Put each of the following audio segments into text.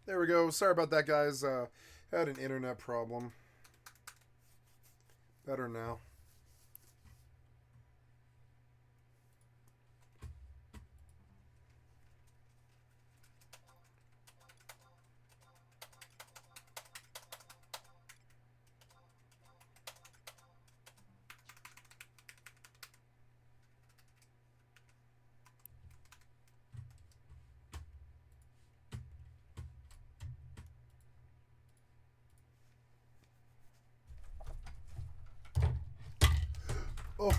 There we go. Sorry about that, guys. Had an internet problem. Better now. Oh,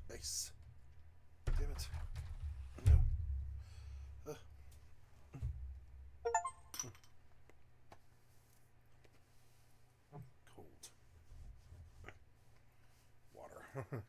nice. Damn it. No. Cold. Water.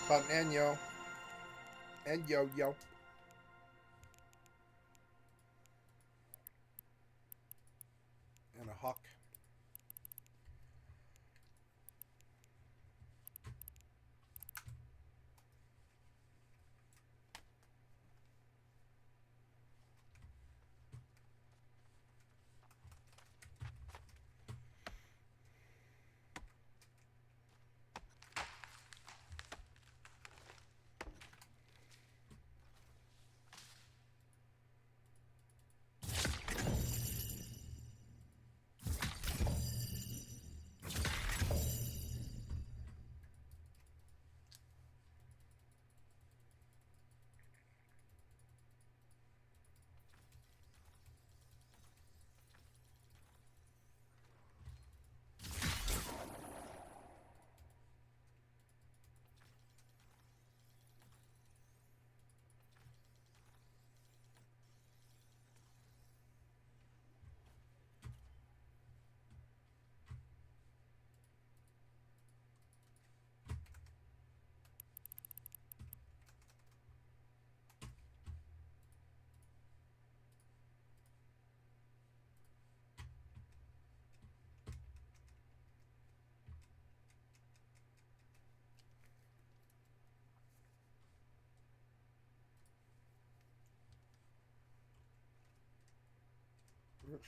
Button and yo. And yo. And a hawk. Oops.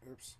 Oops.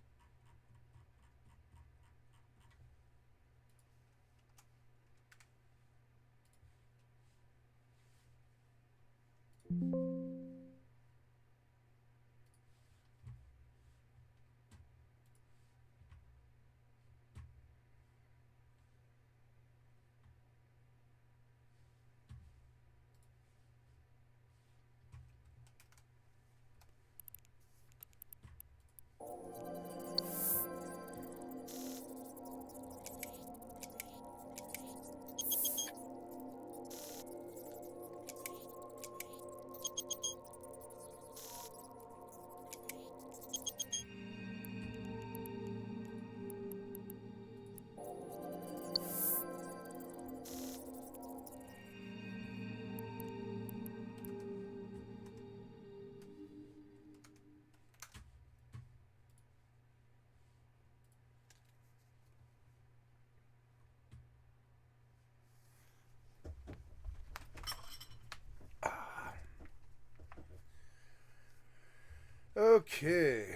Okay.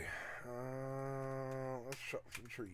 Let's chop some trees.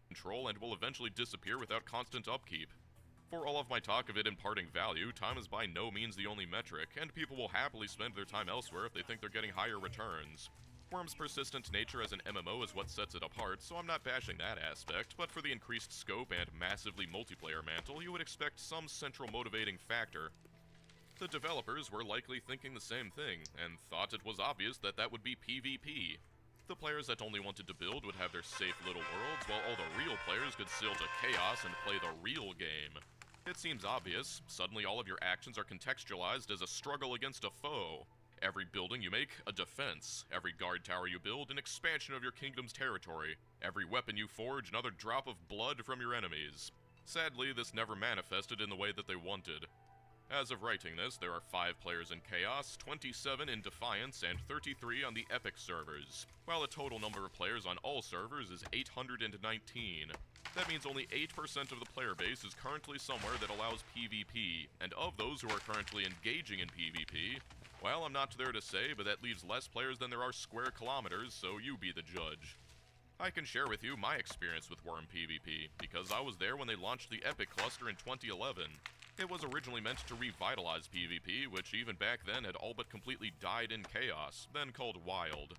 Control and will eventually disappear without constant upkeep. For all of my talk of it imparting value, time is by no means the only metric, and people will happily spend their time elsewhere if they think they're getting higher returns. Worm's persistent nature as an MMO is what sets it apart, so I'm not bashing that aspect, but for the increased scope and massively multiplayer mantle, you would expect some central motivating factor. The developers were likely thinking the same thing, and thought it was obvious that that would be PvP. The players that only wanted to build would have their safe little worlds, while all the real players could sail to chaos and play the real game. It seems obvious. Suddenly all of your actions are contextualized as a struggle against a foe. Every building you make, a defense. Every guard tower you build, an expansion of your kingdom's territory. Every weapon you forge, another drop of blood from your enemies. Sadly, this never manifested in the way that they wanted. As of writing this, there are 5 players in Chaos, 27 in Defiance, and 33 on the Epic servers, while the total number of players on all servers is 819. That means only 8% of the player base is currently somewhere that allows PvP, and of those who are currently engaging in PvP, Well, I'm not there to say, but that leaves less players than there are square kilometers, so you be the judge. I can share with you my experience with Worm PvP, because I was there when they launched the Epic Cluster in 2011. It was originally meant to revitalize PvP, which even back then had all but completely died in chaos, then called Wild.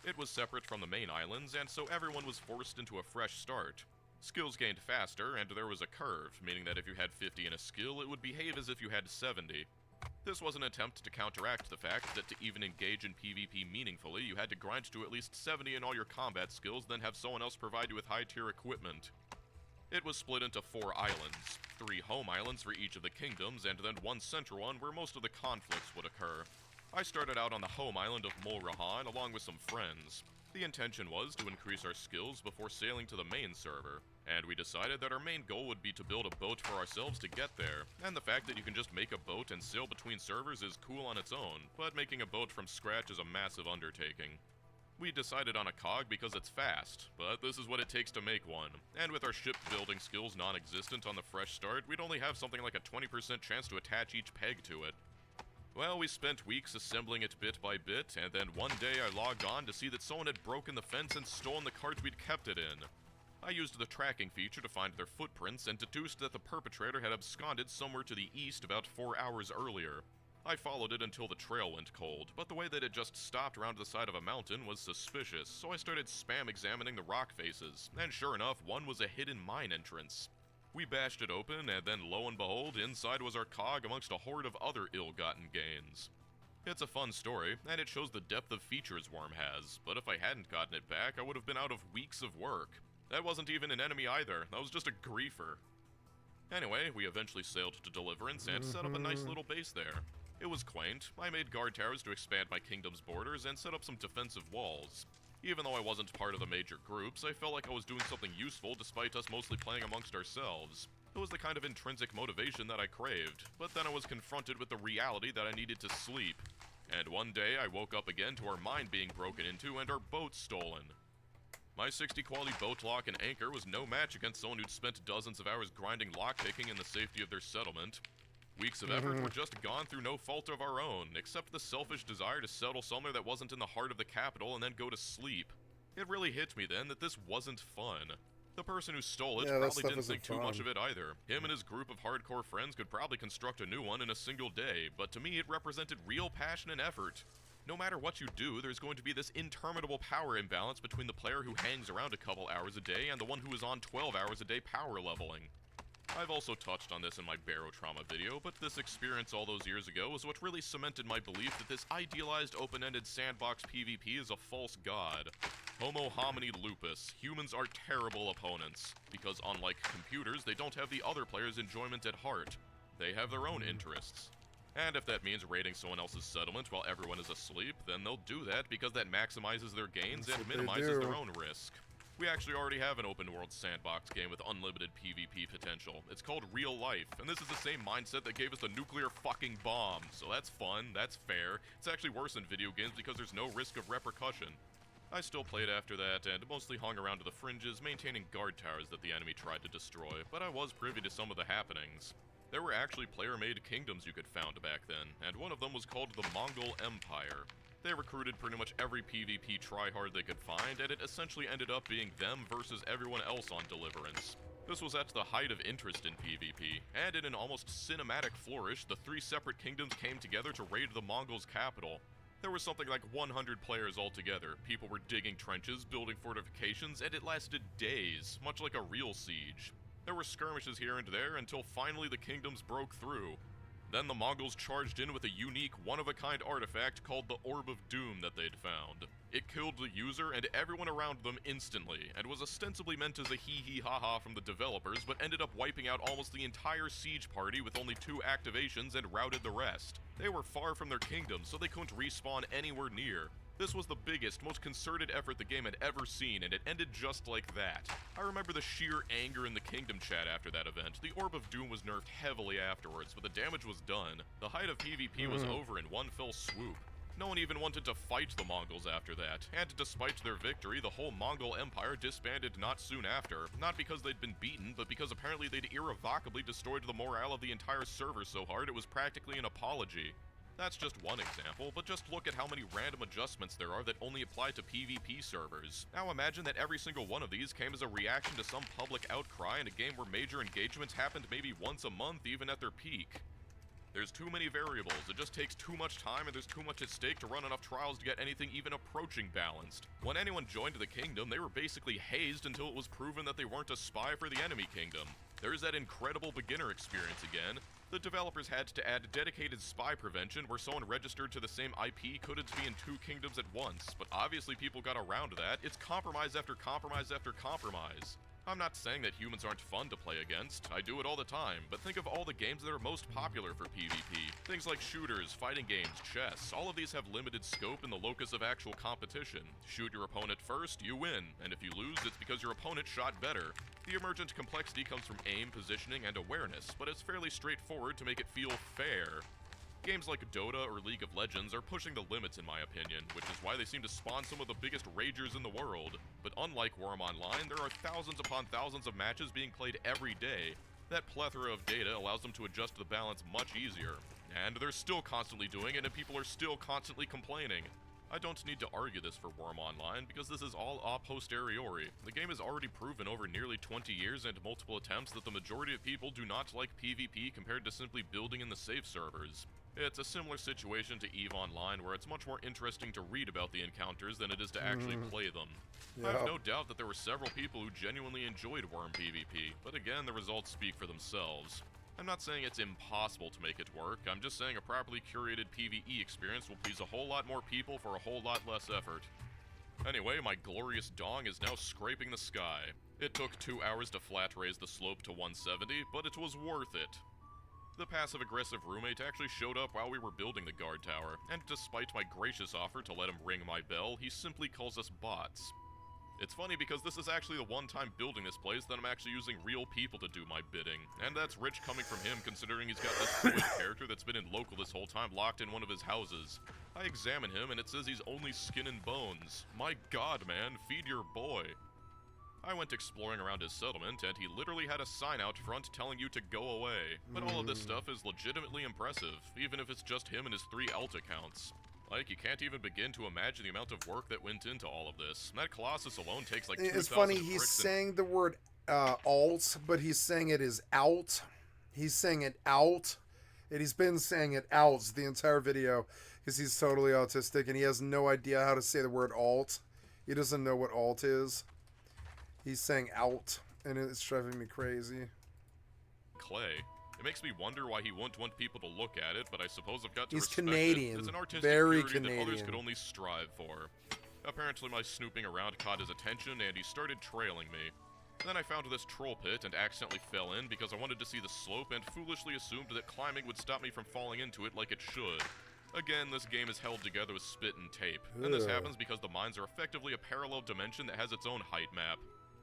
It was separate from the main islands, and so everyone was forced into a fresh start. Skills gained faster, and there was a curve, meaning that if you had 50 in a skill, it would behave as if you had 70. This was an attempt to counteract the fact that to even engage in PvP meaningfully, you had to grind to at least 70 in all your combat skills, then have someone else provide you with high-tier equipment. It was split into 4 islands, 3 home islands for each of the kingdoms, and then 1 central one where most of the conflicts would occur. I started out on the home island of Mulrahan along with some friends. The intention was to increase our skills before sailing to the main server, and we decided that our main goal would be to build a boat for ourselves to get there, and the fact that you can just make a boat and sail between servers is cool on its own, but making a boat from scratch is a massive undertaking. We decided on a cog because it's fast, but this is what it takes to make one, and with our ship building skills non-existent on the fresh start, we'd only have something like a 20% chance to attach each peg to it. Well, we spent weeks assembling it bit by bit, and then one day I logged on to see that someone had broken the fence and stolen the cart we'd kept it in. I used the tracking feature to find their footprints and deduced that the perpetrator had absconded somewhere to the east about 4 hours earlier. I followed it until the trail went cold, but the way that it just stopped around the side of a mountain was suspicious, so I started spam examining the rock faces, and sure enough, one was a hidden mine entrance. We bashed it open, and then lo and behold, inside was our cog amongst a horde of other ill-gotten gains. It's a fun story, and it shows the depth of features Worm has, but if I hadn't gotten it back, I would have been out of weeks of work. That wasn't even an enemy either, that was just a griefer. Anyway, we eventually sailed to Deliverance and set up a nice little base there. It was quaint. I made guard towers to expand my kingdom's borders and set up some defensive walls. Even though I wasn't part of the major groups, I felt like I was doing something useful despite us mostly playing amongst ourselves. It was the kind of intrinsic motivation that I craved, but then I was confronted with the reality that I needed to sleep. And one day I woke up again to our mine being broken into and our boat stolen. My 60 quality boat lock and anchor was no match against someone who'd spent dozens of hours grinding lockpicking in the safety of their settlement. Weeks of effort were just gone through no fault of our own, except the selfish desire to settle somewhere that wasn't in the heart of the capital and then go to sleep. It really hit me then that this wasn't fun. The person who stole it probably didn't think too much of it either. Him and his group of hardcore friends could probably construct a new one in a single day, but to me it represented real passion and effort. No matter what you do, there's going to be this interminable power imbalance between the player who hangs around a couple hours a day and the one who is on 12 hours a day power leveling. I've also touched on this in my barotrauma video, but this experience all those years ago is what really cemented my belief that this idealized open-ended sandbox PvP is a false god. Homo homini lupus, humans are terrible opponents, because unlike computers, they don't have the other player's enjoyment at heart. They have their own interests. And if that means raiding someone else's settlement while everyone is asleep, then they'll do that because that maximizes their gains and minimizes their own risk. We actually already have an open-world sandbox game with unlimited PvP potential. It's called Real Life, and this is the same mindset that gave us the nuclear fucking bomb. So that's fun, that's fair. It's actually worse in video games because there's no risk of repercussion. I still played after that, and mostly hung around to the fringes, maintaining guard towers that the enemy tried to destroy, but I was privy to some of the happenings. There were actually player-made kingdoms you could found back then, and one of them was called the Mongol Empire. They recruited pretty much every PvP tryhard they could find, and it essentially ended up being them versus everyone else on Deliverance. This was at the height of interest in PvP, and in an almost cinematic flourish, the 3 separate kingdoms came together to raid the Mongols' capital. There was something like 100 players altogether. People were digging trenches, building fortifications, and it lasted days, much like a real siege. There were skirmishes here and there until finally the kingdoms broke through. Then the Mongols charged in with a unique, one-of-a-kind artifact called the Orb of Doom that they'd found. It killed the user and everyone around them instantly, and was ostensibly meant as a hee-hee-ha-ha from the developers, but ended up wiping out almost the entire siege party with only 2 activations and routed the rest. They were far from their kingdom, so they couldn't respawn anywhere near. This was the biggest, most concerted effort the game had ever seen, and it ended just like that. I remember the sheer anger in the Kingdom chat after that event. The Orb of Doom was nerfed heavily afterwards, but the damage was done. The height of PvP was over in one fell swoop. No one even wanted to fight the Mongols after that, and despite their victory, the whole Mongol Empire disbanded not soon after, not because they'd been beaten, but because apparently they'd irrevocably destroyed the morale of the entire server so hard it was practically an apology. That's just one example, but just look at how many random adjustments there are that only apply to PvP servers. Now imagine that every single one of these came as a reaction to some public outcry in a game where major engagements happened maybe once a month, even at their peak. There's too many variables, it just takes too much time, and there's too much at stake to run enough trials to get anything even approaching balanced. When anyone joined the kingdom, they were basically hazed until it was proven that they weren't a spy for the enemy kingdom. There's that incredible beginner experience again. The developers had to add dedicated spy prevention where someone registered to the same IP couldn't be in two kingdoms at once, but obviously people got around that. It's compromise after compromise after compromise. I'm not saying that humans aren't fun to play against, I do it all the time, but think of all the games that are most popular for PvP. Things like shooters, fighting games, chess, all of these have limited scope in the locus of actual competition. Shoot your opponent first, you win, and if you lose, it's because your opponent shot better. The emergent complexity comes from aim, positioning, and awareness, but it's fairly straightforward to make it feel fair. Games like Dota or League of Legends are pushing the limits in my opinion, which is why they seem to spawn some of the biggest ragers in the world. But unlike Worm Online, there are thousands upon thousands of matches being played every day. That plethora of data allows them to adjust the balance much easier. And they're still constantly doing it, and people are still constantly complaining. I don't need to argue this for Worm Online, because this is all a posteriori. The game has already proven over nearly 20 years and multiple attempts that the majority of people do not like PvP compared to simply building in the safe servers. It's a similar situation to EVE Online, where it's much more interesting to read about the encounters than it is to actually play them. Yeah. I have no doubt that there were several people who genuinely enjoyed Worm PvP, but again, the results speak for themselves. I'm not saying it's impossible to make it work, I'm just saying a properly curated PvE experience will please a whole lot more people for a whole lot less effort. Anyway, my glorious dong is now scraping the sky. It took 2 hours to flat raise the slope to 170, but it was worth it. The passive-aggressive roommate actually showed up while we were building the guard tower, and despite my gracious offer to let him ring my bell, he simply calls us bots. It's funny because this is actually the one time building this place that I'm actually using real people to do my bidding, and that's rich coming from him considering he's got this fluid character that's been in local this whole time locked in one of his houses. I examine him and it says he's only skin and bones. My god, man, feed your boy. I went exploring around his settlement, and he literally had a sign out front telling you to go away. But all of this stuff is legitimately impressive, even if it's just him and his 3 alt accounts. Like, you can't even begin to imagine the amount of work that went into all of this. That Colossus alone takes like 2,000 It's funny, he's saying the word alt, but he's saying it is out. He's saying it out, and he's been saying it out the entire video, because he's totally autistic, and he has no idea how to say the word alt. He doesn't know what alt is. He's saying out, and it's driving me crazy. Clay. It makes me wonder why he wouldn't want people to look at it, but I suppose I've got to respect Canadian. it. It's an artistic Very purity Canadian. that others could only strive for. Apparently my snooping around caught his attention, and he started trailing me. Then I found this troll pit and accidentally fell in because I wanted to see the slope and foolishly assumed that climbing would stop me from falling into it like it should. Again, this game is held together with spit and tape, and this happens because the mines are effectively a parallel dimension that has its own height map.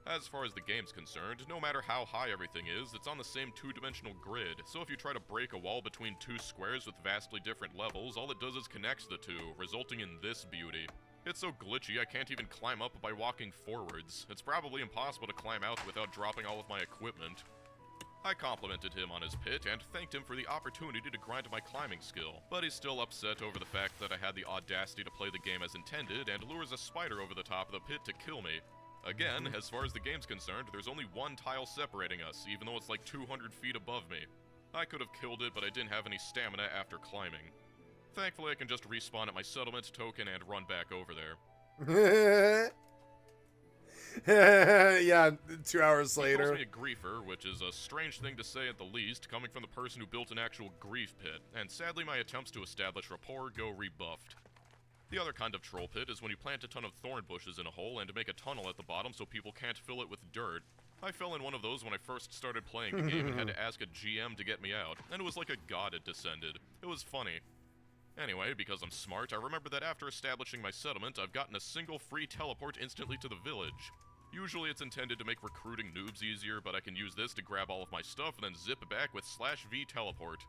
As far as the game's concerned, no matter how high everything is, it's on the same two-dimensional grid, so if you try to break a wall between 2 squares with vastly different levels, all it does is connects the two, resulting in this beauty. It's so glitchy I can't even climb up by walking forwards. It's probably impossible to climb out without dropping all of my equipment. I complimented him on his pit and thanked him for the opportunity to grind my climbing skill, but he's still upset over the fact that I had the audacity to play the game as intended and lures a spider over the top of the pit to kill me. Again, as far as the game's concerned, there's only 1 tile separating us, even though it's like 200 feet above me. I could have killed it, but I didn't have any stamina after climbing. Thankfully, I can just respawn at my settlement token and run back over there. Yeah, 2 hours He later. calls me a griefer, which is a strange thing to say at the least, coming from the person who built an actual grief pit, and sadly my attempts to establish rapport go rebuffed. The other kind of troll pit is when you plant a ton of thorn bushes in a hole and make a tunnel at the bottom so people can't fill it with dirt. I fell in one of those when I first started playing the game and had to ask a GM to get me out, and it was like a god had descended. It was funny. Anyway, because I'm smart, I remember that after establishing my settlement, I've gotten a single free teleport instantly to the village. Usually it's intended to make recruiting noobs easier, but I can use this to grab all of my stuff and then zip back with /V teleport.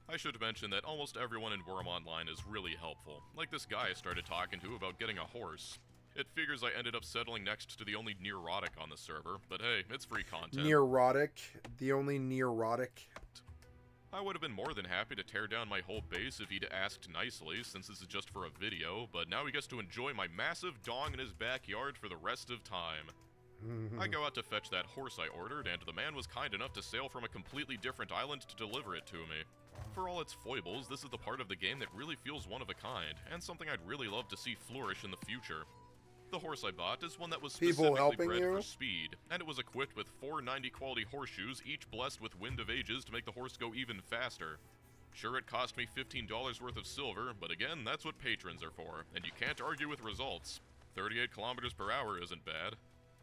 I should mention that almost everyone in Worm Online is really helpful, like this guy I started talking to about getting a horse. It figures I ended up settling next to the only neurotic on the server, but hey, it's free content. Neurotic. The only neurotic. I would have been more than happy to tear down my whole base if he'd asked nicely, since this is just for a video, but now he gets to enjoy my massive dong in his backyard for the rest of time. I go out to fetch that horse I ordered, and the man was kind enough to sail from a completely different island to deliver it to me. For all its foibles, this is the part of the game that really feels one of a kind, and something I'd really love to see flourish in the future. The horse I bought is one that was specifically bred for speed, and it was equipped with 4 90 quality horseshoes, each blessed with Wind of Ages to make the horse go even faster. Sure, it cost me $15 worth of silver, but again, that's what patrons are for, and you can't argue with results. 38 kilometers per hour isn't bad.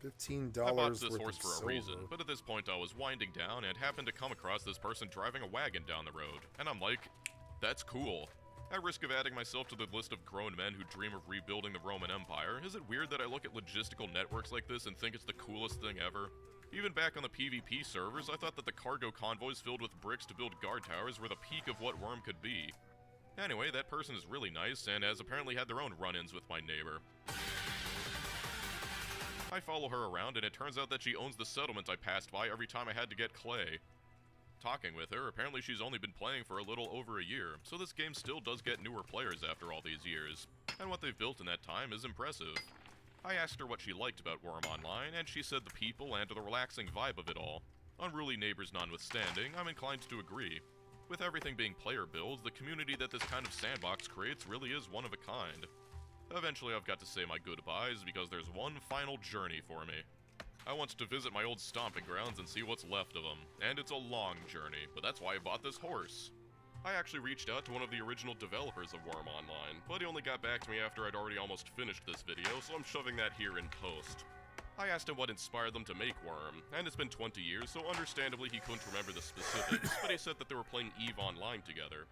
$15 I bought this horse for for a reason, but at this point I was winding down and happened to come across this person driving a wagon down the road, and I'm like, that's cool. At risk of adding myself to the list of grown men who dream of rebuilding the Roman Empire, is it weird that I look at logistical networks like this and think it's the coolest thing ever? Even back on the PvP servers, I thought that the cargo convoys filled with bricks to build guard towers were the peak of what Worm could be. Anyway, that person is really nice and has apparently had their own run-ins with my neighbor. I follow her around, and it turns out that she owns the settlement I passed by every time I had to get clay. Talking with her, apparently she's only been playing for a little over a year, so this game still does get newer players after all these years, and what they've built in that time is impressive. I asked her what she liked about Worm Online, and she said the people and the relaxing vibe of it all. Unruly neighbors notwithstanding, I'm inclined to agree. With everything being player builds, the community that this kind of sandbox creates really is one of a kind. Eventually I've got to say my goodbyes because there's one final journey for me. I want to visit my old stomping grounds and see what's left of them, and it's a long journey, but that's why I bought this horse. I actually reached out to one of the original developers of Worm Online, but he only got back to me after I'd already almost finished this video, so I'm shoving that here in post. I asked him what inspired them to make Worm, and it's been 20 years, so understandably he couldn't remember the specifics, but he said that they were playing EVE Online together.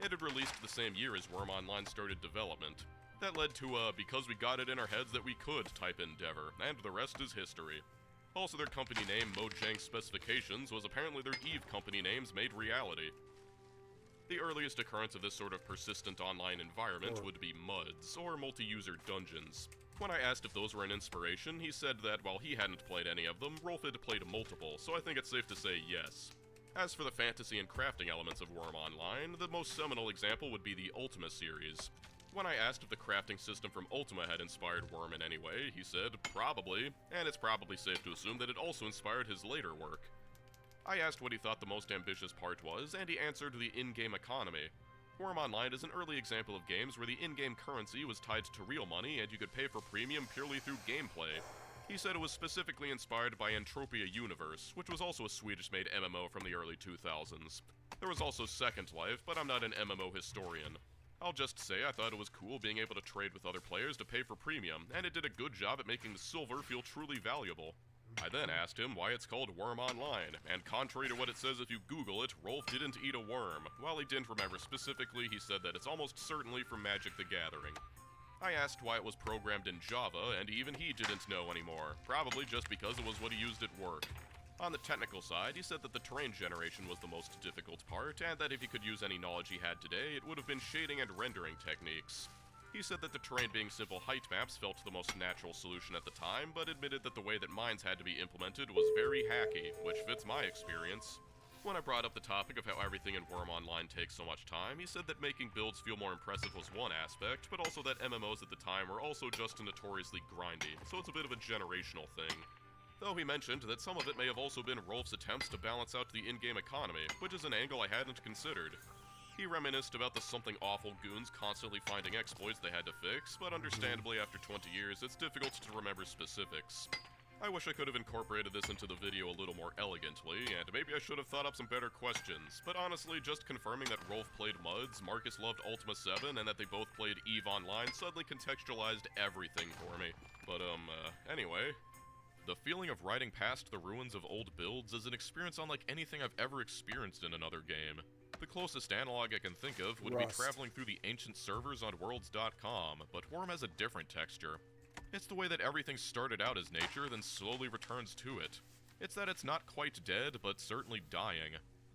It had released the same year as Worm Online started development. That led to because we got it in our heads that we could type Endeavor, and the rest is history. Also, their company name, Mojang Specifications, was apparently their EVE company names made reality. The earliest occurrence of this sort of persistent online environment would be MUDs, or multi-user dungeons. When I asked if those were an inspiration, he said that while he hadn't played any of them, Rolf had played multiple, so I think it's safe to say yes. As for the fantasy and crafting elements of Worm Online, the most seminal example would be the Ultima series. When I asked if the crafting system from Ultima had inspired Worm in any way, he said, probably, and it's probably safe to assume that it also inspired his later work. I asked what he thought the most ambitious part was, and he answered the in-game economy. Worm Online is an early example of games where the in-game currency was tied to real money and you could pay for premium purely through gameplay. He said it was specifically inspired by Entropia Universe, which was also a Swedish-made MMO from the early 2000s. There was also Second Life, but I'm not an MMO historian. I'll just say I thought it was cool being able to trade with other players to pay for premium, and it did a good job at making the silver feel truly valuable. I then asked him why it's called Worm Online, and contrary to what it says if you Google it, Rolf didn't eat a worm. While he didn't remember specifically, he said that it's almost certainly from Magic the Gathering. I asked why it was programmed in Java, and even he didn't know anymore, probably just because it was what he used at work. On the technical side, he said that the terrain generation was the most difficult part, and that if he could use any knowledge he had today, it would have been shading and rendering techniques. He said that the terrain being simple height maps felt the most natural solution at the time, but admitted that the way that mines had to be implemented was very hacky, which fits my experience. When I brought up the topic of how everything in Worm Online takes so much time, he said that making builds feel more impressive was one aspect, but also that MMOs at the time were also just notoriously grindy, so it's a bit of a generational thing. Though he mentioned that some of it may have also been Rolf's attempts to balance out the in-game economy, which is an angle I hadn't considered. He reminisced about the something awful goons constantly finding exploits they had to fix, but understandably after 20 years, it's difficult to remember specifics. I wish I could have incorporated this into the video a little more elegantly, and maybe I should have thought up some better questions, but honestly, just confirming that Rolf played MUDs, Marcus loved Ultima 7, and that they both played EVE Online suddenly contextualized everything for me. But, anyway. The feeling of riding past the ruins of old builds is an experience unlike anything I've ever experienced in another game. The closest analog I can think of would be traveling through the ancient servers on worlds.com, but Worm has a different texture. It's the way that everything started out as nature, then slowly returns to it. It's that it's not quite dead, but certainly dying.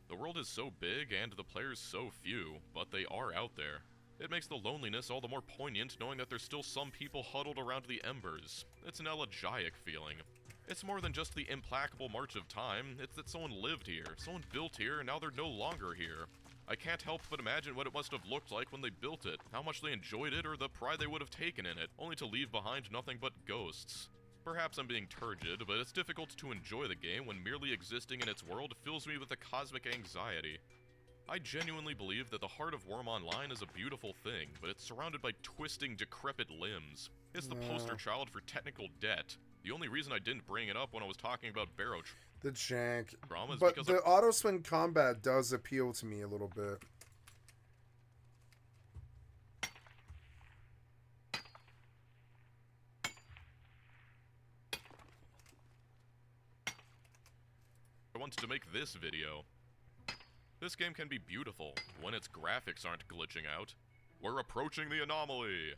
The world is so big and the players so few, but they are out there. It makes the loneliness all the more poignant knowing that there's still some people huddled around the embers. It's an elegiac feeling. It's more than just the implacable march of time, it's that someone lived here, someone built here, and now they're no longer here. I can't help but imagine what it must have looked like when they built it, how much they enjoyed it, or the pride they would have taken in it, only to leave behind nothing but ghosts. Perhaps I'm being turgid, but it's difficult to enjoy the game when merely existing in its world fills me with a cosmic anxiety. I genuinely believe that the heart of Worm Online is a beautiful thing, but it's surrounded by twisting, decrepit limbs. It's the poster child for technical debt. The only reason I didn't bring it up when I was talking about Barrow The jank. Trauma is But because the auto swing combat does appeal to me a little bit. I wanted to make this video. This game can be beautiful when its graphics aren't glitching out. We're approaching the anomaly!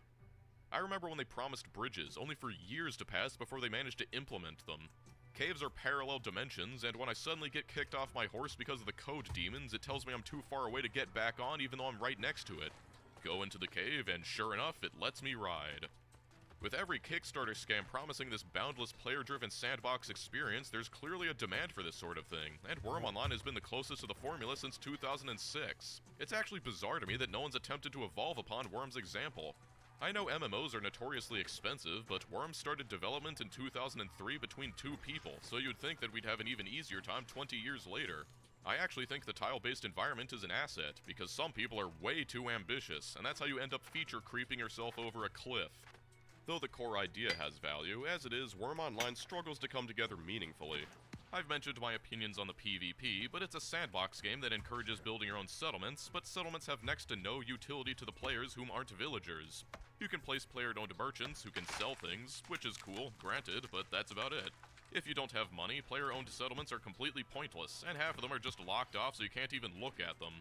I remember when they promised bridges, only for years to pass before they managed to implement them. Caves are parallel dimensions, and when I suddenly get kicked off my horse because of the code demons, it tells me I'm too far away to get back on even though I'm right next to it. Go into the cave, and sure enough, it lets me ride. With every Kickstarter scam promising this boundless player-driven sandbox experience, there's clearly a demand for this sort of thing, and Worm Online has been the closest to the formula since 2006. It's actually bizarre to me that no one's attempted to evolve upon Worm's example. I know MMOs are notoriously expensive, but Worm started development in 2003 between two people, so you'd think that we'd have an even easier time 20 years later. I actually think the tile-based environment is an asset, because some people are way too ambitious, and that's how you end up feature creeping yourself over a cliff. Though the core idea has value, as it is, Worm Online struggles to come together meaningfully. I've mentioned my opinions on the PvP, but it's a sandbox game that encourages building your own settlements, but settlements have next to no utility to the players whom aren't villagers. You can place player-owned merchants who can sell things, which is cool, granted, but that's about it. If you don't have money, player-owned settlements are completely pointless, and half of them are just locked off so you can't even look at them.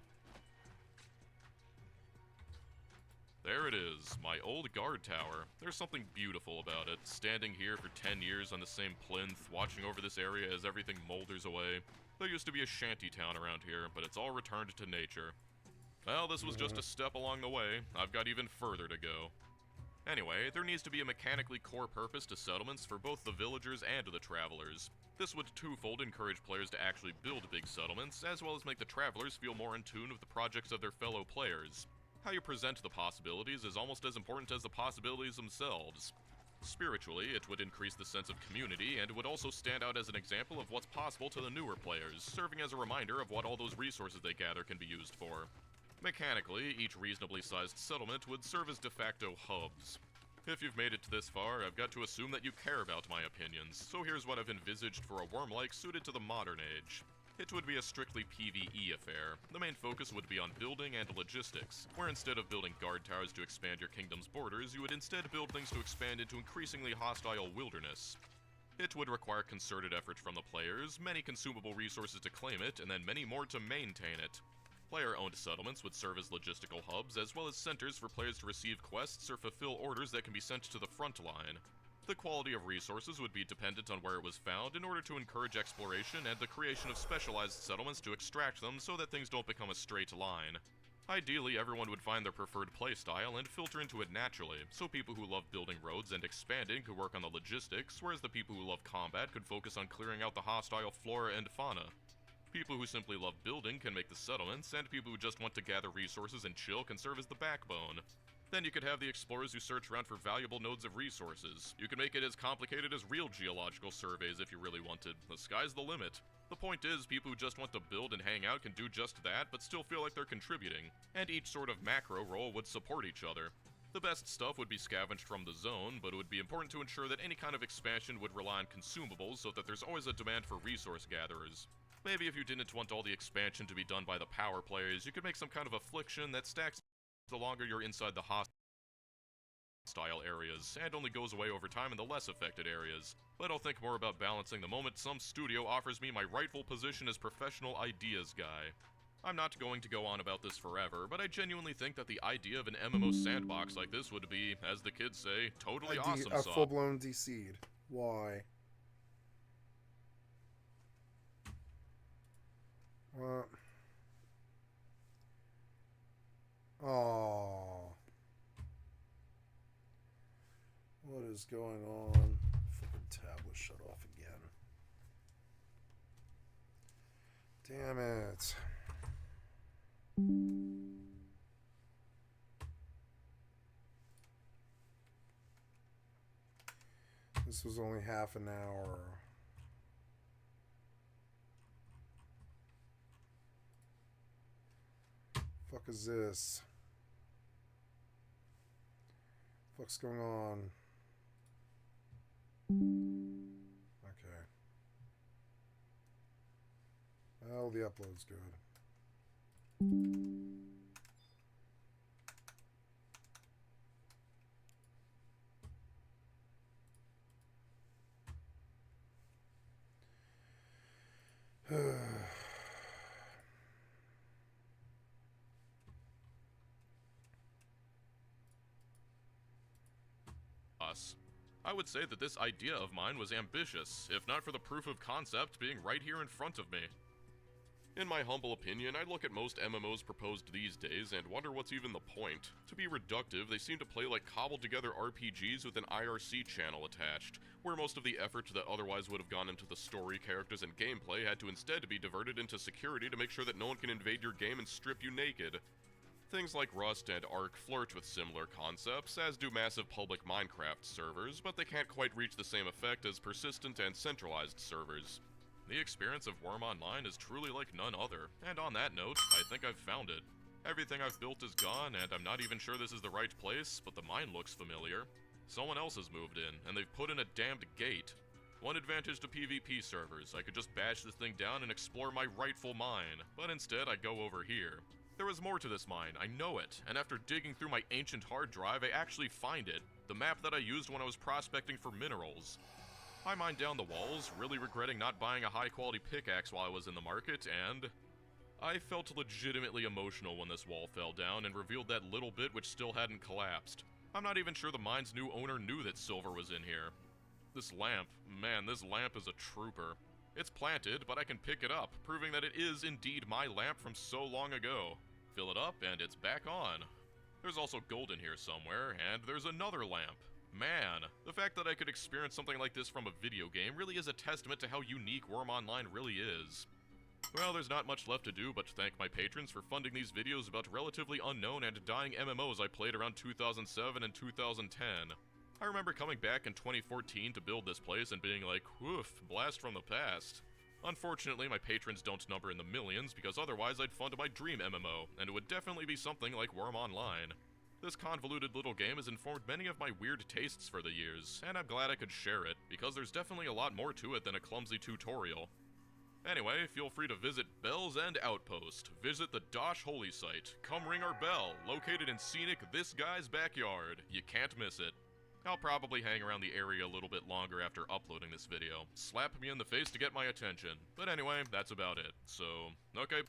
There it is, my old guard tower. There's something beautiful about it, standing here for 10 years on the same plinth, watching over this area as everything molders away. There used to be a shanty town around here, but it's all returned to nature. Well, this was just a step along the way. I've got even further to go. Anyway, there needs to be a mechanically core purpose to settlements for both the villagers and the travelers. This would twofold encourage players to actually build big settlements, as well as make the travelers feel more in tune with the projects of their fellow players. How you present the possibilities is almost as important as the possibilities themselves. Spiritually, it would increase the sense of community, and would also stand out as an example of what's possible to the newer players, serving as a reminder of what all those resources they gather can be used for. Mechanically, each reasonably sized settlement would serve as de facto hubs. If you've made it this far, I've got to assume that you care about my opinions, so here's what I've envisaged for a worm-like suited to the modern age. It would be a strictly PvE affair. The main focus would be on building and logistics, where instead of building guard towers to expand your kingdom's borders, you would instead build things to expand into increasingly hostile wilderness. It would require concerted effort from the players, many consumable resources to claim it, and then many more to maintain it. Player-owned settlements would serve as logistical hubs, as well as centers for players to receive quests or fulfill orders that can be sent to the front line. The quality of resources would be dependent on where it was found in order to encourage exploration and the creation of specialized settlements to extract them so that things don't become a straight line. Ideally, everyone would find their preferred playstyle and filter into it naturally, so people who love building roads and expanding could work on the logistics, whereas the people who love combat could focus on clearing out the hostile flora and fauna. People who simply love building can make the settlements, and people who just want to gather resources and chill can serve as the backbone. Then you could have the explorers who search around for valuable nodes of resources. You can make it as complicated as real geological surveys if you really wanted. The sky's the limit. The point is, people who just want to build and hang out can do just that, but still feel like they're contributing, and each sort of macro role would support each other. The best stuff would be scavenged from the zone, but it would be important to ensure that any kind of expansion would rely on consumables so that there's always a demand for resource gatherers. Maybe if you didn't want all the expansion to be done by the power players, you could make some kind of affliction that stacks the longer you're inside the hostile areas, and only goes away over time in the less affected areas. But I'll think more about balancing the moment some studio offers me my rightful position as professional ideas guy. I'm not going to go on about this forever, but I genuinely think that the idea of an MMO sandbox like this would be, as the kids say, totally awesome A sauce. full-blown de-seed. Why? What? Oh. What is going on? Fucking tablet shut off again. Damn it. This was only half an hour. Fuck is this? What's going on? Okay. Well, the upload's good. I would say that this idea of mine was ambitious, if not for the proof of concept being right here in front of me. In my humble opinion, I look at most MMOs proposed these days and wonder what's even the point. To be reductive, they seem to play like cobbled together RPGs with an IRC channel attached, where most of the effort that otherwise would have gone into the story, characters, and gameplay had to instead be diverted into security to make sure that no one can invade your game and strip you naked. Things like Rust and Ark flirt with similar concepts, as do massive public Minecraft servers, but they can't quite reach the same effect as persistent and centralized servers. The experience of Worm Online is truly like none other, and on that note, I think I've found it. Everything I've built is gone, and I'm not even sure this is the right place, but the mine looks familiar. Someone else has moved in, and they've put in a damned gate. One advantage to PvP servers, I could just bash this thing down and explore my rightful mine, but instead I go over here. There is more to this mine, I know it, and after digging through my ancient hard drive, I actually find it. The map that I used when I was prospecting for minerals. I mined down the walls, really regretting not buying a high-quality pickaxe while I was in the market, and I felt legitimately emotional when this wall fell down and revealed that little bit which still hadn't collapsed. I'm not even sure the mine's new owner knew that silver was in here. This lamp, man, this lamp is a trooper. It's planted, but I can pick it up, proving that it is indeed my lamp from so long ago. Fill it up, and it's back on. There's also gold in here somewhere, and there's another lamp. Man, the fact that I could experience something like this from a video game really is a testament to how unique Worm Online really is. Well, there's not much left to do but to thank my patrons for funding these videos about relatively unknown and dying MMOs I played around 2007 and 2010. I remember coming back in 2014 to build this place and being like, woof, blast from the past. Unfortunately, my patrons don't number in the millions because otherwise I'd fund my dream MMO, and it would definitely be something like Worm Online. This convoluted little game has informed many of my weird tastes for the years, and I'm glad I could share it, because there's definitely a lot more to it than a clumsy tutorial. Anyway, feel free to visit Bell's End Outpost, visit the Dosh Holy Site, come ring our bell, located in scenic This Guy's backyard. You can't miss it. I'll probably hang around the area a little bit longer after uploading this video. Slap me in the face to get my attention. But anyway, that's about it. So, okay.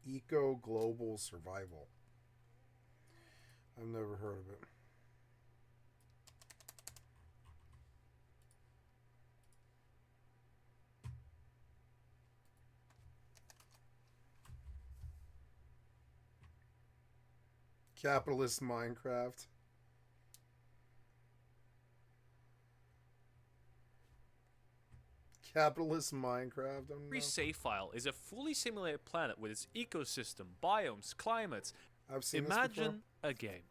Eco Global Survival. I've never heard of it. Capitalist Minecraft. Capitalist Minecraft. Every save file is a fully simulated planet with its ecosystem, biomes, climates. I've seen Imagine a game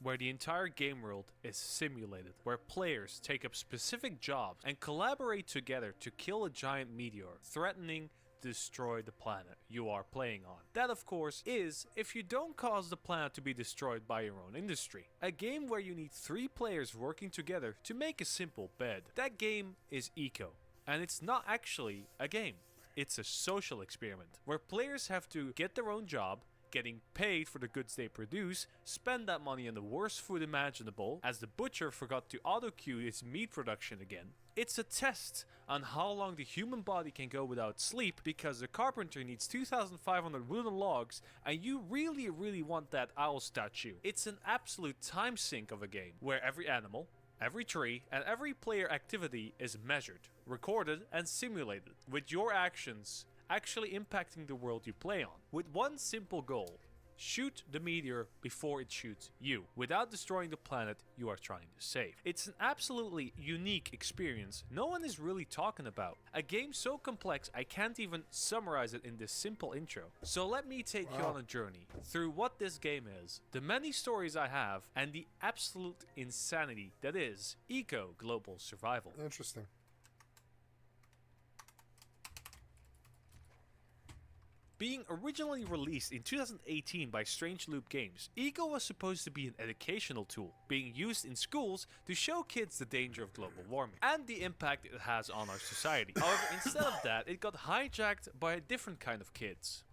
where the entire game world is simulated, where players take up specific jobs and collaborate together to kill a giant meteor, threatening to destroy the planet you are playing on. That, of course, is if you don't cause the planet to be destroyed by your own industry. A game where you need 3 players working together to make a simple bed. That game is Eco. And it's not actually a game. It's a social experiment where players have to get their own job, getting paid for the goods they produce, spend that money on the worst food imaginable, as the butcher forgot to auto-cue his meat production again. It's a test on how long the human body can go without sleep because the carpenter needs 2,500 wooden logs and you really want that owl statue. It's an absolute time sink of a game where every animal, every tree, and every player activity is measured, recorded, and simulated, with your actions actually impacting the world you play on. With one simple goal: shoot the meteor before it shoots you, without destroying the planet you are trying to save. It's an absolutely unique experience no one is really talking about. A game so complex I can't even summarize it in this simple intro. So let me take you on a journey through what this game is, the many stories I have, and the absolute insanity that is Eco Global Survival. Interesting. Being originally released in 2018 by Strange Loop Games, Eco was supposed to be an educational tool, being used in schools to show kids the danger of global warming and the impact it has on our society. However, instead of that, it got hijacked by a different kind of kids.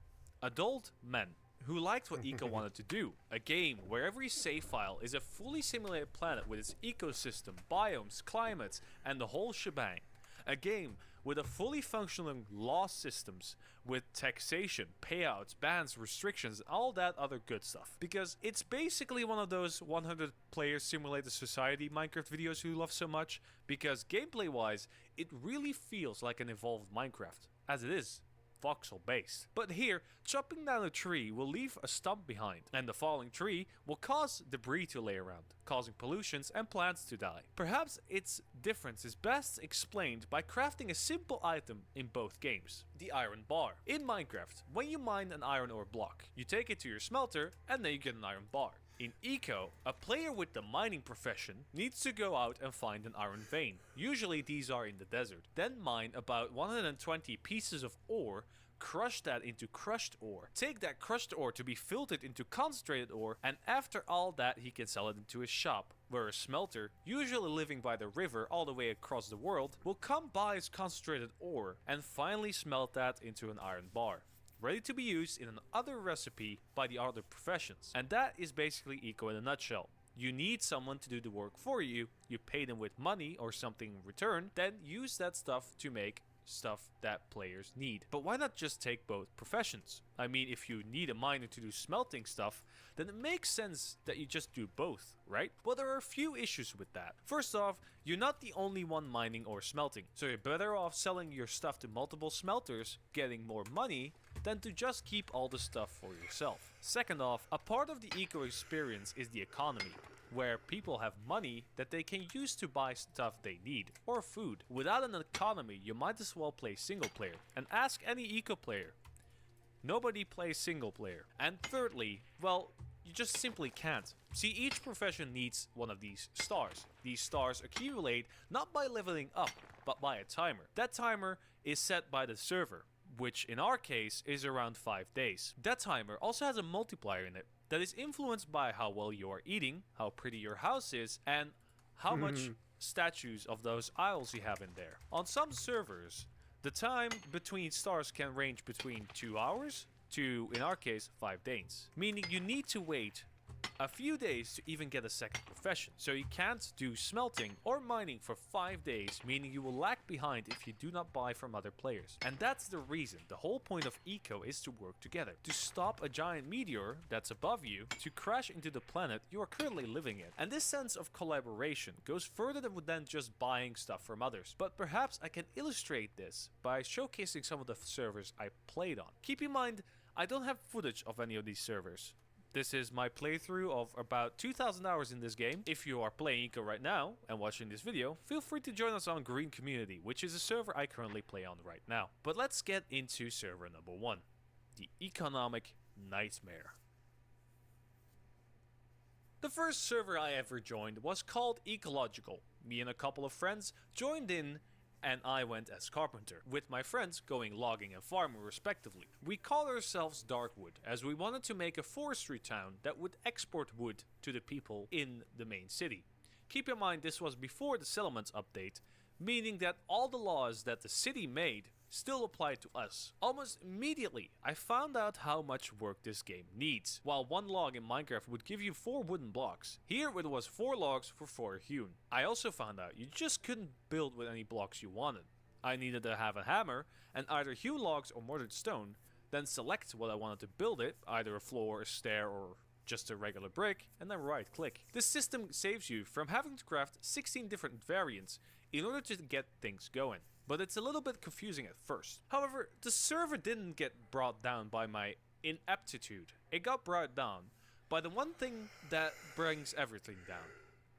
Adult men who liked what Eco wanted to do, a game where every save file is a fully simulated planet with its ecosystem, biomes, climates, and the whole shebang. A game with a fully functioning law systems, with taxation, payouts, bans, restrictions, and all that other good stuff. Because it's basically one of those 100 players simulated society Minecraft videos you love so much, because gameplay wise, it really feels like an evolved Minecraft, as it is voxel based. But here, chopping down a tree will leave a stump behind, and the falling tree will cause debris to lay around, causing pollutions and plants to die. Perhaps its difference is best explained by crafting a simple item in both games: the iron bar. In Minecraft, when you mine an iron ore block, you take it to your smelter and then you get an iron bar. In Eco, a player with the mining profession needs to go out and find an iron vein. Usually these are in the desert. Then mine about 120 pieces of ore, crush that into crushed ore. Take that crushed ore to be filtered into concentrated ore, and after all that he can sell it into his shop, where a smelter, usually living by the river all the way across the world, will come buy his concentrated ore and finally smelt that into an iron bar, ready to be used in another recipe by the other professions. And that is basically Eco in a nutshell. You need someone to do the work for you, you pay them with money or something in return, then use that stuff to make stuff that players need. But why not just take both professions? I mean, if you need a miner to do smelting stuff, then it makes sense that you just do both, right? Well, there are a few issues with that. First off, you're not the only one mining or smelting, so you're better off selling your stuff to multiple smelters, getting more money, than to just keep all the stuff for yourself. Second off, a part of the Eco experience is the economy, where people have money that they can use to buy stuff they need, or food. Without an economy, you might as well play single player. And ask any Eco player. Nobody plays single player. And thirdly, well, you just simply can't. See, each profession needs one of these stars. These stars accumulate not by leveling up, but by a timer. That timer is set by the server, which in our case is around 5 days. That timer also has a multiplier in it that is influenced by how well you are eating, how pretty your house is, and how much statues of those isles you have in there. On some servers, the time between stars can range between 2 hours to, in our case, 5 days. Meaning you need to wait a few days to even get a second profession, so you can't do smelting or mining for 5 days, meaning you will lag behind if you do not buy from other players. And that's the reason. The whole point of eco is to work together, to stop a giant meteor that's above you to crash into the planet you are currently living in. And this sense of collaboration goes further than just buying stuff from others. But perhaps I can illustrate this by showcasing some of the servers I played on. Keep in mind, I don't have footage of any of these servers. This is my playthrough of about 2,000 hours in this game. If you are playing Eco right now and watching this video, feel free to join us on Green Community, which is a server I currently play on right now. But let's get into server number 1, the Economic Nightmare. The first server I ever joined was called Ecological. Me and a couple of friends joined in, and I went as carpenter, with my friends going logging and farming respectively. We called ourselves Darkwood, as we wanted to make a forestry town that would export wood to the people in the main city. Keep in mind this was before the settlements update, meaning that all the laws that the city made still apply to us. Almost immediately, I found out how much work this game needs. While one log in Minecraft would give you 4 wooden blocks, here it was 4 logs for 4 hewn. I also found out you just couldn't build with any blocks you wanted. I needed to have a hammer and either hew logs or mortared stone, then select what I wanted to build it, either a floor, a stair, or just a regular brick, and then right click. This system saves you from having to craft 16 different variants in order to get things going. But it's a little bit confusing at first. However, the server didn't get brought down by my ineptitude. It got brought down by the one thing that brings everything down: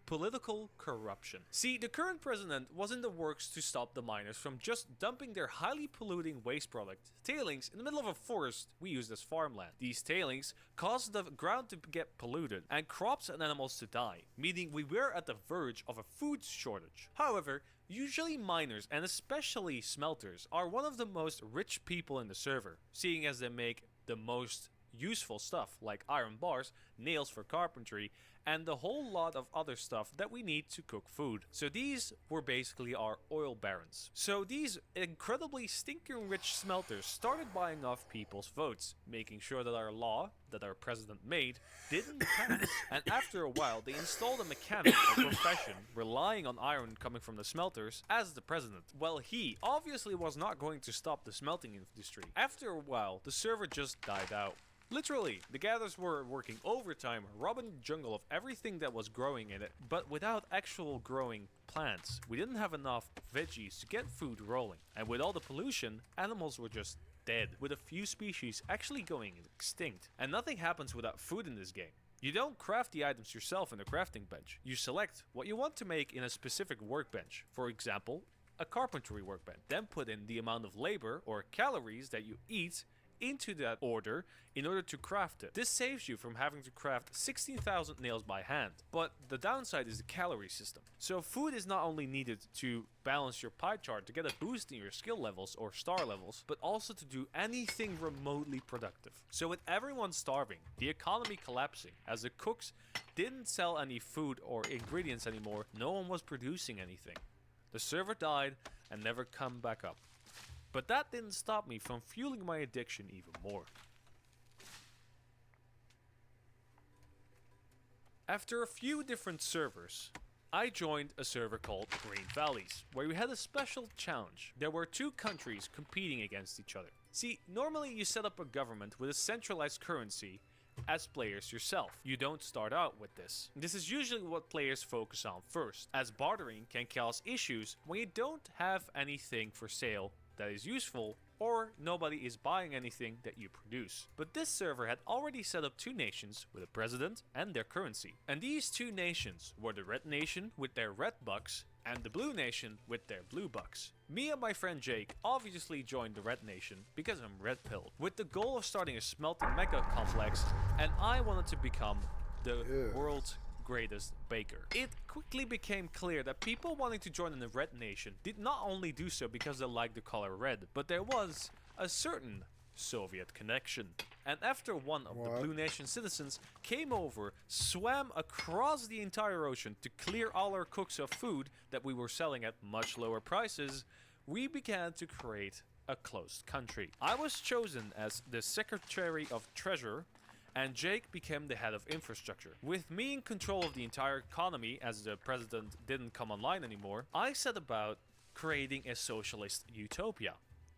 political corruption. See, the current president was in the works to stop the miners from just dumping their highly polluting waste product, tailings, in the middle of a forest we used as farmland. These tailings caused the ground to get polluted and crops and animals to die, meaning we were at the verge of a food shortage. However, usually miners, and especially smelters, are one of the most rich people in the server, seeing as they make the most useful stuff like iron bars, nails for carpentry, and a whole lot of other stuff that we need to cook food. So these were basically our oil barons. So these incredibly stinking rich smelters started buying off people's votes, making sure that our law that our president made didn't pass. And after a while, they installed a mechanic or profession relying on iron coming from the smelters as the president. Well, he obviously was not going to stop the smelting industry. After a while, the server just died out. Literally, the gatherers were working overtime, robbing the jungle of everything that was growing in it, but without actual growing plants. We didn't have enough veggies to get food rolling, and with all the pollution, animals were just dead, with a few species actually going extinct. And nothing happens without food in this game. You don't craft the items yourself in the crafting bench. You select what you want to make in a specific workbench. For example, a carpentry workbench. Then put in the amount of labor or calories that you eat into that order in order to craft it. This saves you from having to craft 16,000 nails by hand. But the downside is the calorie system. So food is not only needed to balance your pie chart to get a boost in your skill levels or star levels, but also to do anything remotely productive. So with everyone starving, the economy collapsing, as the cooks didn't sell any food or ingredients anymore, no one was producing anything. The server died and never come back up. But that didn't stop me from fueling my addiction even more. After a few different servers, I joined a server called Green Valleys, where we had a special challenge. There were 2 countries competing against each other. See, normally you set up a government with a centralized currency as players yourself. You don't start out with this. This is usually what players focus on first, as bartering can cause issues when you don't have anything for sale that is useful, or nobody is buying anything that you produce. But this server had already set up 2 nations with a president and their currency. And these 2 nations were the Red Nation with their red bucks and the Blue Nation with their blue bucks. Me and my friend Jake obviously joined the Red Nation because I'm red pilled, with the goal of starting a smelting mega complex, and I wanted to become the world's greatest baker. It quickly became clear that people wanting to join in the Red Nation did not only do so because they liked the color red, but there was a certain Soviet connection. And after one of the Blue Nation citizens came over, swam across the entire ocean to clear all our cooks of food that we were selling at much lower prices, we began to create a closed country. I was chosen as the Secretary of Treasure, and Jake became the head of infrastructure. With me in control of the entire economy, as the president didn't come online anymore, I set about creating a socialist utopia.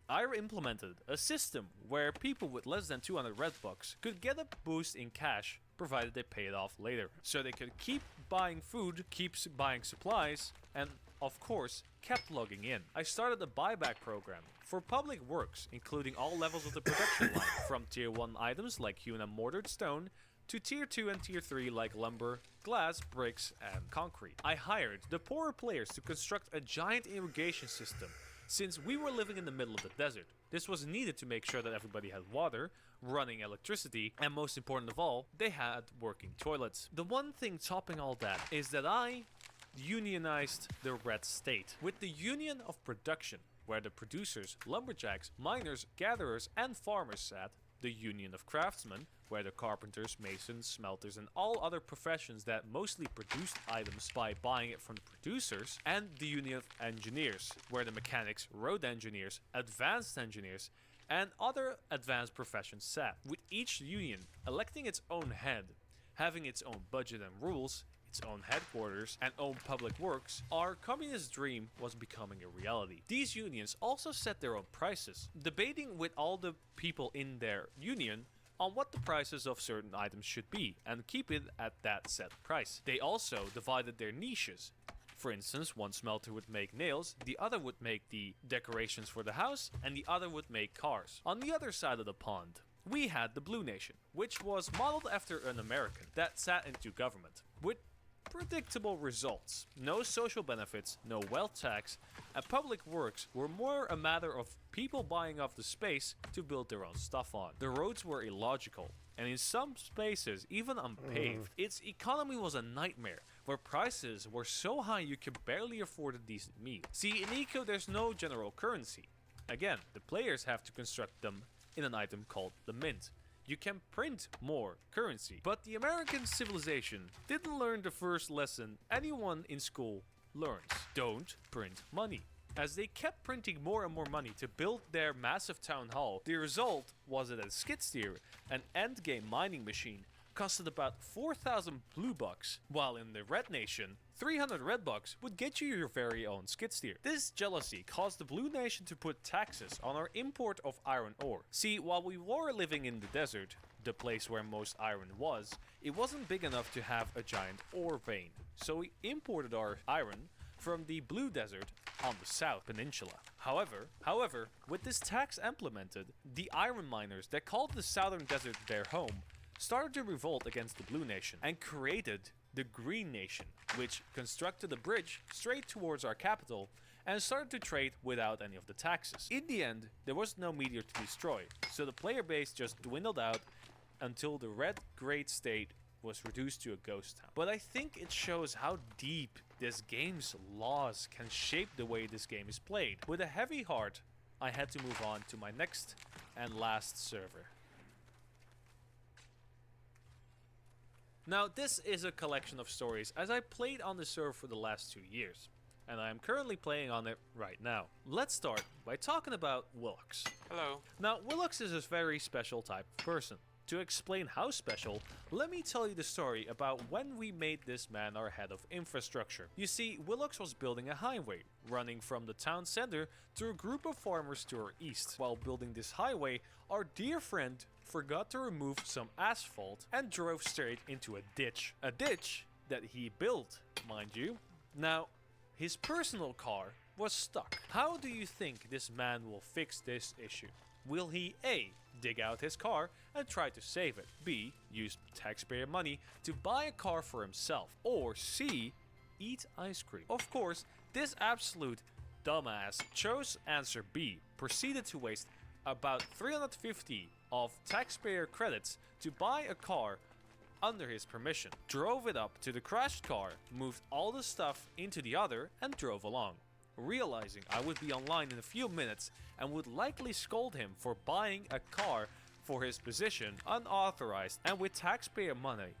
I implemented a system where people with less than 200 red bucks could get a boost in cash provided they pay it off later. So they could keep buying food, keep buying supplies, and of course, kept logging in. I started a buyback program for public works, including all levels of the production line, from tier 1 items like hewn and mortared stone, to tier 2 and tier 3 like lumber, glass, bricks, and concrete. I hired the poorer players to construct a giant irrigation system, since we were living in the middle of the desert. This was needed to make sure that everybody had water, running electricity, and most important of all, they had working toilets. The one thing topping all that is that I unionized the red state with the Union of Production, where the producers, lumberjacks, miners, gatherers, and farmers sat, the Union of Craftsmen, where the carpenters, masons, smelters, and all other professions that mostly produced items by buying it from the producers, and the Union of Engineers, where the mechanics, road engineers, advanced engineers, and other advanced professions sat, with each union electing its own head, having its own budget and rules, its own headquarters, and own public works. Our communist dream was becoming a reality. These unions also set their own prices, debating with all the people in their union on what the prices of certain items should be, and keep it at that set price. They also divided their niches. For instance, one smelter would make nails, the other would make the decorations for the house, and the other would make cars. On the other side of the pond, we had the Blue Nation, which was modeled after an American that sat into government, with predictable results. No social benefits, no wealth tax, and public works were more a matter of people buying up the space to build their own stuff on. The roads were illogical, and in some spaces even unpaved. Its economy was a nightmare, where prices were so high you could barely afford a decent meal. See, in Eco there's no general currency. Again, the players have to construct them in an item called the mint. You can print more currency. But the American civilization didn't learn the first lesson anyone in school learns. Don't print money. As they kept printing more and more money to build their massive town hall, the result was that a skid steer, an endgame mining machine, costed about 4,000 blue bucks, while in the Red Nation, 300 red bucks would get you your very own skid steer. This jealousy caused the Blue Nation to put taxes on our import of iron ore. See, while we were living in the desert, the place where most iron was, it wasn't big enough to have a giant ore vein. So we imported our iron from the Blue Desert on the South Peninsula. However, with this tax implemented, the iron miners that called the Southern Desert their home started to revolt against the Blue Nation and created the Green Nation, which constructed a bridge straight towards our capital and started to trade without any of the taxes. In the end, there was no meteor to destroy, so the player base just dwindled out until the red great state was reduced to a ghost town. But I think it shows how deep this game's laws can shape the way this game is played. With a heavy heart, I had to move on to my next and last server. Now, this is a collection of stories as I played on the server for the last 2 years, and I am currently playing on it right now. Let's start by talking about Willux. Hello. Now, Willux is a very special type of person. To explain how special, let me tell you the story about when we made this man our head of infrastructure. You see, Willux was building a highway, running from the town center to a group of farmers to our east. While building this highway, our dear friend forgot to remove some asphalt and drove straight into a ditch. A ditch that he built, mind you. Now, his personal car was stuck. How do you think this man will fix this issue? Will he A, dig out his car and try to save it, B, use taxpayer money to buy a car for himself, or C, eat ice cream? Of course, this absolute dumbass chose answer B, proceeded to waste about 350 of taxpayer credits to buy a car under his permission, drove it up to the crashed car, moved all the stuff into the other, and drove along. Realizing I would be online in a few minutes and would likely scold him for buying a car for his position unauthorized and with taxpayer money,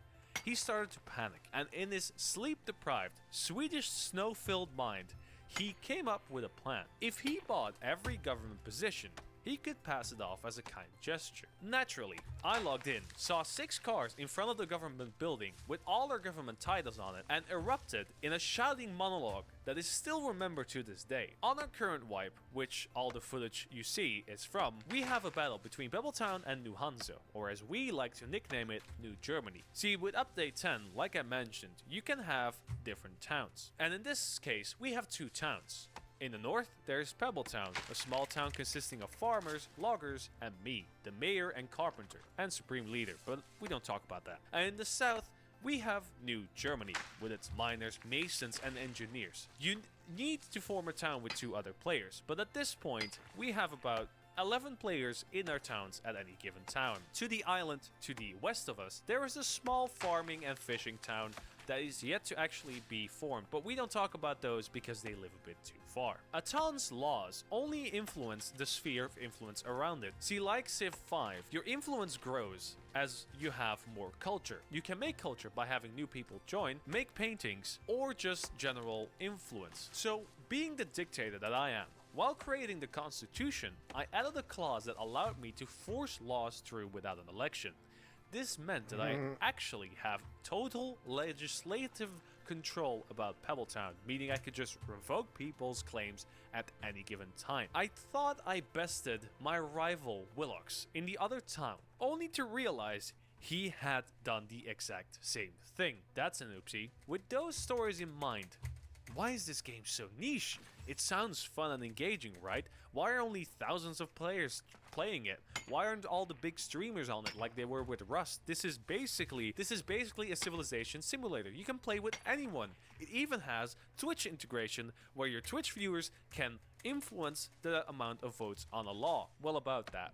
he started to panic, and in his sleep-deprived, Swedish snow-filled mind, he came up with a plan. If he bought every government position, he could pass it off as a kind gesture. Naturally, I logged in, saw 6 cars in front of the government building with all their government titles on it, and erupted in a shouting monologue that is still remembered to this day. On our current wipe, which all the footage you see is from, we have a battle between Bebeltown and New Hanzo, or as we like to nickname it, New Germany. See, with update 10, like I mentioned, you can have different towns. And in this case, we have 2 towns. In the north, there's Pebbletown, a small town consisting of farmers, loggers, and me, the mayor and carpenter, and supreme leader, but we don't talk about that. And in the south, we have New Germany, with its miners, masons, and engineers. You need to form a town with 2 other players, but at this point, we have about 11 players in our towns at any given town. To the island to the west of us, there is a small farming and fishing town that is yet to actually be formed, but we don't talk about those because they live a bit too far. A town's laws only influence the sphere of influence around it. See, like Civ 5, your influence grows as you have more culture. You can make culture by having new people join, make paintings, or just general influence. So, being the dictator that I am, while creating the constitution, I added a clause that allowed me to force laws through without an election. This meant that I actually have total legislative control about Pebbletown, meaning I could just revoke people's claims at any given time. I thought I bested my rival Willox in the other town, only to realize he had done the exact same thing. That's an oopsie. With those stories in mind, why is this game so niche? It sounds fun and engaging, right? Why are only thousands of players playing it? Why aren't all the big streamers on it like they were with Rust? This is basically a civilization simulator. You can play with anyone. It even has Twitch integration where your Twitch viewers can influence the amount of votes on a law. Well, about that.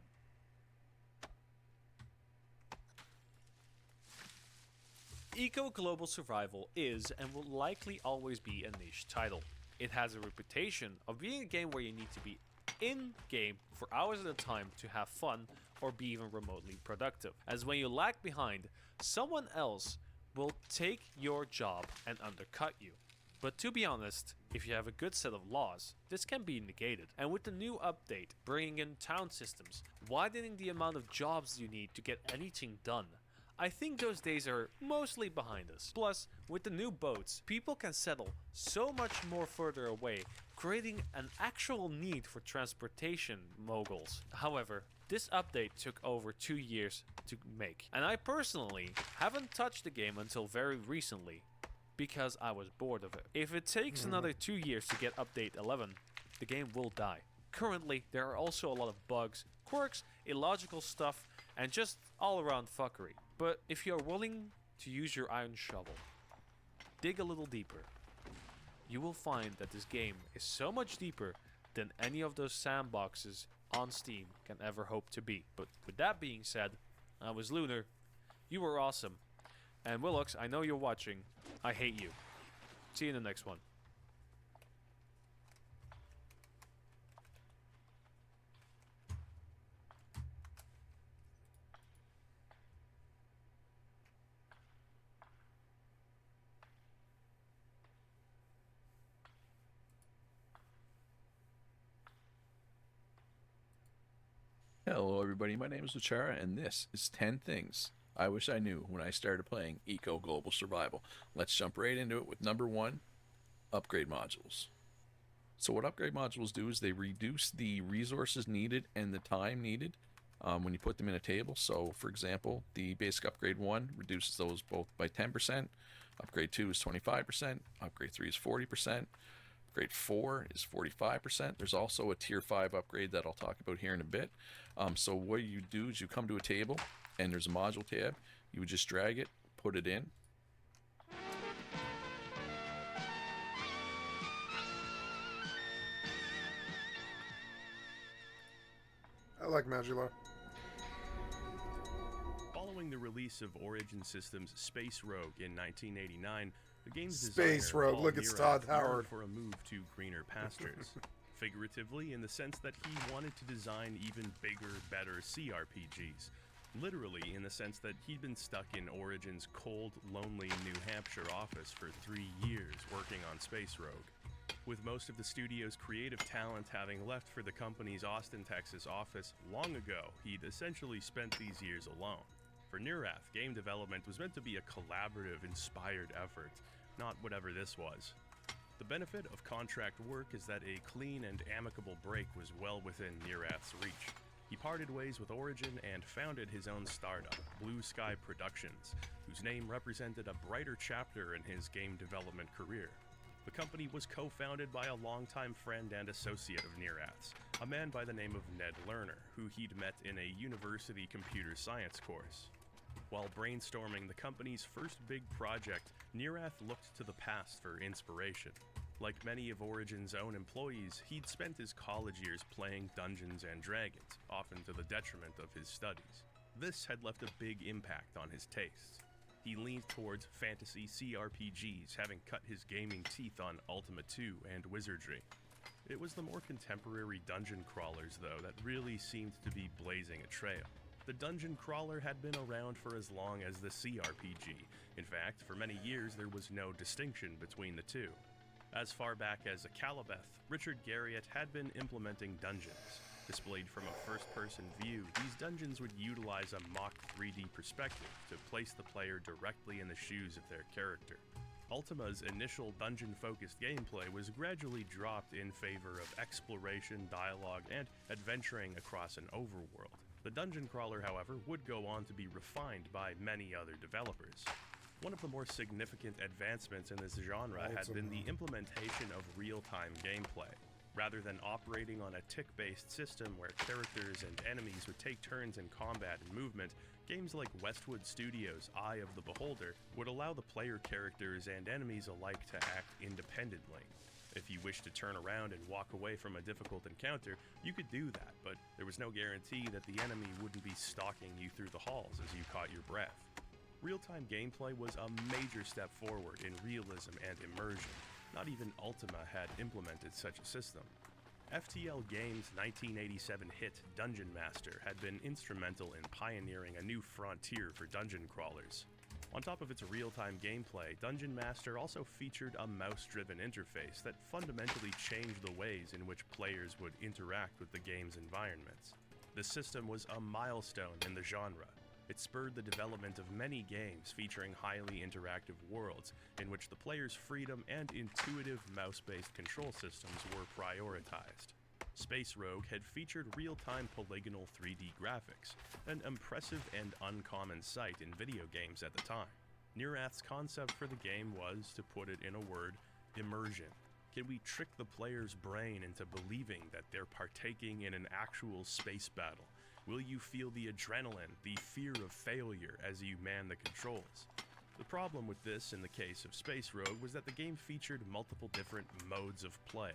Eco Global Survival is and will likely always be a niche title. It has a reputation of being a game where you need to be in-game for hours at a time to have fun or be even remotely productive. As when you lag behind, someone else will take your job and undercut you. But to be honest, if you have a good set of laws, this can be negated. And with the new update, bringing in town systems, widening the amount of jobs you need to get anything done, I think those days are mostly behind us. Plus, with the new boats, people can settle so much more further away, creating an actual need for transportation moguls. However, this update took over 2 years to make, and I personally haven't touched the game until very recently because I was bored of it. If it takes another 2 years to get update 11, the game will die. Currently, there are also a lot of bugs, quirks, illogical stuff, and just all around fuckery. But if you're willing to use your iron shovel, dig a little deeper, you will find that this game is so much deeper than any of those sandboxes on Steam can ever hope to be. But with that being said, I was Lunar, you were awesome, and Willox, I know you're watching, I hate you. See you in the next one. Hello everybody, my name is Luchara, and this is 10 things I wish I knew when I started playing Eco Global Survival. Let's jump right into it with number 1, upgrade modules. So what upgrade modules do is they reduce the resources needed and the time needed when you put them in a table. So for example, the basic upgrade 1 reduces those both by 10%, upgrade 2 is 25%, upgrade 3 is 40%, upgrade 4 is 45%. There's also a tier 5 upgrade that I'll talk about here in a bit. So what you do is you come to a table and there's a module tab. You would just drag it, put it in. I like Modular. Following the release of Origin Systems' Space Rogue in 1989, the game's Space designer, Rogue, Paul look, it's Todd Neurath, Howard. yearned for a move to greener pastures. Figuratively, in the sense that he wanted to design even bigger, better CRPGs. Literally, in the sense that he'd been stuck in Origin's cold, lonely New Hampshire office for 3 years working on Space Rogue. With most of the studio's creative talent having left for the company's Austin, Texas office long ago, he'd essentially spent these years alone. For Neurath, game development was meant to be a collaborative, inspired effort, not whatever this was. The benefit of contract work is that a clean and amicable break was well within Neurath's reach. He parted ways with Origin and founded his own startup, Blue Sky Productions, whose name represented a brighter chapter in his game development career. The company was co-founded by a longtime friend and associate of Neurath's, a man by the name of Ned Lerner, who he'd met in a university computer science course. While brainstorming the company's first big project, Neurath looked to the past for inspiration. Like many of Origin's own employees, he'd spent his college years playing Dungeons and Dragons, often to the detriment of his studies. This had left a big impact on his tastes. He leaned towards fantasy CRPGs, having cut his gaming teeth on Ultima 2 and Wizardry. It was the more contemporary dungeon crawlers, though, that really seemed to be blazing a trail. The dungeon crawler had been around for as long as the CRPG. In fact, for many years there was no distinction between the two. As far back as Akalabeth, Richard Garriott had been implementing dungeons. Displayed from a first-person view, these dungeons would utilize a mock 3D perspective to place the player directly in the shoes of their character. Ultima's initial dungeon-focused gameplay was gradually dropped in favor of exploration, dialogue, and adventuring across an overworld. The dungeon crawler, however, would go on to be refined by many other developers. One of the more significant advancements in this genre had been the implementation of real-time gameplay. Rather than operating on a tick-based system where characters and enemies would take turns in combat and movement, games like Westwood Studios' Eye of the Beholder would allow the player characters and enemies alike to act independently. If you wished to turn around and walk away from a difficult encounter, you could do that, but there was no guarantee that the enemy wouldn't be stalking you through the halls as you caught your breath. Real-time gameplay was a major step forward in realism and immersion. Not even Ultima had implemented such a system. FTL Games' 1987 hit Dungeon Master had been instrumental in pioneering a new frontier for dungeon crawlers. On top of its real-time gameplay, Dungeon Master also featured a mouse-driven interface that fundamentally changed the ways in which players would interact with the game's environments. The system was a milestone in the genre. It spurred the development of many games featuring highly interactive worlds in which the player's freedom and intuitive mouse-based control systems were prioritized. Space Rogue had featured real-time polygonal 3D graphics, an impressive and uncommon sight in video games at the time. Neurath's concept for the game was, to put it in a word, immersion. Can we trick the player's brain into believing that they're partaking in an actual space battle? Will you feel the adrenaline, the fear of failure as you man the controls? The problem with this in the case of Space Rogue was that the game featured multiple different modes of play.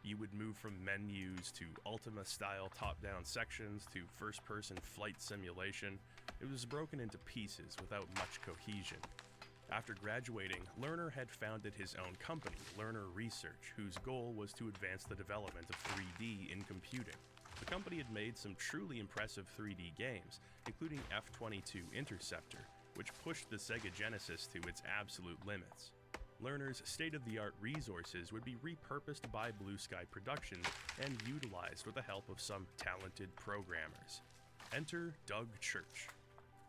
You would move from menus to Ultima-style top-down sections to first-person flight simulation. It was broken into pieces without much cohesion. After graduating, Lerner had founded his own company, Lerner Research, whose goal was to advance the development of 3D in computing. The company had made some truly impressive 3D games, including F-22 Interceptor, which pushed the Sega Genesis to its absolute limits. Lerner's state-of-the-art resources would be repurposed by Blue Sky Productions and utilized with the help of some talented programmers. Enter Doug Church.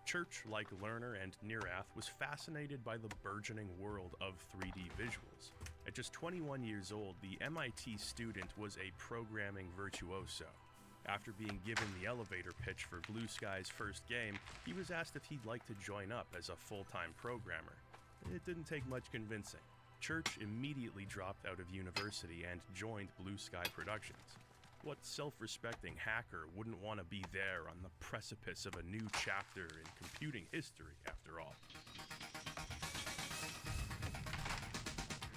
Church, like Lerner and Neurath, was fascinated by the burgeoning world of 3D visuals. At just 21 years old, the MIT student was a programming virtuoso. After being given the elevator pitch for Blue Sky's first game, he was asked if he'd like to join up as a full-time programmer. It didn't take much convincing. Church immediately dropped out of university and joined Blue Sky Productions. What self-respecting hacker wouldn't want to be there on the precipice of a new chapter in computing history, after all?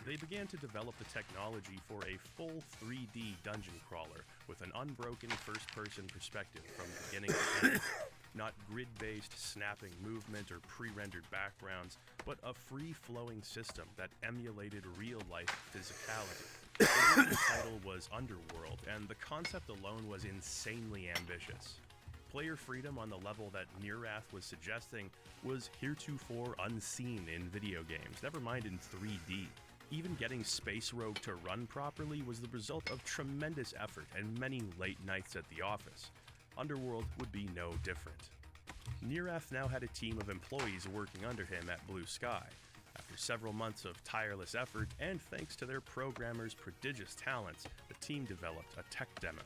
They began to develop the technology for a full 3D dungeon crawler with an unbroken first-person perspective from beginning to end. Not grid-based snapping movement or pre-rendered backgrounds, but a free-flowing system that emulated real-life physicality. The original title was Underworld, and the concept alone was insanely ambitious. Player freedom on the level that Neurath was suggesting was heretofore unseen in video games, never mind in 3D. Even getting Space Rogue to run properly was the result of tremendous effort and many late nights at the office. Underworld would be no different. Neerath now had a team of employees working under him at Blue Sky. After several months of tireless effort, and thanks to their programmers' prodigious talents, the team developed a tech demo.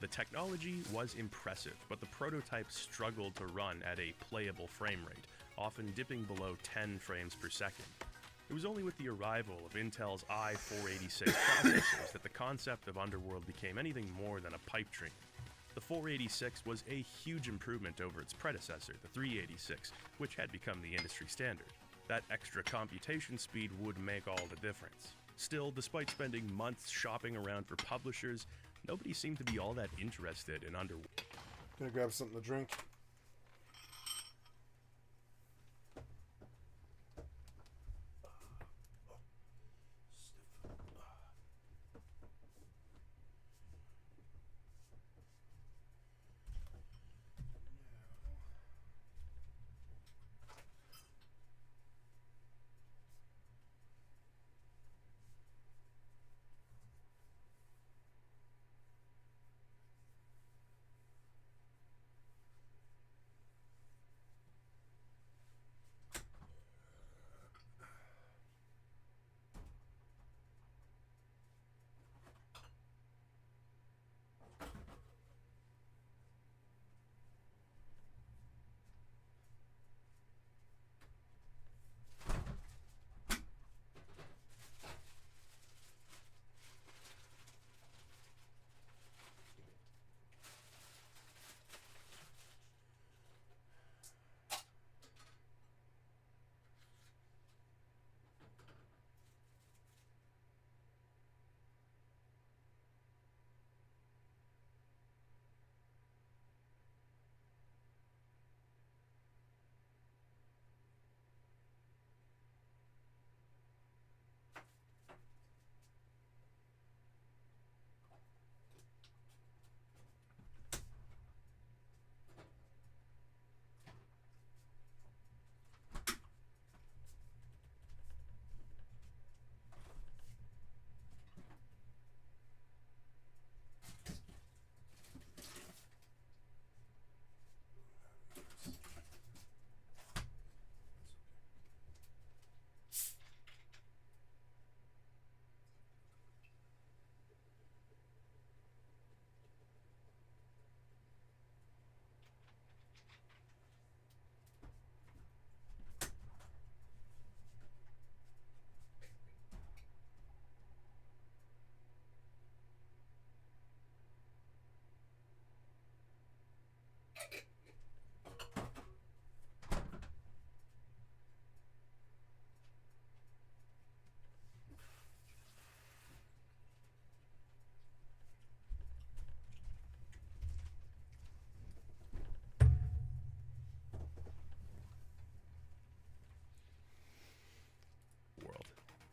The technology was impressive, but the prototype struggled to run at a playable frame rate, often dipping below 10 frames per second. It was only with the arrival of Intel's i486 processors that the concept of Underworld became anything more than a pipe dream. The 486 was a huge improvement over its predecessor, the 386, which had become the industry standard. That extra computation speed would make all the difference. Still, despite spending months shopping around for publishers, nobody seemed to be all that interested in Underworld. Gonna grab something to drink.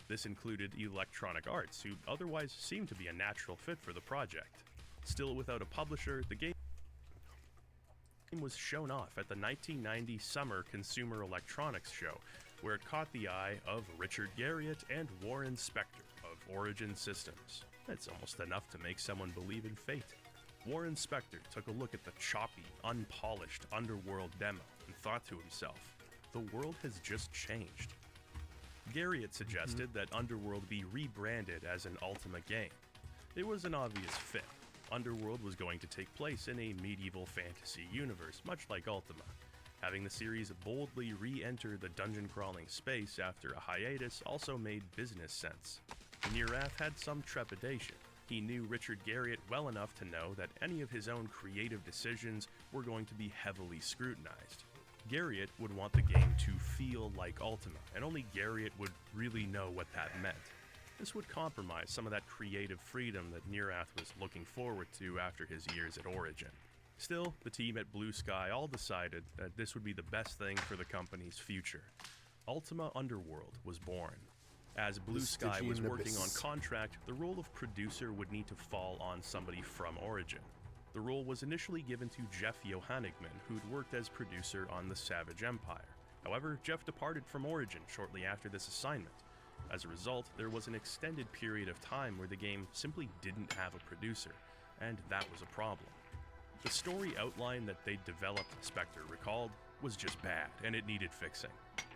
This included Electronic Arts, who otherwise seemed to be a natural fit for the project. Still without a publisher, the game was shown off at the 1990 Summer Consumer Electronics Show, where it caught the eye of Richard Garriott and Warren Spector of Origin Systems. That's almost enough to make someone believe in fate. Warren Spector took a look at the choppy, unpolished Underworld demo and thought to himself, the world has just changed. Garriott suggested that Underworld be rebranded as an Ultima game. It was an obvious fit. Underworld was going to take place in a medieval fantasy universe, much like Ultima. Having the series boldly re-enter the dungeon-crawling space after a hiatus also made business sense. Neerath had some trepidation. He knew Richard Garriott well enough to know that any of his own creative decisions were going to be heavily scrutinized. Garriott would want the game to feel like Ultima, and only Garriott would really know what that meant. This would compromise some of that creative freedom that Neerath was looking forward to after his years at Origin. Still, the team at Blue Sky all decided that this would be the best thing for the company's future. Ultima Underworld was born. As Blue Sky was working on contract, the role of producer would need to fall on somebody from Origin. The role was initially given to Jeff Johannigman, who'd worked as producer on the Savage Empire. However, Jeff departed from Origin shortly after this assignment. As a result, there was an extended period of time where the game simply didn't have a producer, and that was a problem. The story outline that they'd developed, Spectre recalled, was just bad, and it needed fixing.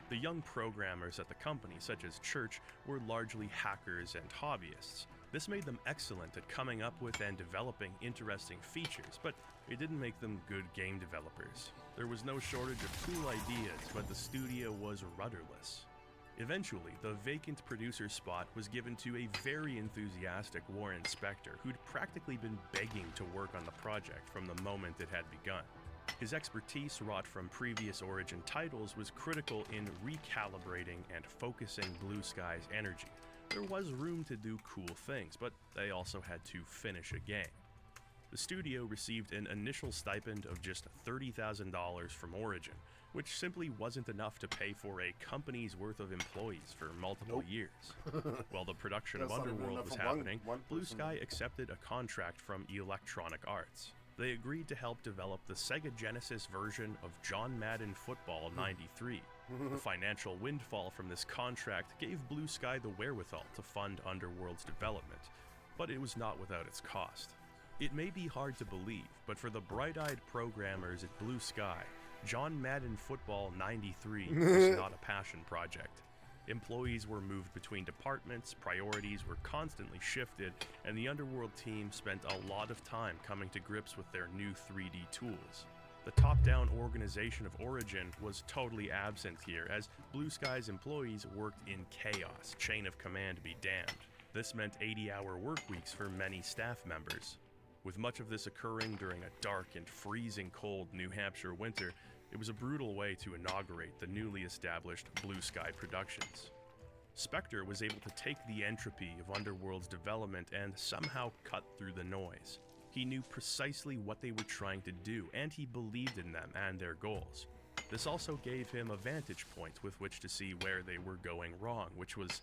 The young programmers at the company, such as Church, were largely hackers and hobbyists. This made them excellent at coming up with and developing interesting features, but it didn't make them good game developers. There was no shortage of cool ideas, but the studio was rudderless. Eventually, the vacant producer spot was given to a very enthusiastic Warren Spector, who'd practically been begging to work on the project from the moment it had begun. His expertise wrought from previous Origin titles was critical in recalibrating and focusing Blue Sky's energy. There was room to do cool things, but they also had to finish a game. The studio received an initial stipend of just $30,000 from Origin, which simply wasn't enough to pay for a company's worth of employees for multiple years. While the production of That's not even Underworld enough was for happening, one Blue person. Sky accepted a contract from Electronic Arts. They agreed to help develop the Sega Genesis version of John Madden Football 93. The financial windfall from this contract gave Blue Sky the wherewithal to fund Underworld's development, but it was not without its cost. It may be hard to believe, but for the bright-eyed programmers at Blue Sky, John Madden Football 93 was not a passion project. Employees were moved between departments, priorities were constantly shifted, and the Underworld team spent a lot of time coming to grips with their new 3D tools. The top-down organization of Origin was totally absent here, as Blue Sky's employees worked in chaos, chain of command be damned. This meant 80-hour work weeks for many staff members. With much of this occurring during a dark and freezing cold New Hampshire winter, it was a brutal way to inaugurate the newly established Blue Sky Productions. Spectre was able to take the entropy of Underworld's development and somehow cut through the noise. He knew precisely what they were trying to do, and he believed in them and their goals. This also gave him a vantage point with which to see where they were going wrong, which was,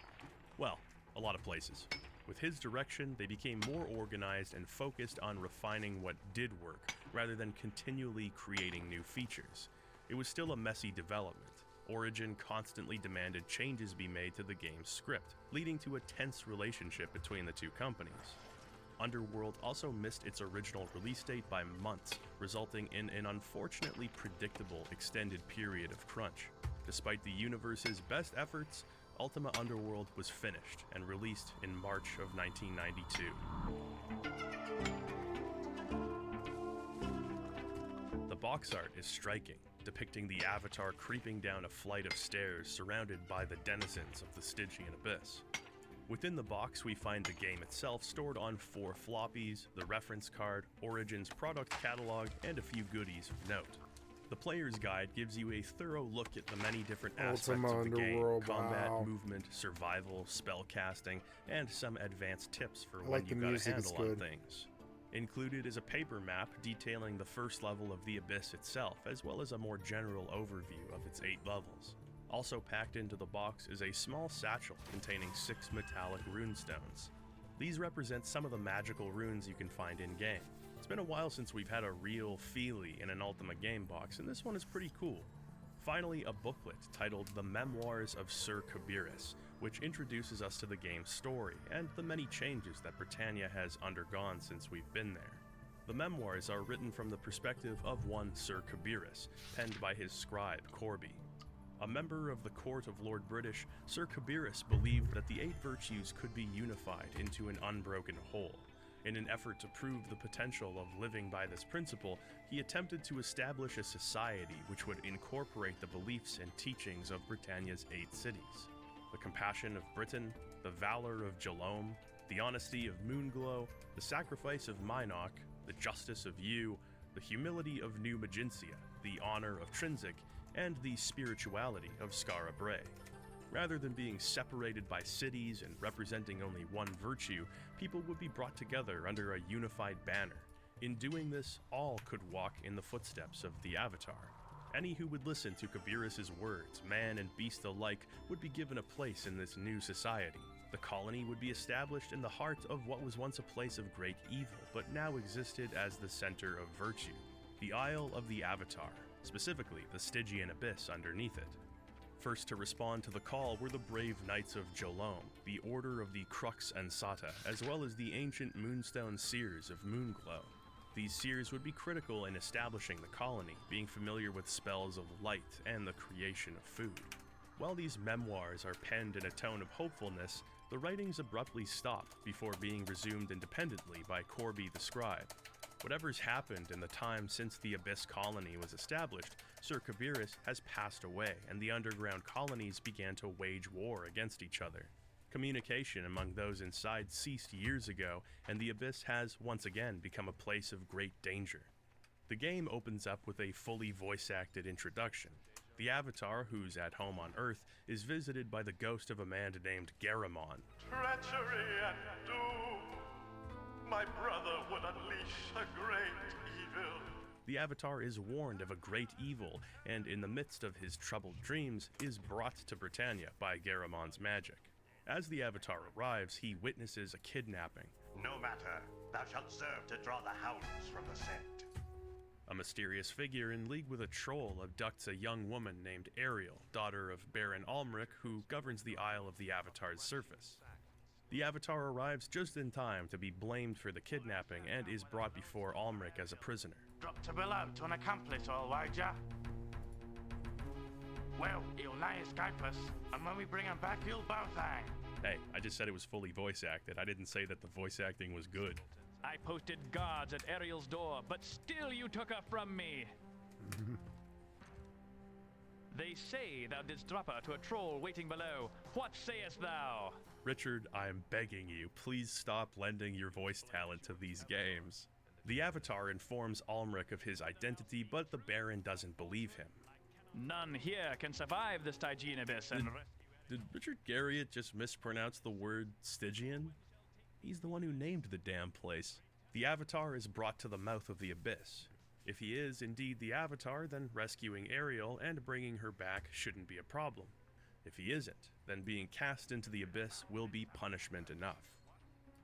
well, a lot of places. With his direction, they became more organized and focused on refining what did work, rather than continually creating new features. It was still a messy development. Origin constantly demanded changes be made to the game's script, leading to a tense relationship between the two companies. Underworld also missed its original release date by months, resulting in an unfortunately predictable extended period of crunch. Despite the universe's best efforts, Ultima Underworld was finished and released in March of 1992. The box art is striking, depicting the Avatar creeping down a flight of stairs surrounded by the denizens of the Stygian Abyss. Within the box, we find the game itself stored on 4 floppies, the reference card, Origin's product catalog, and a few goodies of note. The player's guide gives you a thorough look at the many different aspects Ultima of the game: Underworld, combat, wow. movement, survival, spell casting, and some advanced tips for I when like you the got a music, it's handle on good. things. Included is a paper map detailing the first level of the Abyss itself, as well as a more general overview of its 8 levels. Also packed into the box is a small satchel containing 6 metallic runestones. These represent some of the magical runes you can find in-game. It's been a while since we've had a real feely in an Ultima game box, and this one is pretty cool. Finally, a booklet titled The Memoirs of Sir Kabirus, which introduces us to the game's story and the many changes that Britannia has undergone since we've been there. The memoirs are written from the perspective of one Sir Kabirus, penned by his scribe Corby. A member of the court of Lord British, Sir Kabirus believed that the 8 virtues could be unified into an unbroken whole. In an effort to prove the potential of living by this principle, he attempted to establish a society which would incorporate the beliefs and teachings of Britannia's 8 cities. The compassion of Britain, the valor of Jalome, the honesty of Moonglow, the sacrifice of Minok, the justice of Yu, the humility of New Magencia, the honor of Trinsic, and the spirituality of Skara Brae. Rather than being separated by cities and representing only one virtue, people would be brought together under a unified banner. In doing this, all could walk in the footsteps of the Avatar. Any who would listen to Kabirus' words, man and beast alike, would be given a place in this new society. The colony would be established in the heart of what was once a place of great evil, but now existed as the center of virtue. The Isle of the Avatar, specifically the Stygian Abyss underneath it. First to respond to the call were the brave Knights of Jolome, the Order of the Crux Ansata, as well as the ancient Moonstone Seers of Moonglow. These seers would be critical in establishing the colony, being familiar with spells of light and the creation of food. While these memoirs are penned in a tone of hopefulness, the writings abruptly stop before being resumed independently by Corby the Scribe. Whatever's happened in the time since the Abyss colony was established, Sir Kabiris has passed away and the underground colonies began to wage war against each other. Communication among those inside ceased years ago, and the Abyss has once again become a place of great danger. The game opens up with a fully voice-acted introduction. The Avatar, who's at home on Earth, is visited by the ghost of a man named Garamon. Treachery and doom. My brother would unleash a great evil. The Avatar is warned of a great evil, and in the midst of his troubled dreams, is brought to Britannia by Garamon's magic. As the Avatar arrives, he witnesses a kidnapping. No matter, thou shalt serve to draw the hounds from the scent. A mysterious figure in league with a troll abducts a young woman named Ariel, daughter of Baron Almric, who governs the Isle of the Avatar's surface. The Avatar arrives just in time to be blamed for the kidnapping and is brought before Almric as a prisoner. Drop to Bill out, an accomplice, all wager. Well, he'll now escape us, and when we bring him back, he'll both hang. Hey, I just said it was fully voice acted. I didn't say that the voice acting was good. I posted guards at Ariel's door, but still you took her from me. They say thou didst drop her to a troll waiting below. What sayest thou? Richard, I'm begging you, please stop lending your voice talent to these games. The Avatar informs Almric of his identity, but the Baron doesn't believe him. None here can survive the Stygian abyss and Did Richard Garriott just mispronounce the word Stygian? He's the one who named the damn place. The Avatar is brought to the mouth of the abyss. If he is indeed the Avatar, then rescuing Ariel and bringing her back shouldn't be a problem. If he isn't, then being cast into the abyss will be punishment enough.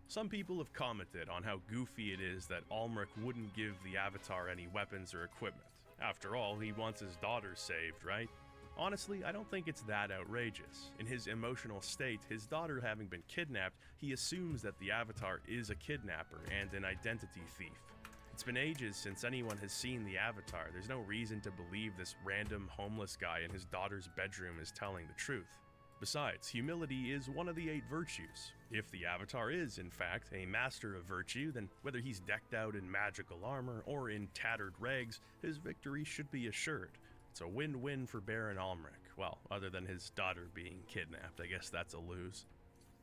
Some people have commented on how goofy it is that Almric wouldn't give the Avatar any weapons or equipment. After all, he wants his daughter saved, right? Honestly, I don't think it's that outrageous. In his emotional state, his daughter having been kidnapped, he assumes that the Avatar is a kidnapper and an identity thief. It's been ages since anyone has seen the Avatar. There's no reason to believe this random homeless guy in his daughter's bedroom is telling the truth. Besides, humility is one of the 8 virtues. If the Avatar is, in fact, a master of virtue, then whether he's decked out in magical armor or in tattered rags, his victory should be assured. It's a win-win for Baron Almric. Well, other than his daughter being kidnapped, I guess that's a lose.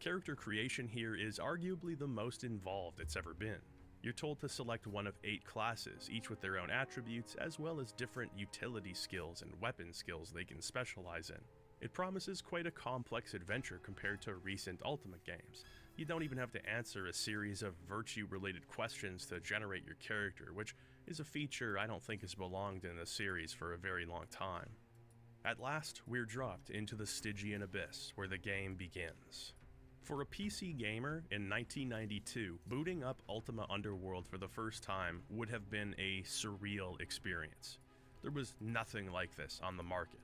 Character creation here is arguably the most involved it's ever been. You're told to select one of 8 classes, each with their own attributes, as well as different utility skills and weapon skills they can specialize in. It promises quite a complex adventure compared to recent Ultimate games. You don't even have to answer a series of virtue-related questions to generate your character, which is a feature I don't think has belonged in the series for a very long time. At last, we're dropped into the Stygian Abyss, where the game begins. For a PC gamer in 1992, booting up Ultima Underworld for the first time would have been a surreal experience. There was nothing like this on the market.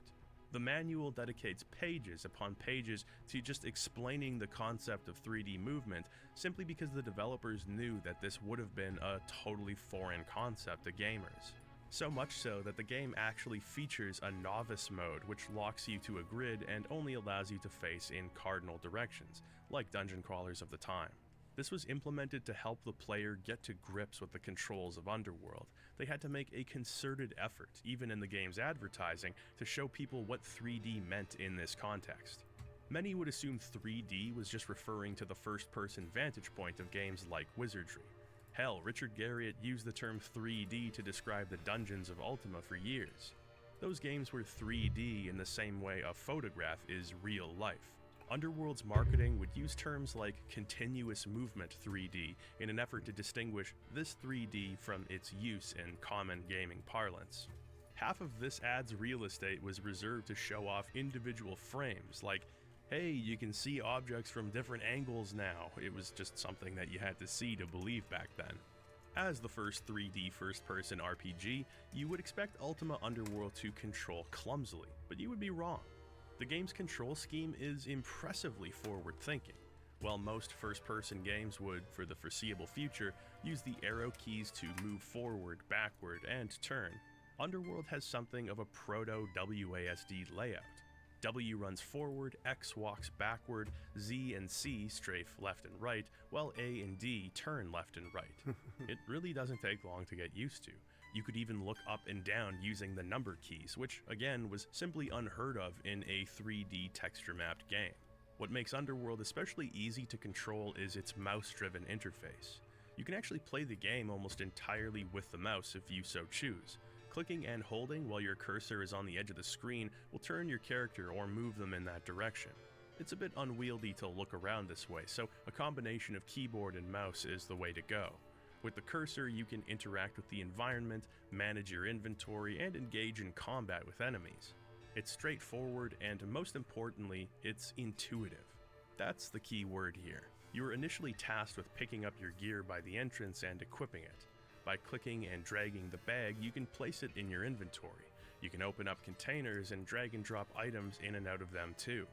The manual dedicates pages upon pages to just explaining the concept of 3D movement simply because the developers knew that this would have been a totally foreign concept to gamers. So much so that the game actually features a novice mode which locks you to a grid and only allows you to face in cardinal directions, like dungeon crawlers of the time. This was implemented to help the player get to grips with the controls of Underworld. They had to make a concerted effort, even in the game's advertising, to show people what 3D meant in this context. Many would assume 3D was just referring to the first-person vantage point of games like Wizardry. Hell, Richard Garriott used the term 3D to describe the dungeons of Ultima for years. Those games were 3D in the same way a photograph is real life. Underworld's marketing would use terms like continuous movement 3D in an effort to distinguish this 3D from its use in common gaming parlance. Half of this ad's real estate was reserved to show off individual frames, like, hey, you can see objects from different angles now. It was just something that you had to see to believe back then. As the first 3D first-person RPG, you would expect Ultima Underworld to control clumsily, but you would be wrong. The game's control scheme is impressively forward-thinking. While most first-person games would, for the foreseeable future, use the arrow keys to move forward, backward, and turn, Underworld has something of a proto-WASD layout. W runs forward, X walks backward, Z and C strafe left and right, while A and D turn left and right. It really doesn't take long to get used to. You could even look up and down using the number keys, which again was simply unheard of in a 3D texture mapped game. What makes Underworld especially easy to control is its mouse-driven interface. You can actually play the game almost entirely with the mouse if you so choose. Clicking and holding while your cursor is on the edge of the screen will turn your character or move them in that direction. It's a bit unwieldy to look around this way, so a combination of keyboard and mouse is the way to go. With the cursor, you can interact with the environment, manage your inventory, and engage in combat with enemies. It's straightforward, and most importantly, it's intuitive. That's the key word here. You are initially tasked with picking up your gear by the entrance and equipping it. By clicking and dragging the bag, you can place it in your inventory. You can open up containers and drag and drop items in and out of them too.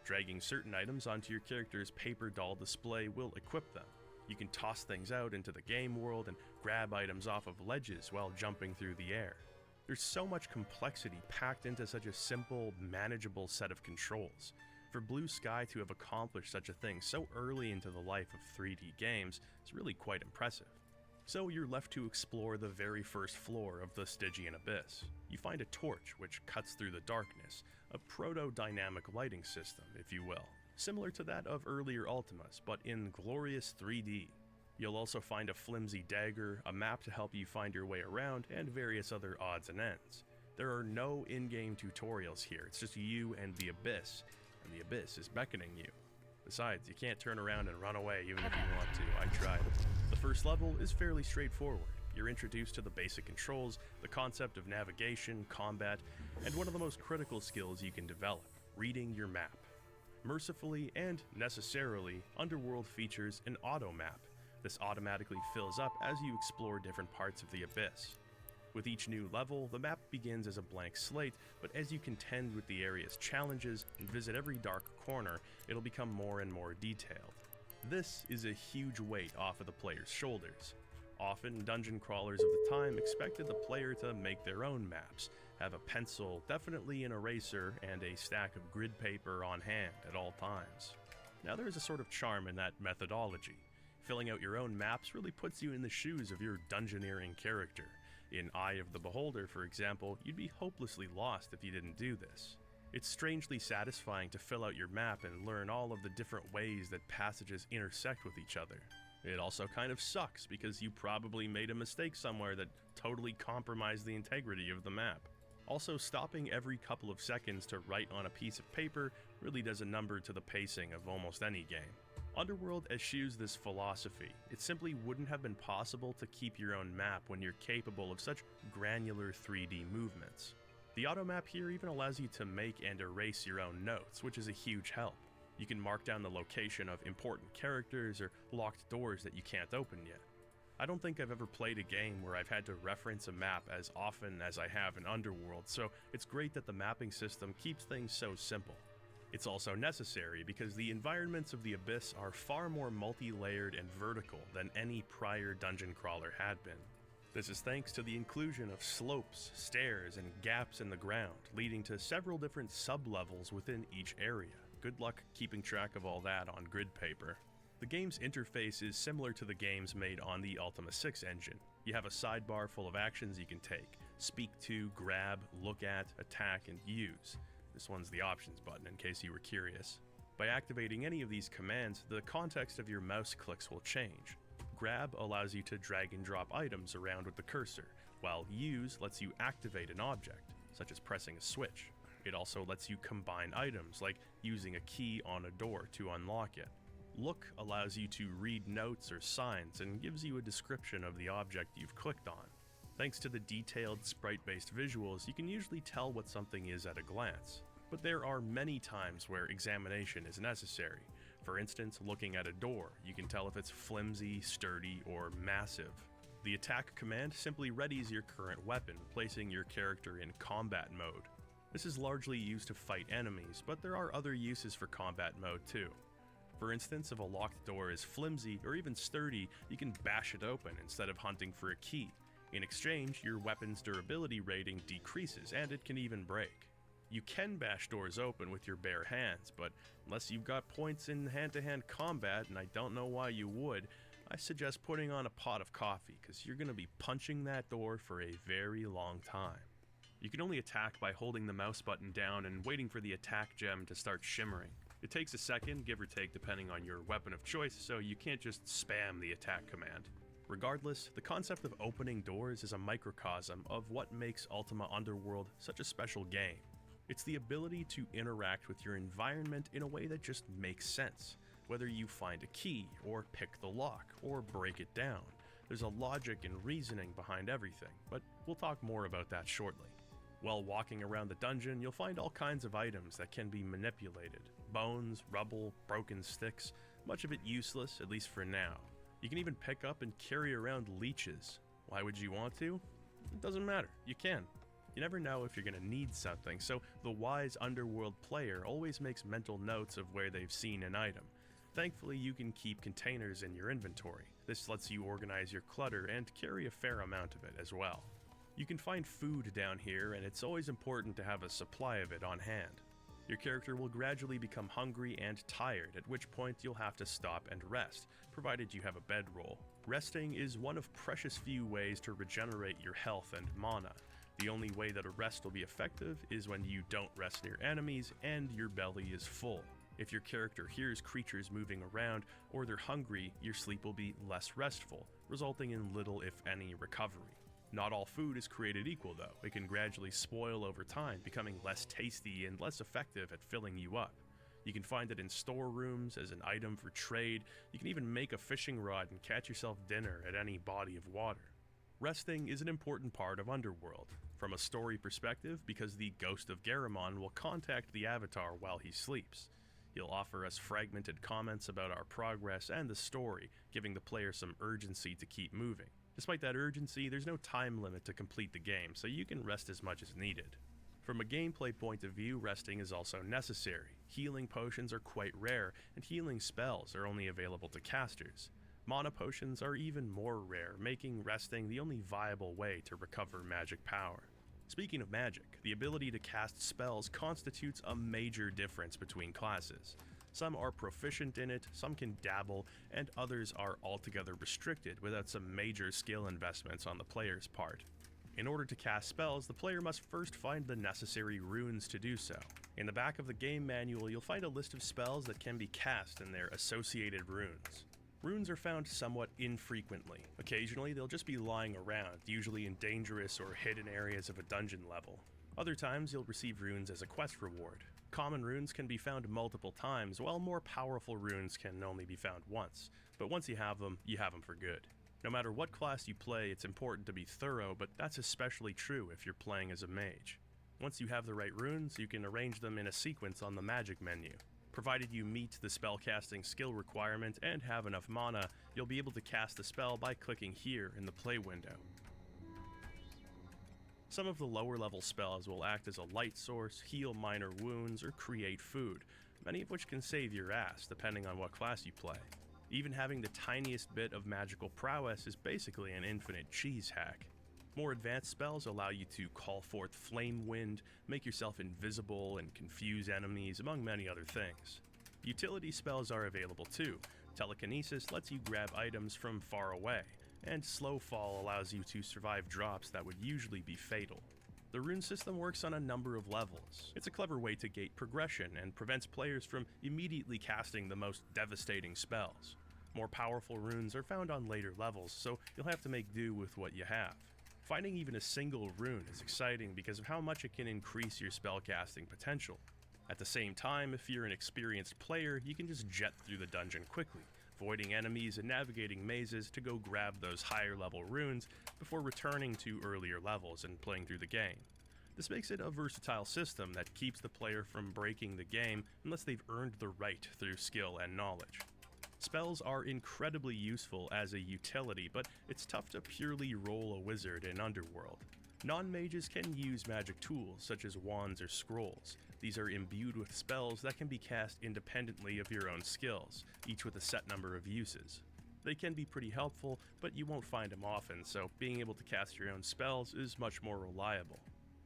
Dragging certain items onto your character's paper doll display will equip them. You can toss things out into the game world and grab items off of ledges while jumping through the air. There's so much complexity packed into such a simple, manageable set of controls. For Blue Sky to have accomplished such a thing so early into the life of 3D games is really quite impressive. So you're left to explore the very first floor of the Stygian Abyss. You find a torch which cuts through the darkness, a proto-dynamic lighting system, if you will, similar to that of earlier Ultimas, but in glorious 3D. You'll also find a flimsy dagger, a map to help you find your way around, and various other odds and ends. There are no in-game tutorials here, it's just you and the Abyss, and the Abyss is beckoning you. Besides, you can't turn around and run away even if you want to. I tried. The first level is fairly straightforward. You're introduced to the basic controls, the concept of navigation, combat, and one of the most critical skills you can develop, reading your map. Mercifully and necessarily, Underworld features an auto map. This automatically fills up as you explore different parts of the Abyss. With each new level, the map begins as a blank slate, but as you contend with the area's challenges and visit every dark corner, it'll become more and more detailed. This is a huge weight off of the player's shoulders. Often, dungeon crawlers of the time expected the player to make their own maps, have a pencil, definitely an eraser, and a stack of grid paper on hand at all times. Now there is a sort of charm in that methodology. Filling out your own maps really puts you in the shoes of your dungeoneering character. In Eye of the Beholder, for example, you'd be hopelessly lost if you didn't do this. It's strangely satisfying to fill out your map and learn all of the different ways that passages intersect with each other. It also kind of sucks because you probably made a mistake somewhere that totally compromised the integrity of the map. Also, stopping every couple of seconds to write on a piece of paper really does a number to the pacing of almost any game. Underworld eschews this philosophy. It simply wouldn't have been possible to keep your own map when you're capable of such granular 3D movements. The automap here even allows you to make and erase your own notes, which is a huge help. You can mark down the location of important characters or locked doors that you can't open yet. I don't think I've ever played a game where I've had to reference a map as often as I have in Underworld, so it's great that the mapping system keeps things so simple. It's also necessary because the environments of the Abyss are far more multi-layered and vertical than any prior dungeon crawler had been. This is thanks to the inclusion of slopes, stairs, and gaps in the ground, leading to several different sub-levels within each area. Good luck keeping track of all that on grid paper. The game's interface is similar to the games made on the Ultima 6 engine. You have a sidebar full of actions you can take: speak to, grab, look at, attack, and use. This one's the options button in case you were curious. By activating any of these commands, the context of your mouse clicks will change. Grab allows you to drag and drop items around with the cursor, while use lets you activate an object, such as pressing a switch. It also lets you combine items, like using a key on a door to unlock it. Look allows you to read notes or signs and gives you a description of the object you've clicked on. Thanks to the detailed sprite-based visuals, you can usually tell what something is at a glance. But there are many times where examination is necessary. For instance, looking at a door, you can tell if it's flimsy, sturdy, or massive. The attack command simply readies your current weapon, placing your character in combat mode. This is largely used to fight enemies, but there are other uses for combat mode too. For instance, if a locked door is flimsy or even sturdy, you can bash it open instead of hunting for a key. In exchange, your weapon's durability rating decreases, and it can even break. You can bash doors open with your bare hands, but unless you've got points in hand-to-hand combat, and I don't know why you would, I suggest putting on a pot of coffee, because you're going to be punching that door for a very long time. You can only attack by holding the mouse button down and waiting for the attack gem to start shimmering. It takes a second, give or take, depending on your weapon of choice, so you can't just spam the attack command. Regardless, the concept of opening doors is a microcosm of what makes Ultima Underworld such a special game. It's the ability to interact with your environment in a way that just makes sense. Whether you find a key, or pick the lock, or break it down. There's a logic and reasoning behind everything, but we'll talk more about that shortly. While walking around the dungeon, you'll find all kinds of items that can be manipulated. Bones, rubble, broken sticks, much of it useless, at least for now. You can even pick up and carry around leeches. Why would you want to? It doesn't matter, you can. You never know if you're going to need something, so the wise Underworld player always makes mental notes of where they've seen an item. Thankfully, you can keep containers in your inventory. This lets you organize your clutter and carry a fair amount of it as well. You can find food down here, and it's always important to have a supply of it on hand. Your character will gradually become hungry and tired, at which point you'll have to stop and rest, provided you have a bedroll. Resting is one of precious few ways to regenerate your health and mana. The only way that a rest will be effective is when you don't rest near enemies and your belly is full. If your character hears creatures moving around or they're hungry, your sleep will be less restful, resulting in little if any recovery. Not all food is created equal though. It can gradually spoil over time, becoming less tasty and less effective at filling you up. You can find it in storerooms as an item for trade. You can even make a fishing rod and catch yourself dinner at any body of water. Resting is an important part of Underworld. From a story perspective, because the Ghost of Garamon will contact the Avatar while he sleeps. He'll offer us fragmented comments about our progress and the story, giving the player some urgency to keep moving. Despite that urgency, there's no time limit to complete the game, so you can rest as much as needed. From a gameplay point of view, resting is also necessary. Healing potions are quite rare, and healing spells are only available to casters. Mana potions are even more rare, making resting the only viable way to recover magic power. Speaking of magic, the ability to cast spells constitutes a major difference between classes. Some are proficient in it, some can dabble, and others are altogether restricted without some major skill investments on the player's part. In order to cast spells, the player must first find the necessary runes to do so. In the back of the game manual, you'll find a list of spells that can be cast and their associated runes. Runes are found somewhat infrequently. Occasionally, they'll just be lying around, usually in dangerous or hidden areas of a dungeon level. Other times, you'll receive runes as a quest reward. Common runes can be found multiple times, while more powerful runes can only be found once. But once you have them for good. No matter what class you play, it's important to be thorough, but that's especially true if you're playing as a mage. Once you have the right runes, you can arrange them in a sequence on the magic menu. Provided you meet the spellcasting skill requirement and have enough mana, you'll be able to cast the spell by clicking here in the play window. Some of the lower level spells will act as a light source, heal minor wounds, or create food, many of which can save your ass depending on what class you play. Even having the tiniest bit of magical prowess is basically an infinite cheese hack. More advanced spells allow you to call forth flame wind, make yourself invisible, and confuse enemies, among many other things. Utility spells are available too. Telekinesis lets you grab items from far away, and Slow Fall allows you to survive drops that would usually be fatal. The rune system works on a number of levels. It's a clever way to gate progression and prevents players from immediately casting the most devastating spells. More powerful runes are found on later levels, so you'll have to make do with what you have. Finding even a single rune is exciting because of how much it can increase your spellcasting potential. At the same time, if you're an experienced player, you can just jet through the dungeon quickly, avoiding enemies and navigating mazes to go grab those higher level runes before returning to earlier levels and playing through the game. This makes it a versatile system that keeps the player from breaking the game unless they've earned the right through skill and knowledge. Spells are incredibly useful as a utility, but it's tough to purely roll a wizard in Underworld. Non-mages can use magic tools such as wands or scrolls. These are imbued with spells that can be cast independently of your own skills, each with a set number of uses. They can be pretty helpful, but you won't find them often, so being able to cast your own spells is much more reliable.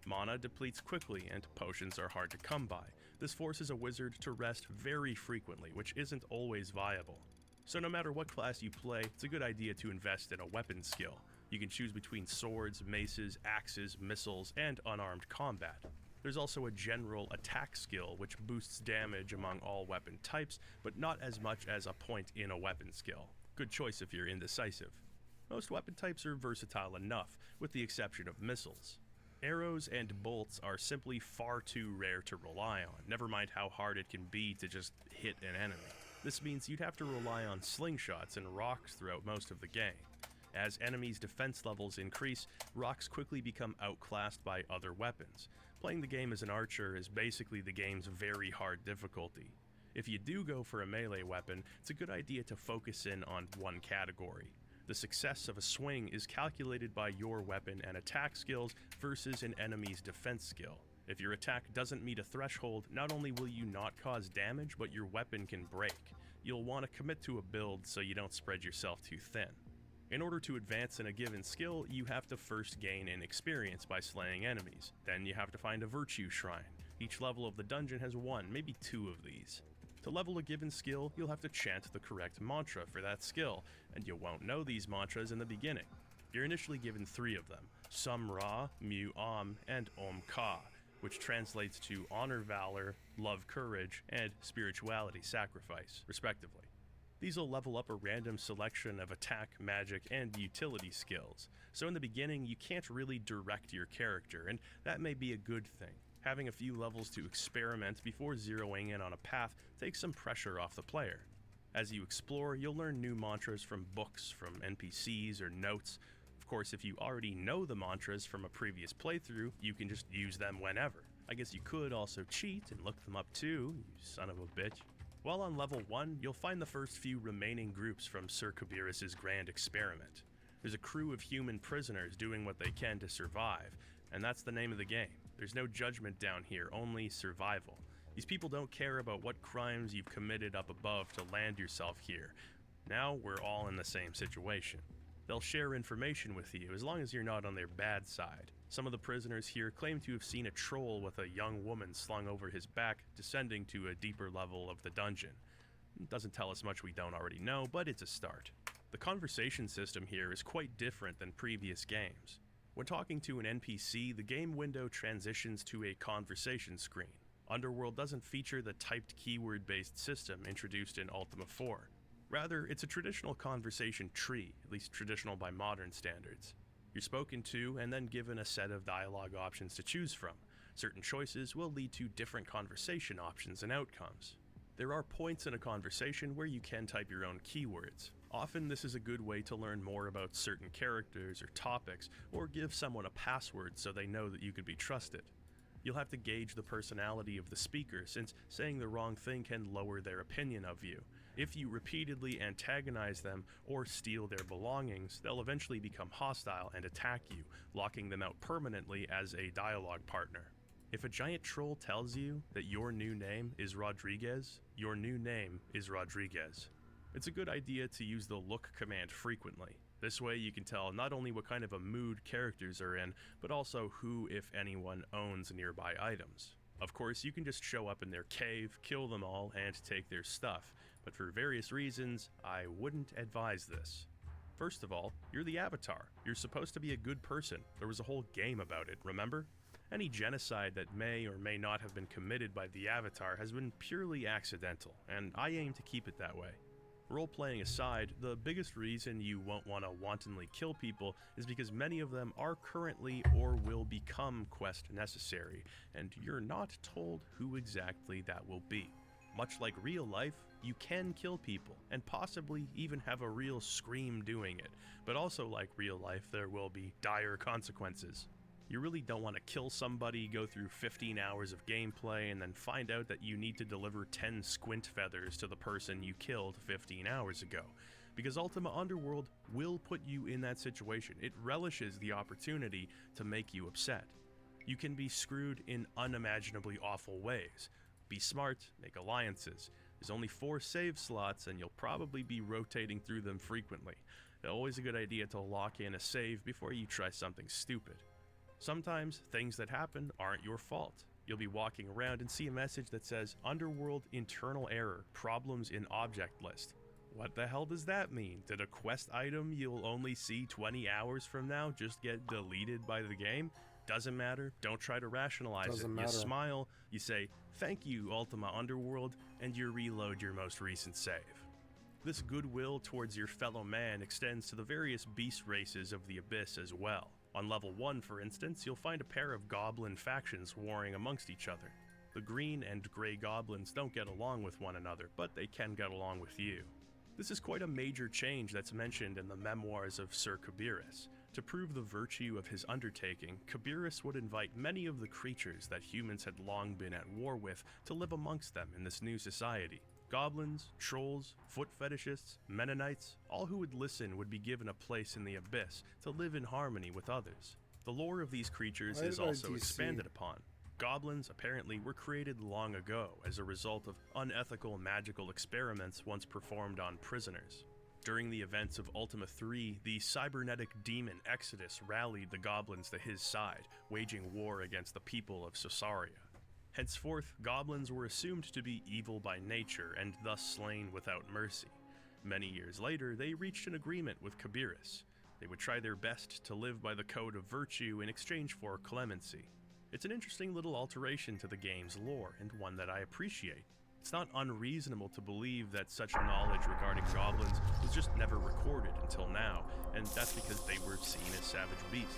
Mana depletes quickly, and potions are hard to come by. This forces a wizard to rest very frequently, which isn't always viable. So no matter what class you play, it's a good idea to invest in a weapon skill. You can choose between swords, maces, axes, missiles, and unarmed combat. There's also a general attack skill, which boosts damage among all weapon types, but not as much as a point in a weapon skill. Good choice if you're indecisive. Most weapon types are versatile enough, with the exception of missiles. Arrows and bolts are simply far too rare to rely on, never mind how hard it can be to just hit an enemy. This means you'd have to rely on slingshots and rocks throughout most of the game. As enemies' defense levels increase, rocks quickly become outclassed by other weapons. Playing the game as an archer is basically the game's very hard difficulty. If you do go for a melee weapon, it's a good idea to focus in on one category. The success of a swing is calculated by your weapon and attack skills versus an enemy's defense skill. If your attack doesn't meet a threshold, not only will you not cause damage, but your weapon can break. You'll want to commit to a build so you don't spread yourself too thin. In order to advance in a given skill, you have to first gain an experience by slaying enemies. Then you have to find a virtue shrine. Each level of the dungeon has one, maybe two of these. To level a given skill, you'll have to chant the correct mantra for that skill, and you won't know these mantras in the beginning. You're initially given 3 of them, Sum Ra, Mu Am, and Om Ka, which translates to honor valor, love courage, and spirituality sacrifice, respectively. These will level up a random selection of attack, magic, and utility skills, so in the beginning you can't really direct your character, and that may be a good thing. Having a few levels to experiment before zeroing in on a path takes some pressure off the player. As you explore, you'll learn new mantras from books, from NPCs, or notes. Of course, if you already know the mantras from a previous playthrough, you can just use them whenever. I guess you could also cheat and look them up too, you son of a bitch. While on level 1, you'll find the first few remaining groups from Sir Kabirus' grand experiment. There's a crew of human prisoners doing what they can to survive, and that's the name of the game. There's no judgment down here, only survival. These people don't care about what crimes you've committed up above to land yourself here. Now we're all in the same situation. They'll share information with you as long as you're not on their bad side. Some of the prisoners here claim to have seen a troll with a young woman slung over his back, descending to a deeper level of the dungeon. It doesn't tell us much we don't already know, but it's a start. The conversation system here is quite different than previous games. When talking to an NPC, the game window transitions to a conversation screen. Underworld doesn't feature the typed keyword-based system introduced in Ultima 4. Rather, it's a traditional conversation tree, at least traditional by modern standards. You're spoken to and then given a set of dialogue options to choose from. Certain choices will lead to different conversation options and outcomes. There are points in a conversation where you can type your own keywords. Often this is a good way to learn more about certain characters or topics, or give someone a password so they know that you can be trusted. You'll have to gauge the personality of the speaker, since saying the wrong thing can lower their opinion of you. If you repeatedly antagonize them or steal their belongings, they'll eventually become hostile and attack you, locking them out permanently as a dialogue partner. If a giant troll tells you that your new name is Rodriguez, your new name is Rodriguez. It's a good idea to use the look command frequently. This way you can tell not only what kind of a mood characters are in, but also who, if anyone, owns nearby items. Of course, you can just show up in their cave, kill them all, and take their stuff, but for various reasons, I wouldn't advise this. First of all, you're the Avatar. You're supposed to be a good person. There was a whole game about it, remember? Any genocide that may or may not have been committed by the Avatar has been purely accidental, and I aim to keep it that way. Role-playing aside, the biggest reason you won't want to wantonly kill people is because many of them are currently or will become quest necessary, and you're not told who exactly that will be. Much like real life, you can kill people, and possibly even have a real scream doing it, but also like real life, there will be dire consequences. You really don't want to kill somebody, go through 15 hours of gameplay, and then find out that you need to deliver 10 squint feathers to the person you killed 15 hours ago. because Ultima Underworld will put you in that situation. It relishes the opportunity to make you upset. You can be screwed in unimaginably awful ways. Be smart, make alliances. There's only 4 save slots and you'll probably be rotating through them frequently. Always a good idea to lock in a save before you try something stupid. Sometimes things that happen aren't your fault. You'll be walking around and see a message that says Underworld internal error, problems in object list. What the hell does that mean? Did a quest item you'll only see 20 hours from now just get deleted by the game? Doesn't matter. Don't try to rationalize Doesn't it. matter. You smile, you say, "Thank you, Ultima Underworld," and you reload your most recent save. This goodwill towards your fellow man extends to the various beast races of the Abyss as well. On level 1, for instance, you'll find a pair of goblin factions warring amongst each other. The green and gray goblins don't get along with one another, but they can get along with you. This is quite a major change that's mentioned in the memoirs of Sir Kabirus. To prove the virtue of his undertaking, Kabirus would invite many of the creatures that humans had long been at war with to live amongst them in this new society. Goblins, trolls, foot fetishists, Mennonites, all who would listen would be given a place in the Abyss to live in harmony with others. The lore of these creatures Why is did I also DC? expanded upon. Goblins apparently were created long ago as a result of unethical magical experiments once performed on prisoners. During the events of Ultima 3, the cybernetic demon Exodus rallied the goblins to his side, waging war against the people of Sosaria. Henceforth, goblins were assumed to be evil by nature and thus slain without mercy. Many years later, they reached an agreement with Kabirus. They would try their best to live by the code of virtue in exchange for clemency. It's an interesting little alteration to the game's lore, and one that I appreciate. It's not unreasonable to believe that such knowledge regarding goblins was just never recorded until now, and that's because they were seen as savage beasts.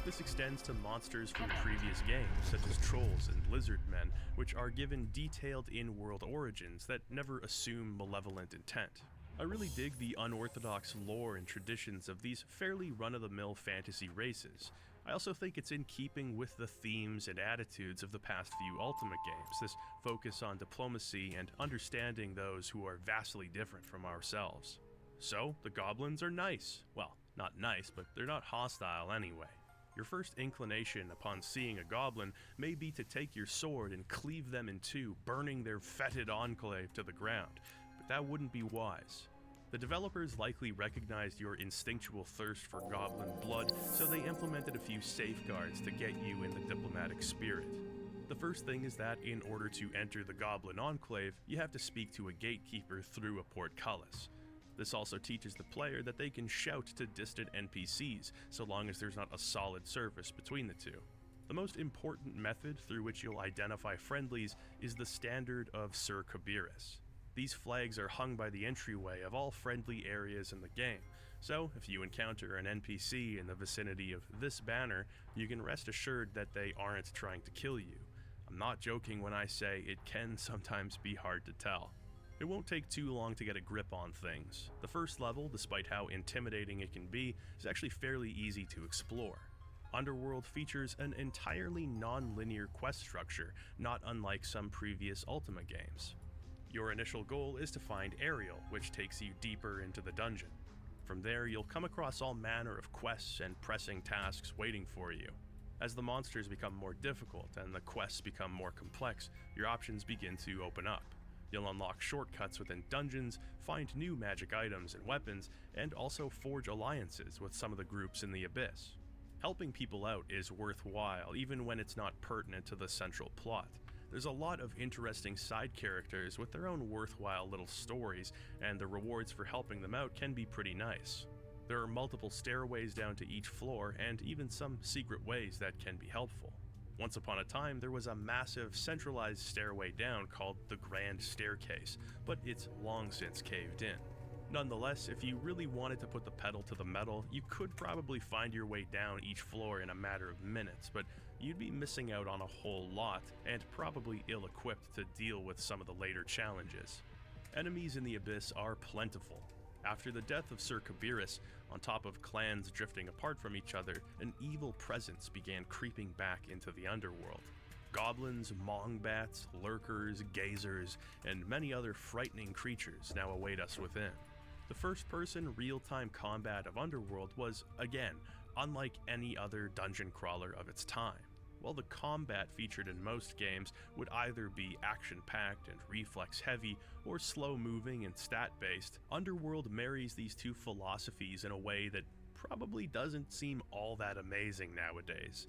This extends to monsters from previous games, such as trolls and lizard men, which are given detailed in-world origins that never assume malevolent intent. I really dig the unorthodox lore and traditions of these fairly run-of-the-mill fantasy races. I also think it's in keeping with the themes and attitudes of the past few Ultima games, this focus on diplomacy and understanding those who are vastly different from ourselves. So, the goblins are nice. Well, not nice, but they're not hostile anyway. Your first inclination upon seeing a goblin may be to take your sword and cleave them in two, burning their fetid enclave to the ground, but that wouldn't be wise. The developers likely recognized your instinctual thirst for goblin blood, so they implemented a few safeguards to get you in the diplomatic spirit. The first thing is that in order to enter the goblin enclave, you have to speak to a gatekeeper through a portcullis. This also teaches the player that they can shout to distant NPCs, so long as there's not a solid surface between the two. The most important method through which you'll identify friendlies is the standard of Sir Kabirus. These flags are hung by the entryway of all friendly areas in the game, so if you encounter an NPC in the vicinity of this banner, you can rest assured that they aren't trying to kill you. I'm not joking when I say it can sometimes be hard to tell. It won't take too long to get a grip on things. The first level, despite how intimidating it can be, is actually fairly easy to explore. Underworld features an entirely non-linear quest structure, not unlike some previous Ultima games. Your initial goal is to find Ariel, which takes you deeper into the dungeon. From there, you'll come across all manner of quests and pressing tasks waiting for you. As the monsters become more difficult and the quests become more complex, your options begin to open up. You'll unlock shortcuts within dungeons, find new magic items and weapons, and also forge alliances with some of the groups in the Abyss. Helping people out is worthwhile, even when it's not pertinent to the central plot. There's a lot of interesting side characters with their own worthwhile little stories, and the rewards for helping them out can be pretty nice. There are multiple stairways down to each floor, and even some secret ways that can be helpful. Once upon a time, there was a massive centralized stairway down called the Grand Staircase, but it's long since caved in. Nonetheless, if you really wanted to put the pedal to the metal, you could probably find your way down each floor in a matter of minutes, but you'd be missing out on a whole lot, and probably ill-equipped to deal with some of the later challenges. Enemies in the Abyss are plentiful. After the death of Sir Kabirus, on top of clans drifting apart from each other, an evil presence began creeping back into the underworld. Goblins, mongbats, lurkers, gazers, and many other frightening creatures now await us within. The first-person real-time combat of Underworld was, again, unlike any other dungeon crawler of its time. While the combat featured in most games would either be action-packed and reflex-heavy, or slow-moving and stat-based, Underworld marries these two philosophies in a way that probably doesn't seem all that amazing nowadays.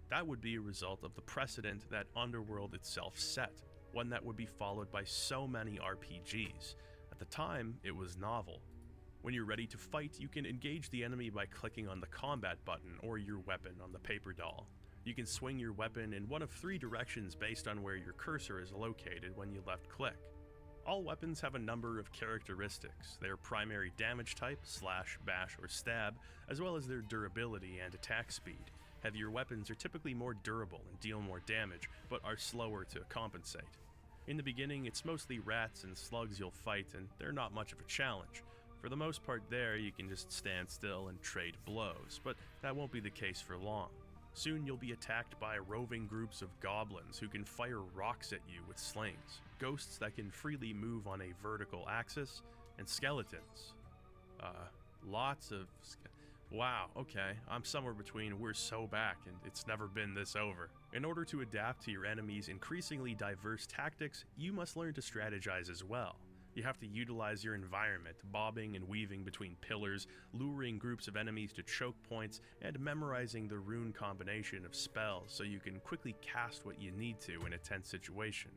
That would be a result of the precedent that Underworld itself set, one that would be followed by so many RPGs. At the time, it was novel. When you're ready to fight, you can engage the enemy by clicking on the combat button or your weapon on the paper doll. You can swing your weapon in one of 3 directions based on where your cursor is located when you left click. All weapons have a number of characteristics: their primary damage type, slash, bash, or stab, as well as their durability and attack speed. Heavier weapons are typically more durable and deal more damage, but are slower to compensate. In the beginning, it's mostly rats and slugs you'll fight, and they're not much of a challenge. For the most part there, you can just stand still and trade blows, but that won't be the case for long. Soon you'll be attacked by roving groups of goblins who can fire rocks at you with slings, ghosts that can freely move on a vertical axis, and skeletons. Wow, okay, I'm somewhere between we're so back and it's never been this over. In order to adapt to your enemy's increasingly diverse tactics, you must learn to strategize as well. You have to utilize your environment, bobbing and weaving between pillars, luring groups of enemies to choke points, and memorizing the rune combination of spells so you can quickly cast what you need to in a tense situation.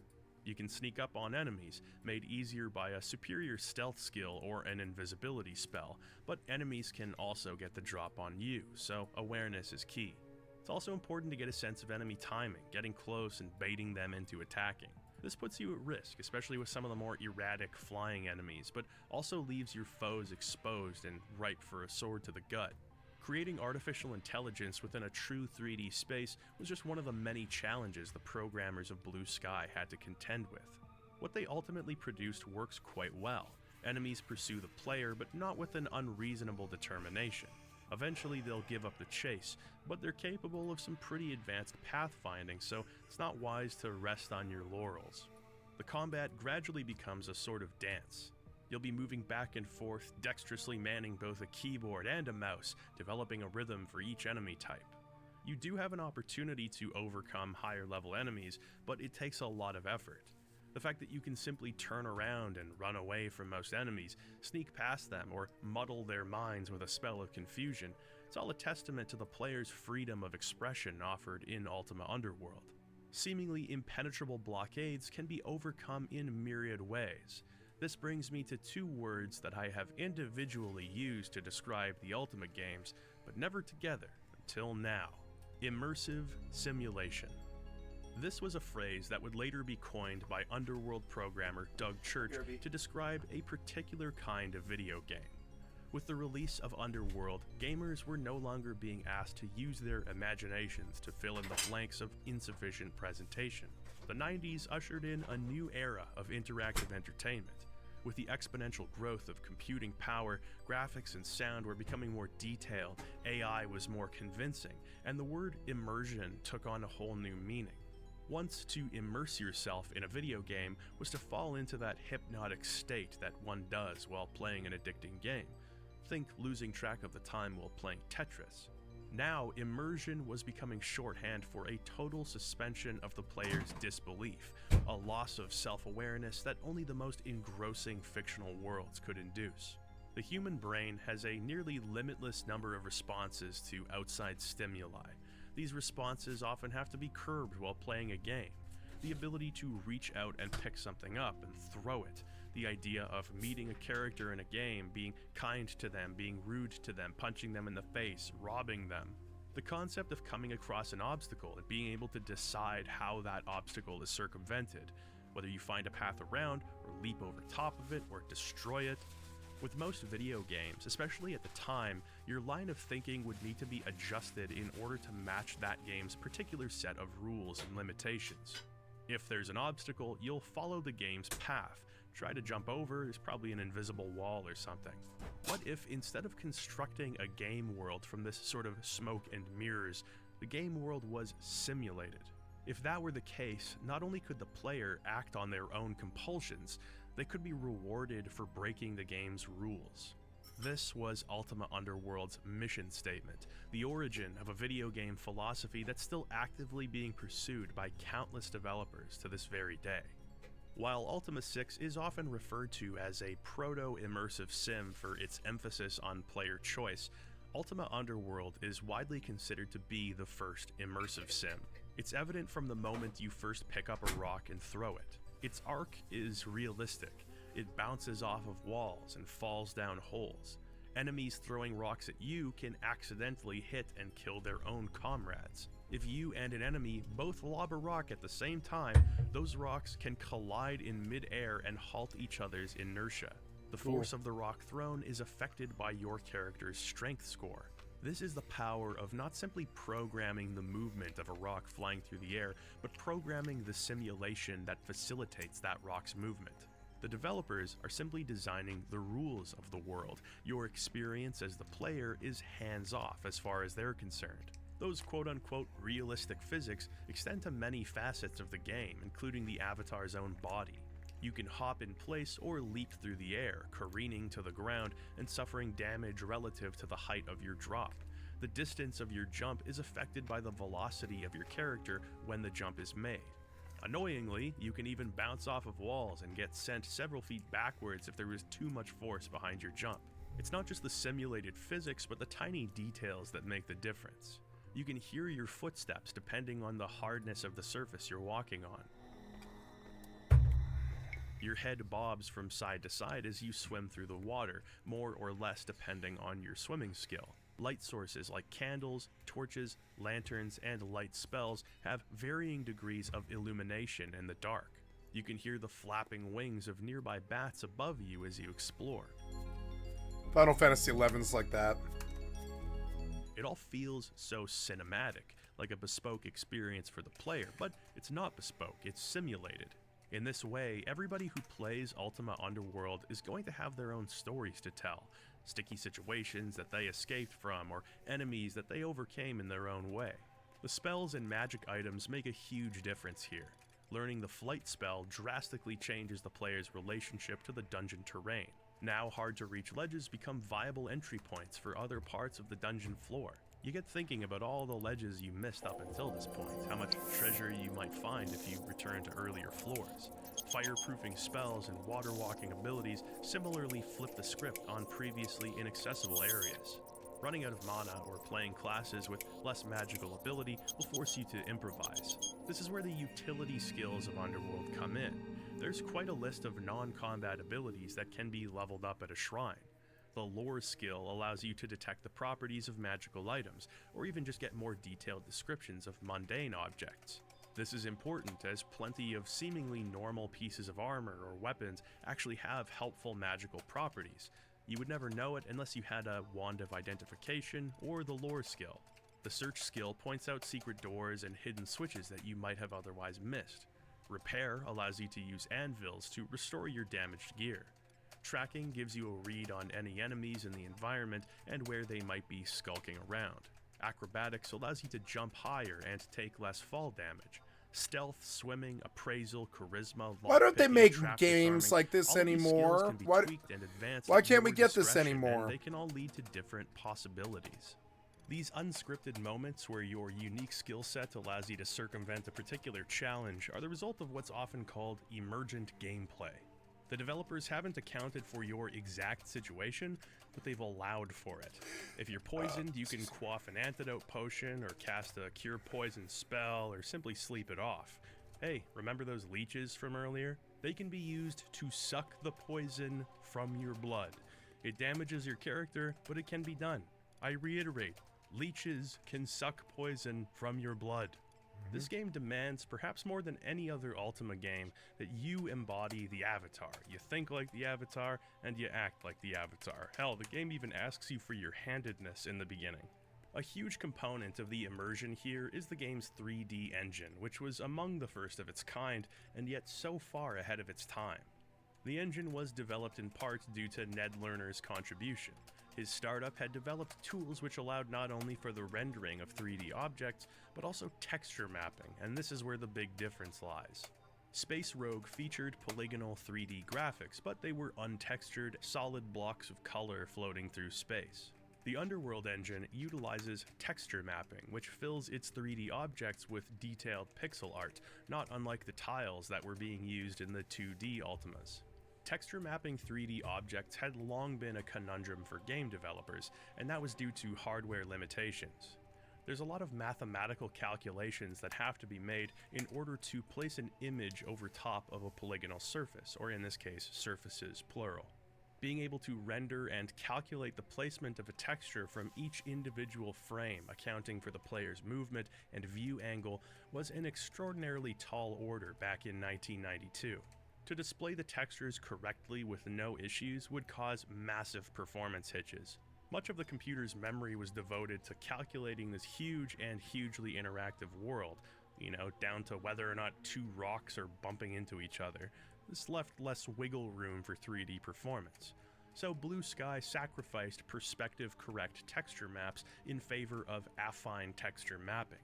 You can sneak up on enemies, made easier by a superior stealth skill or an invisibility spell, but enemies can also get the drop on you, so awareness is key. It's also important to get a sense of enemy timing, getting close and baiting them into attacking. This puts you at risk, especially with some of the more erratic flying enemies, but also leaves your foes exposed and ripe for a sword to the gut. Creating artificial intelligence within a true 3D space was just one of the many challenges the programmers of Blue Sky had to contend with. What they ultimately produced works quite well. Enemies pursue the player, but not with an unreasonable determination. Eventually they'll give up the chase, but they're capable of some pretty advanced pathfinding, so it's not wise to rest on your laurels. The combat gradually becomes a sort of dance. You'll be moving back and forth, dexterously manning both a keyboard and a mouse, developing a rhythm for each enemy type. You do have an opportunity to overcome higher level enemies, but it takes a lot of effort. The fact that you can simply turn around and run away from most enemies, sneak past them, or muddle their minds with a spell of confusion, it's all a testament to the player's freedom of expression offered in Ultima Underworld. Seemingly impenetrable blockades can be overcome in myriad ways. This brings me to 2 words that I have individually used to describe the Ultima games, but never together until now: immersive simulation. This was a phrase that would later be coined by Underworld programmer Doug Church to describe a particular kind of video game. With the release of Underworld, gamers were no longer being asked to use their imaginations to fill in the blanks of insufficient presentation. The 90s ushered in a new era of interactive entertainment. With the exponential growth of computing power, graphics and sound were becoming more detailed, AI was more convincing, and the word immersion took on a whole new meaning. Once to immerse yourself in a video game was to fall into that hypnotic state that one does while playing an addicting game. Think losing track of the time while playing Tetris. Now, immersion was becoming shorthand for a total suspension of the player's disbelief, a loss of self-awareness that only the most engrossing fictional worlds could induce. The human brain has a nearly limitless number of responses to outside stimuli. These responses often have to be curbed while playing a game. The ability to reach out and pick something up and throw it. The idea of meeting a character in a game, being kind to them, being rude to them, punching them in the face, robbing them. The concept of coming across an obstacle and being able to decide how that obstacle is circumvented, whether you find a path around, or leap over top of it, or destroy it. With most video games, especially at the time, your line of thinking would need to be adjusted in order to match that game's particular set of rules and limitations. If there's an obstacle, you'll follow the game's path. Try to jump over, there's probably an invisible wall or something. What if instead of constructing a game world from this sort of smoke and mirrors, the game world was simulated? If that were the case, not only could the player act on their own compulsions, they could be rewarded for breaking the game's rules. This was Ultima Underworld's mission statement, the origin of a video game philosophy that's still actively being pursued by countless developers to this very day. While Ultima 6 is often referred to as a proto-immersive sim for its emphasis on player choice, Ultima Underworld is widely considered to be the first immersive sim. It's evident from the moment you first pick up a rock and throw it. Its arc is realistic. It bounces off of walls and falls down holes. Enemies throwing rocks at you can accidentally hit and kill their own comrades. If you and an enemy both lob a rock at the same time, those rocks can collide in mid-air and halt each other's inertia. The force of the rock thrown is affected by your character's strength score. This is the power of not simply programming the movement of a rock flying through the air, but programming the simulation that facilitates that rock's movement. The developers are simply designing the rules of the world. Your experience as the player is hands-off as far as they're concerned. Those quote-unquote realistic physics extend to many facets of the game, including the avatar's own body. You can hop in place or leap through the air, careening to the ground and suffering damage relative to the height of your drop. The distance of your jump is affected by the velocity of your character when the jump is made. Annoyingly, you can even bounce off of walls and get sent several feet backwards if there is too much force behind your jump. It's not just the simulated physics, but the tiny details that make the difference. You can hear your footsteps depending on the hardness of the surface you're walking on. Your head bobs from side to side as you swim through the water, more or less depending on your swimming skill. Light sources like candles, torches, lanterns, and light spells have varying degrees of illumination in the dark. You can hear the flapping wings of nearby bats above you as you explore. Final Fantasy XI's like that. It all feels so cinematic, like a bespoke experience for the player, but it's not bespoke, it's simulated. In this way, everybody who plays Ultima Underworld is going to have their own stories to tell, sticky situations that they escaped from, or enemies that they overcame in their own way. The spells and magic items make a huge difference here. Learning the flight spell drastically changes the player's relationship to the dungeon terrain. Now hard-to-reach ledges become viable entry points for other parts of the dungeon floor. You get thinking about all the ledges you missed up until this point, how much treasure you might find if you return to earlier floors. Fireproofing spells and water-walking abilities similarly flip the script on previously inaccessible areas. Running out of mana or playing classes with less magical ability will force you to improvise. This is where the utility skills of Underworld come in. There's quite a list of non-combat abilities that can be leveled up at a shrine. The lore skill allows you to detect the properties of magical items, or even just get more detailed descriptions of mundane objects. This is important as plenty of seemingly normal pieces of armor or weapons actually have helpful magical properties. You would never know it unless you had a wand of identification or the lore skill. The search skill points out secret doors and hidden switches that you might have otherwise missed. Repair allows you to use anvils to restore your damaged gear. Tracking gives you a read on any enemies in the environment and where they might be skulking around. Acrobatics allows you to jump higher and take less fall damage. Stealth, swimming, appraisal, charisma, Why don't they lockpicking, make trap games disarming, like this all of these skills anymore? can be Why- tweaked and advanced why at can't we your get this discretion, anymore? and they can all lead to different possibilities. These unscripted moments where your unique skill set allows you to circumvent a particular challenge are the result of what's often called emergent gameplay. The developers haven't accounted for your exact situation, but they've allowed for it. If you're poisoned, you can quaff an antidote potion, or cast a cure poison spell, or simply sleep it off. Hey, remember those leeches from earlier? They can be used to suck the poison from your blood. It damages your character, but it can be done. I reiterate, leeches can suck poison from your blood. This game demands, perhaps more than any other Ultima game, that you embody the avatar. You think like the avatar, and you act like the avatar. Hell, the game even asks you for your handedness in the beginning. A huge component of the immersion here is the game's 3D engine, which was among the first of its kind, and yet so far ahead of its time. The engine was developed in part due to Ned Lerner's contribution. His startup had developed tools which allowed not only for the rendering of 3D objects, but also texture mapping, and this is where the big difference lies. Space Rogue featured polygonal 3D graphics, but they were untextured, solid blocks of color floating through space. The Underworld engine utilizes texture mapping, which fills its 3D objects with detailed pixel art, not unlike the tiles that were being used in the 2D Ultimas. Texture mapping 3D objects had long been a conundrum for game developers, and that was due to hardware limitations. There's a lot of mathematical calculations that have to be made in order to place an image over top of a polygonal surface, or in this case, surfaces plural. Being able to render and calculate the placement of a texture from each individual frame, accounting for the player's movement and view angle, was an extraordinarily tall order back in 1992. To display the textures correctly with no issues would cause massive performance hitches. Much of the computer's memory was devoted to calculating this huge and hugely interactive world, down to whether or not two rocks are bumping into each other. This left less wiggle room for 3D performance. So Blue Sky sacrificed perspective-correct texture maps in favor of affine texture mapping.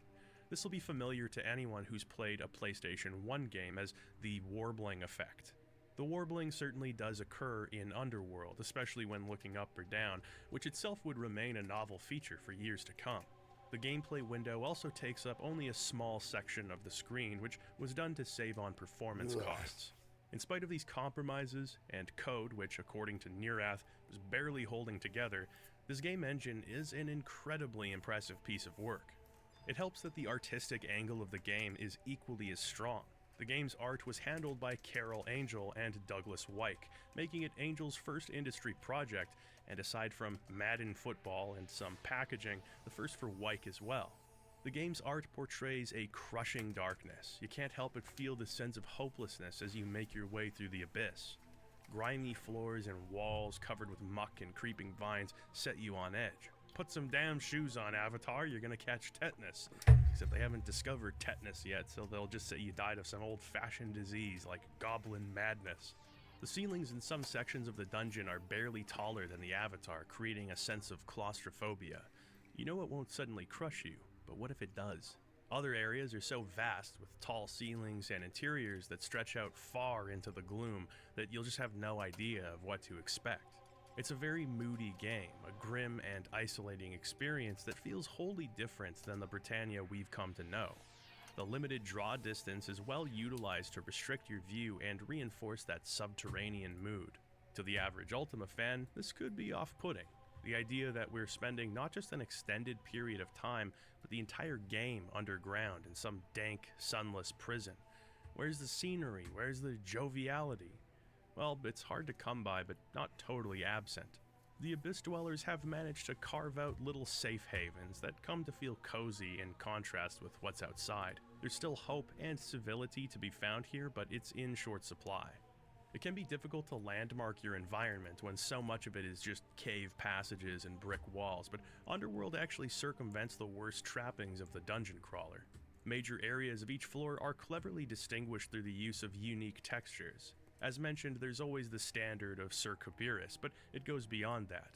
This will be familiar to anyone who's played a PlayStation 1 game as the warbling effect. The warbling certainly does occur in Underworld, especially when looking up or down, which itself would remain a novel feature for years to come. The gameplay window also takes up only a small section of the screen, which was done to save on performance costs. In spite of these compromises, and code which, according to Neurath, was barely holding together, this game engine is an incredibly impressive piece of work. It helps that the artistic angle of the game is equally as strong. The game's art was handled by Carol Angel and Douglas Wyke, making it Angel's first industry project, and aside from Madden football and some packaging, the first for Wyke as well. The game's art portrays a crushing darkness. You can't help but feel the sense of hopelessness as you make your way through the abyss. Grimy floors and walls covered with muck and creeping vines set you on edge. Put some damn shoes on, Avatar, you're gonna catch tetanus. Except they haven't discovered tetanus yet, so they'll just say you died of some old-fashioned disease like goblin madness. The ceilings in some sections of the dungeon are barely taller than the Avatar, creating a sense of claustrophobia. You know it won't suddenly crush you, but what if it does? Other areas are so vast, with tall ceilings and interiors that stretch out far into the gloom, that you'll just have no idea of what to expect. It's a very moody game, a grim and isolating experience that feels wholly different than the Britannia we've come to know. The limited draw distance is well utilized to restrict your view and reinforce that subterranean mood. To the average Ultima fan, this could be off-putting. The idea that we're spending not just an extended period of time, but the entire game underground in some dank, sunless prison. Where's the scenery? Where's the joviality? Well, it's hard to come by, but not totally absent. The Abyss Dwellers have managed to carve out little safe havens that come to feel cozy in contrast with what's outside. There's still hope and civility to be found here, but it's in short supply. It can be difficult to landmark your environment when so much of it is just cave passages and brick walls, but Underworld actually circumvents the worst trappings of the dungeon crawler. Major areas of each floor are cleverly distinguished through the use of unique textures. As mentioned, there's always the standard of Sir Kabiris, but it goes beyond that.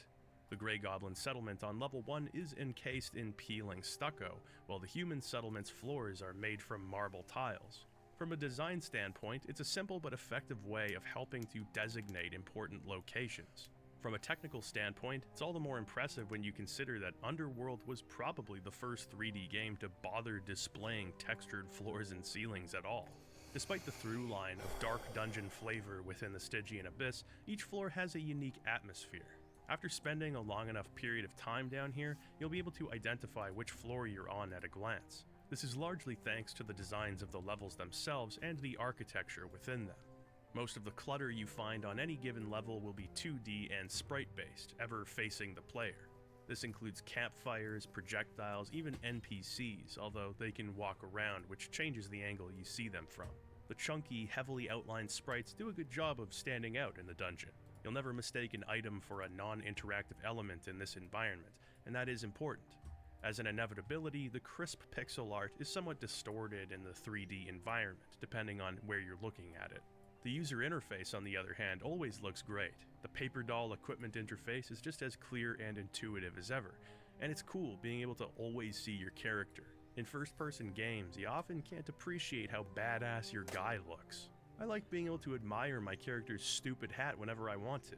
The Grey Goblin settlement on level 1 is encased in peeling stucco, while the human settlement's floors are made from marble tiles. From a design standpoint, it's a simple but effective way of helping to designate important locations. From a technical standpoint, it's all the more impressive when you consider that Underworld was probably the first 3D game to bother displaying textured floors and ceilings at all. Despite the through line of dark dungeon flavor within the Stygian Abyss, each floor has a unique atmosphere. After spending a long enough period of time down here, you'll be able to identify which floor you're on at a glance. This is largely thanks to the designs of the levels themselves and the architecture within them. Most of the clutter you find on any given level will be 2D and sprite-based, ever facing the player. This includes campfires, projectiles, even NPCs, although they can walk around, which changes the angle you see them from. The chunky, heavily outlined sprites do a good job of standing out in the dungeon. You'll never mistake an item for a non-interactive element in this environment, and that is important. As an inevitability, the crisp pixel art is somewhat distorted in the 3D environment, depending on where you're looking at it. The user interface, on the other hand, always looks great. The paper doll equipment interface is just as clear and intuitive as ever, and it's cool being able to always see your character. In first-person games, you often can't appreciate how badass your guy looks. I like being able to admire my character's stupid hat whenever I want to.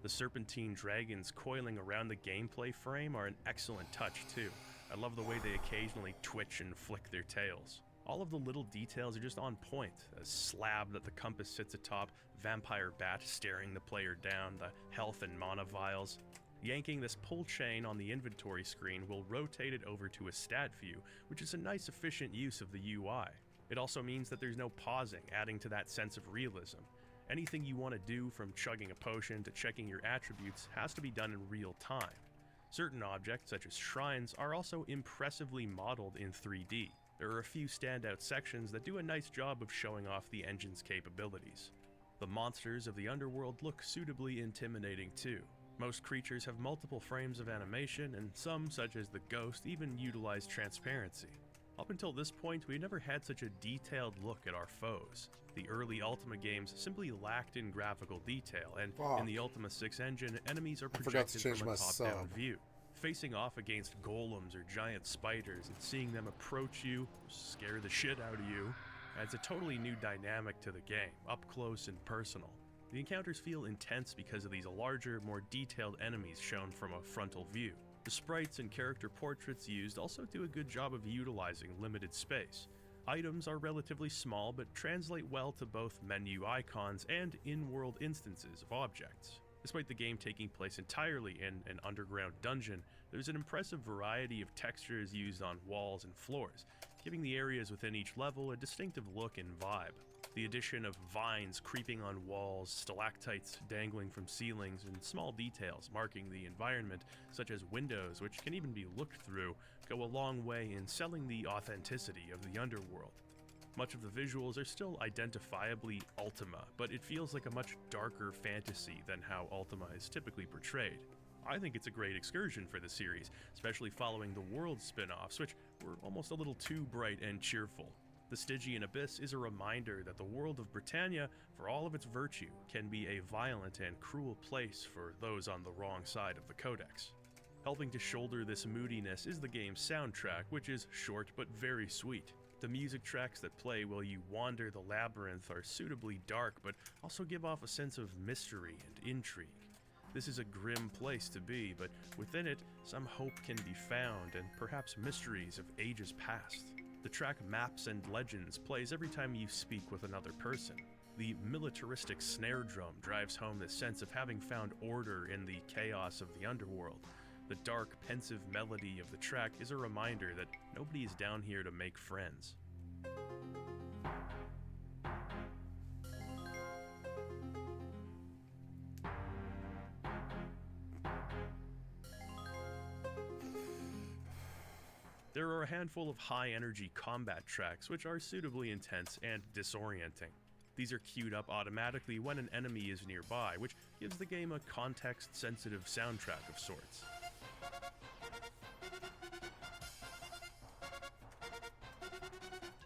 The serpentine dragons coiling around the gameplay frame are an excellent touch too. I love the way they occasionally twitch and flick their tails. All of the little details are just on point. A slab that the compass sits atop, vampire bat staring the player down, the health and mana vials. Yanking this pull chain on the inventory screen will rotate it over to a stat view, which is a nice efficient use of the UI. It also means that there's no pausing, adding to that sense of realism. Anything you want to do, from chugging a potion to checking your attributes, has to be done in real time. Certain objects, such as shrines, are also impressively modeled in 3D. There are a few standout sections that do a nice job of showing off the engine's capabilities. The monsters of the underworld look suitably intimidating too. Most creatures have multiple frames of animation, and some, such as the ghost, even utilize transparency. Up until this point, we never had such a detailed look at our foes. The early Ultima games simply lacked in graphical detail, and in the Ultima 6 engine, enemies are projected from a top-down view. Facing off against golems or giant spiders and seeing them approach you, scare the shit out of you, adds a totally new dynamic to the game, up close and personal. The encounters feel intense because of these larger, more detailed enemies shown from a frontal view. The sprites and character portraits used also do a good job of utilizing limited space. Items are relatively small but translate well to both menu icons and in-world instances of objects. Despite the game taking place entirely in an underground dungeon, there's an impressive variety of textures used on walls and floors, giving the areas within each level a distinctive look and vibe. The addition of vines creeping on walls, stalactites dangling from ceilings, and small details marking the environment, such as windows which can even be looked through, go a long way in selling the authenticity of the underworld. Much of the visuals are still identifiably Ultima, but it feels like a much darker fantasy than how Ultima is typically portrayed. I think it's a great excursion for the series, especially following the World spin-offs, which were almost a little too bright and cheerful. The Stygian Abyss is a reminder that the world of Britannia, for all of its virtue, can be a violent and cruel place for those on the wrong side of the Codex. Helping to shoulder this moodiness is the game's soundtrack, which is short but very sweet. The music tracks that play while you wander the labyrinth are suitably dark, but also give off a sense of mystery and intrigue. This is a grim place to be, but within it, some hope can be found, and perhaps mysteries of ages past. The track Maps and Legends plays every time you speak with another person. The militaristic snare drum drives home the sense of having found order in the chaos of the underworld. The dark, pensive melody of the track is a reminder that nobody is down here to make friends. There are a handful of high-energy combat tracks which are suitably intense and disorienting. These are queued up automatically when an enemy is nearby, which gives the game a context-sensitive soundtrack of sorts.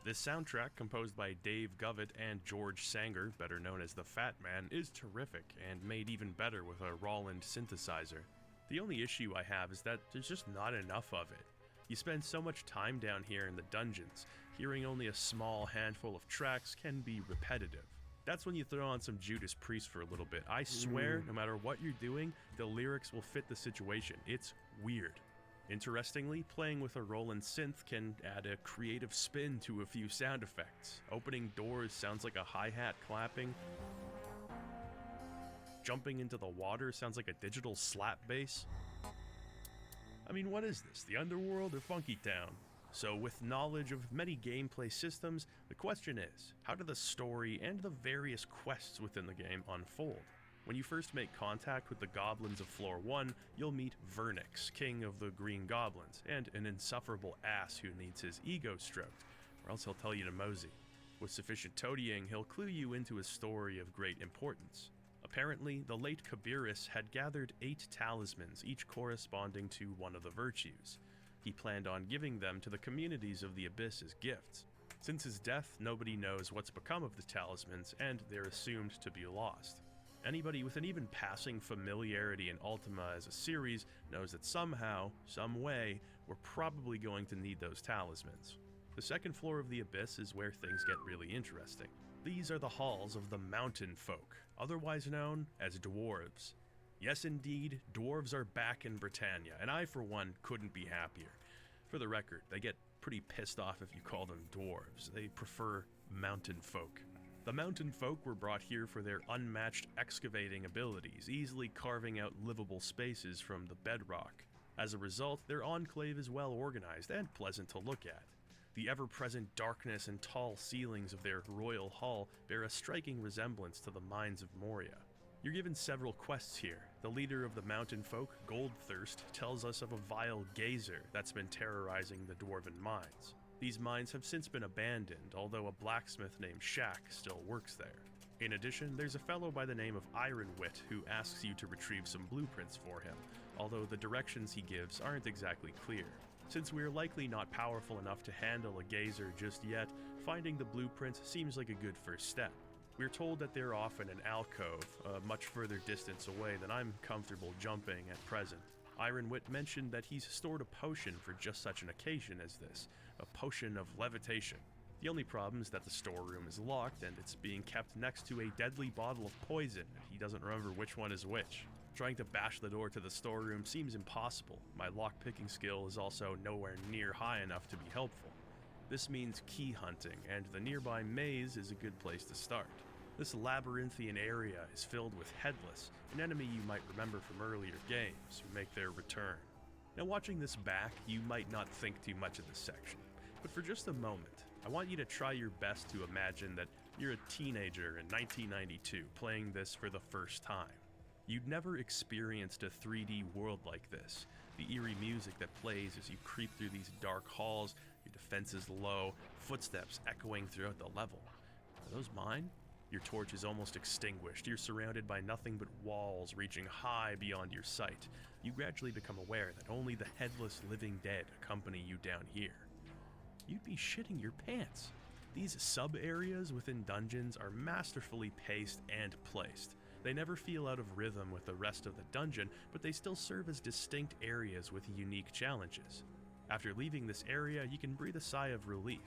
This soundtrack, composed by Dave Govett and George Sanger, better known as the Fat Man, is terrific and made even better with a Roland synthesizer. The only issue I have is that there's just not enough of it. You spend so much time down here in the dungeons, hearing only a small handful of tracks can be repetitive. That's when you throw on some Judas Priest for a little bit. I swear, no matter what you're doing, the lyrics will fit the situation. It's weird. Interestingly, playing with a Roland synth can add a creative spin to a few sound effects. Opening doors sounds like a hi-hat clapping. Jumping into the water sounds like a digital slap bass. I mean, what is this, the Underworld or Funky Town? So with knowledge of many gameplay systems, the question is, how do the story and the various quests within the game unfold? When you first make contact with the goblins of Floor 1, you'll meet Vernix, king of the Green Goblins, and an insufferable ass who needs his ego stroked, or else he'll tell you to mosey. With sufficient toadying, he'll clue you into a story of great importance. Apparently, the late Kabiris had gathered 8 talismans, each corresponding to one of the virtues. He planned on giving them to the communities of the Abyss as gifts. Since his death, nobody knows what's become of the talismans, and they're assumed to be lost. Anybody with an even passing familiarity in Ultima as a series knows that somehow, some way, we're probably going to need those talismans. The second floor of the Abyss is where things get really interesting. These are the halls of the Mountain Folk, otherwise known as dwarves. Yes indeed, dwarves are back in Britannia, and I for one couldn't be happier. For the record, they get pretty pissed off if you call them dwarves. They prefer mountain folk. The mountain folk were brought here for their unmatched excavating abilities, easily carving out livable spaces from the bedrock. As a result, their enclave is well organized and pleasant to look at. The ever-present darkness and tall ceilings of their royal hall bear a striking resemblance to the mines of Moria. You're given several quests here. The leader of the mountain folk, Goldthirst, tells us of a vile gazer that's been terrorizing the dwarven mines. These mines have since been abandoned, although a blacksmith named Shaq still works there. In addition, there's a fellow by the name of Ironwit who asks you to retrieve some blueprints for him, although the directions he gives aren't exactly clear. Since we're likely not powerful enough to handle a gazer just yet, finding the blueprints seems like a good first step. We're told that they're off in an alcove, a much further distance away than I'm comfortable jumping at present. Ironwit mentioned that he's stored a potion for just such an occasion as this, a potion of levitation. The only problem is that the storeroom is locked and it's being kept next to a deadly bottle of poison, and he doesn't remember which one is which. Trying to bash the door to the storeroom seems impossible. My lock-picking skill is also nowhere near high enough to be helpful. This means key hunting, and the nearby maze is a good place to start. This labyrinthian area is filled with Headless, an enemy you might remember from earlier games, who make their return. Now watching this back, you might not think too much of this section, but for just a moment, I want you to try your best to imagine that you're a teenager in 1992 playing this for the first time. You'd never experienced a 3D world like this. The eerie music that plays as you creep through these dark halls, your defenses low, footsteps echoing throughout the level. Are those mine? Your torch is almost extinguished. You're surrounded by nothing but walls reaching high beyond your sight. You gradually become aware that only the headless living dead accompany you down here. You'd be shitting your pants. These sub-areas within dungeons are masterfully paced and placed. They never feel out of rhythm with the rest of the dungeon, but they still serve as distinct areas with unique challenges. After leaving this area, you can breathe a sigh of relief.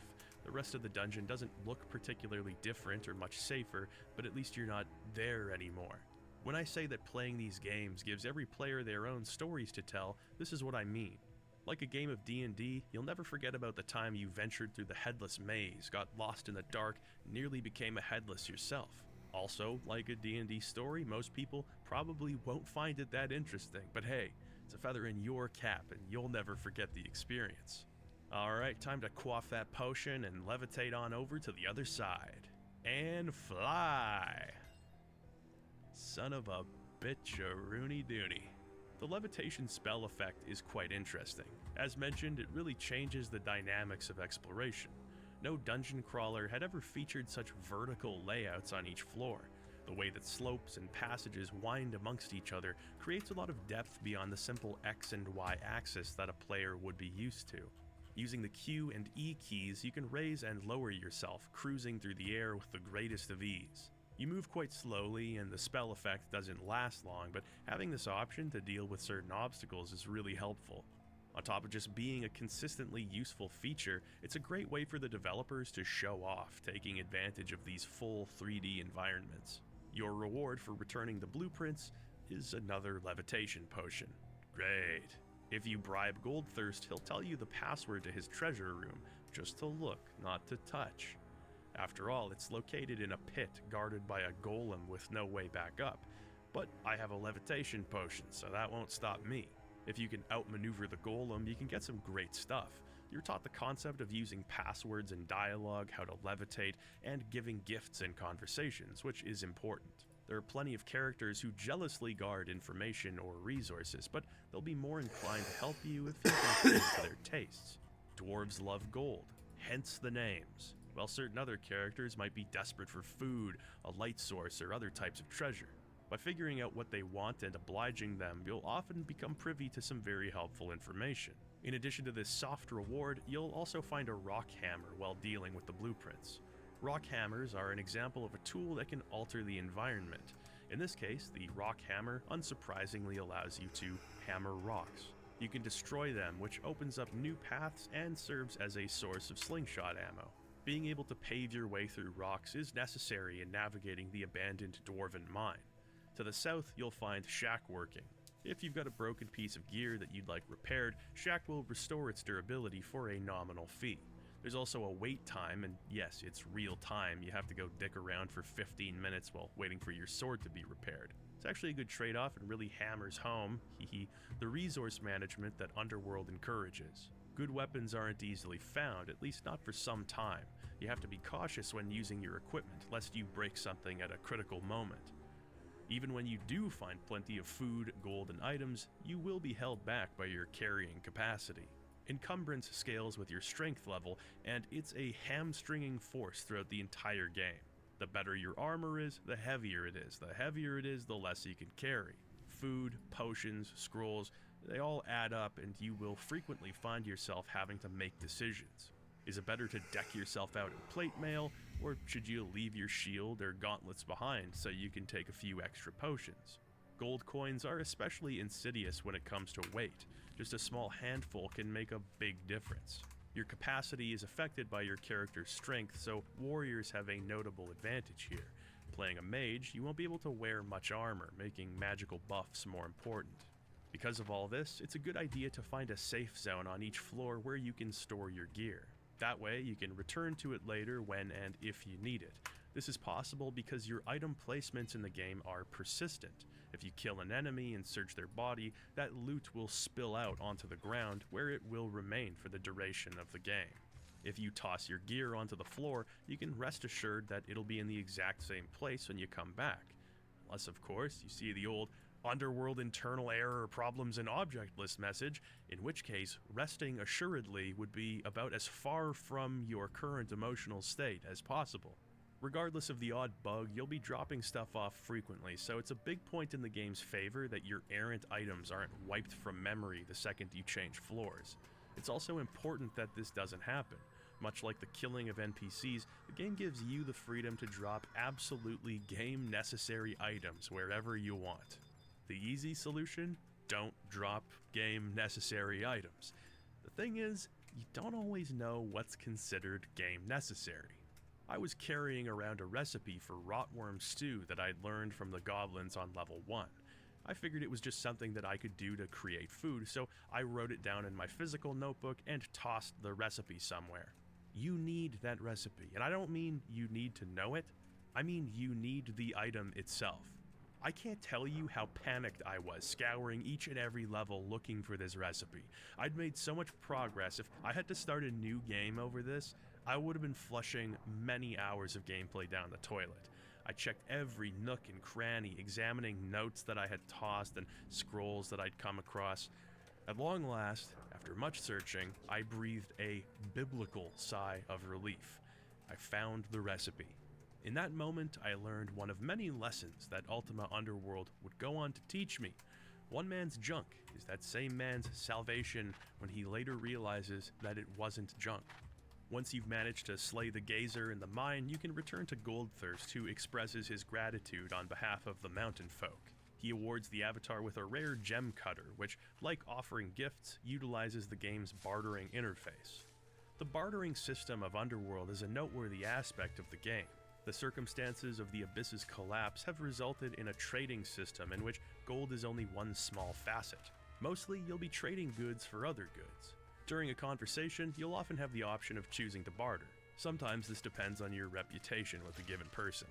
The rest of the dungeon doesn't look particularly different or much safer, but at least you're not there anymore. When I say that playing these games gives every player their own stories to tell, this is what I mean. Like a game of D&D, you'll never forget about the time you ventured through the Headless Maze, got lost in the dark, nearly became a Headless yourself. Also, like a D&D story, most people probably won't find it that interesting, but hey, it's a feather in your cap and you'll never forget the experience. Alright, time to quaff that potion and levitate on over to the other side. And fly! Son of a bitch-a-rooney dooney. The levitation spell effect is quite interesting. As mentioned, it really changes the dynamics of exploration. No dungeon crawler had ever featured such vertical layouts on each floor. The way that slopes and passages wind amongst each other creates a lot of depth beyond the simple X and Y axis that a player would be used to. Using the Q and E keys, you can raise and lower yourself, cruising through the air with the greatest of ease. You move quite slowly and the spell effect doesn't last long, but having this option to deal with certain obstacles is really helpful. On top of just being a consistently useful feature, it's a great way for the developers to show off, taking advantage of these full 3D environments. Your reward for returning the blueprints is another levitation potion. Great. If you bribe Goldthirst, he'll tell you the password to his treasure room, just to look, not to touch. After all, it's located in a pit guarded by a golem with no way back up. But I have a levitation potion, so that won't stop me. If you can outmaneuver the golem, you can get some great stuff. You're taught the concept of using passwords in dialogue, how to levitate, and giving gifts in conversations, which is important. There are plenty of characters who jealously guard information or resources, but they'll be more inclined to help you if you can fit to their tastes. Dwarves love gold, hence the names, while certain other characters might be desperate for food, a light source, or other types of treasure. By figuring out what they want and obliging them, you'll often become privy to some very helpful information. In addition to this soft reward, you'll also find a rock hammer while dealing with the blueprints. Rock hammers are an example of a tool that can alter the environment. In this case, the rock hammer unsurprisingly allows you to hammer rocks. You can destroy them, which opens up new paths and serves as a source of slingshot ammo. Being able to pave your way through rocks is necessary in navigating the abandoned dwarven mine. To the south, you'll find shack working. If you've got a broken piece of gear that you'd like repaired, shack will restore its durability for a nominal fee. There's also a wait time, and yes, it's real time. You have to go dick around for 15 minutes while waiting for your sword to be repaired. It's actually a good trade-off and really hammers home, the resource management that Underworld encourages. Good weapons aren't easily found, at least not for some time. You have to be cautious when using your equipment, lest you break something at a critical moment. Even when you do find plenty of food, gold, and items, you will be held back by your carrying capacity. Encumbrance scales with your strength level, and it's a hamstringing force throughout the entire game. The better your armor is, the heavier it is. The heavier it is, the less you can carry. Food, potions, scrolls, they all add up, and you will frequently find yourself having to make decisions. Is it better to deck yourself out in plate mail, or should you leave your shield or gauntlets behind so you can take a few extra potions? Gold coins are especially insidious when it comes to weight. Just a small handful can make a big difference. Your capacity is affected by your character's strength, so warriors have a notable advantage here. Playing a mage, you won't be able to wear much armor, making magical buffs more important. Because of all this, it's a good idea to find a safe zone on each floor where you can store your gear. That way, you can return to it later when and if you need it. This is possible because your item placements in the game are persistent. If you kill an enemy and search their body, that loot will spill out onto the ground where it will remain for the duration of the game. If you toss your gear onto the floor, you can rest assured that it'll be in the exact same place when you come back. Unless, of course, you see the old Underworld internal error problems in object list message, in which case resting assuredly would be about as far from your current emotional state as possible. Regardless of the odd bug, you'll be dropping stuff off frequently, so it's a big point in the game's favor that your errant items aren't wiped from memory the second you change floors. It's also important that this doesn't happen. Much like the killing of NPCs, the game gives you the freedom to drop absolutely game-necessary items wherever you want. The easy solution? Don't drop game-necessary items. The thing is, you don't always know what's considered game-necessary. I was carrying around a recipe for rotworm stew that I'd learned from the goblins on level 1. I figured it was just something that I could do to create food, so I wrote it down in my physical notebook and tossed the recipe somewhere. You need that recipe, and I don't mean you need to know it, I mean you need the item itself. I can't tell you how panicked I was scouring each and every level looking for this recipe. I'd made so much progress. If I had to start a new game over this, I would have been flushing many hours of gameplay down the toilet. I checked every nook and cranny, examining notes that I had tossed and scrolls that I'd come across. At long last, after much searching, I breathed a biblical sigh of relief. I found the recipe. In that moment, I learned one of many lessons that Ultima Underworld would go on to teach me. One man's junk is that same man's salvation when he later realizes that it wasn't junk. Once you've managed to slay the gazer in the mine, you can return to Goldthirst, who expresses his gratitude on behalf of the mountain folk. He awards the avatar with a rare gem cutter, which, like offering gifts, utilizes the game's bartering interface. The bartering system of Underworld is a noteworthy aspect of the game. The circumstances of the Abyss's collapse have resulted in a trading system in which gold is only one small facet. Mostly, you'll be trading goods for other goods. During a conversation, you'll often have the option of choosing to barter. Sometimes this depends on your reputation with a given person.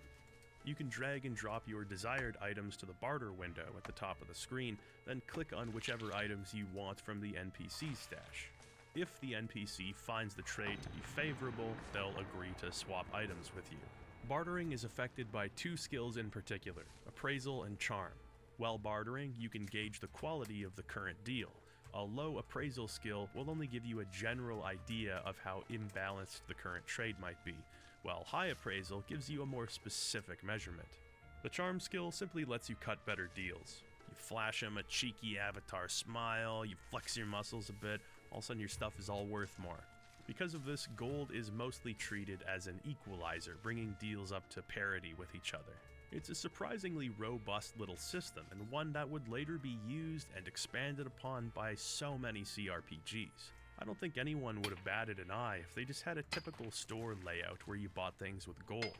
You can drag and drop your desired items to the barter window at the top of the screen, then click on whichever items you want from the NPC stash. If the NPC finds the trade to be favorable, they'll agree to swap items with you. Bartering is affected by two skills in particular, appraisal and charm. While bartering, you can gauge the quality of the current deal. A low appraisal skill will only give you a general idea of how imbalanced the current trade might be, while high appraisal gives you a more specific measurement. The charm skill simply lets you cut better deals. You flash him a cheeky avatar smile, you flex your muscles a bit, all of a sudden your stuff is all worth more. Because of this, gold is mostly treated as an equalizer, bringing deals up to parity with each other. It's a surprisingly robust little system, and one that would later be used and expanded upon by so many CRPGs. I don't think anyone would have batted an eye if they just had a typical store layout where you bought things with gold.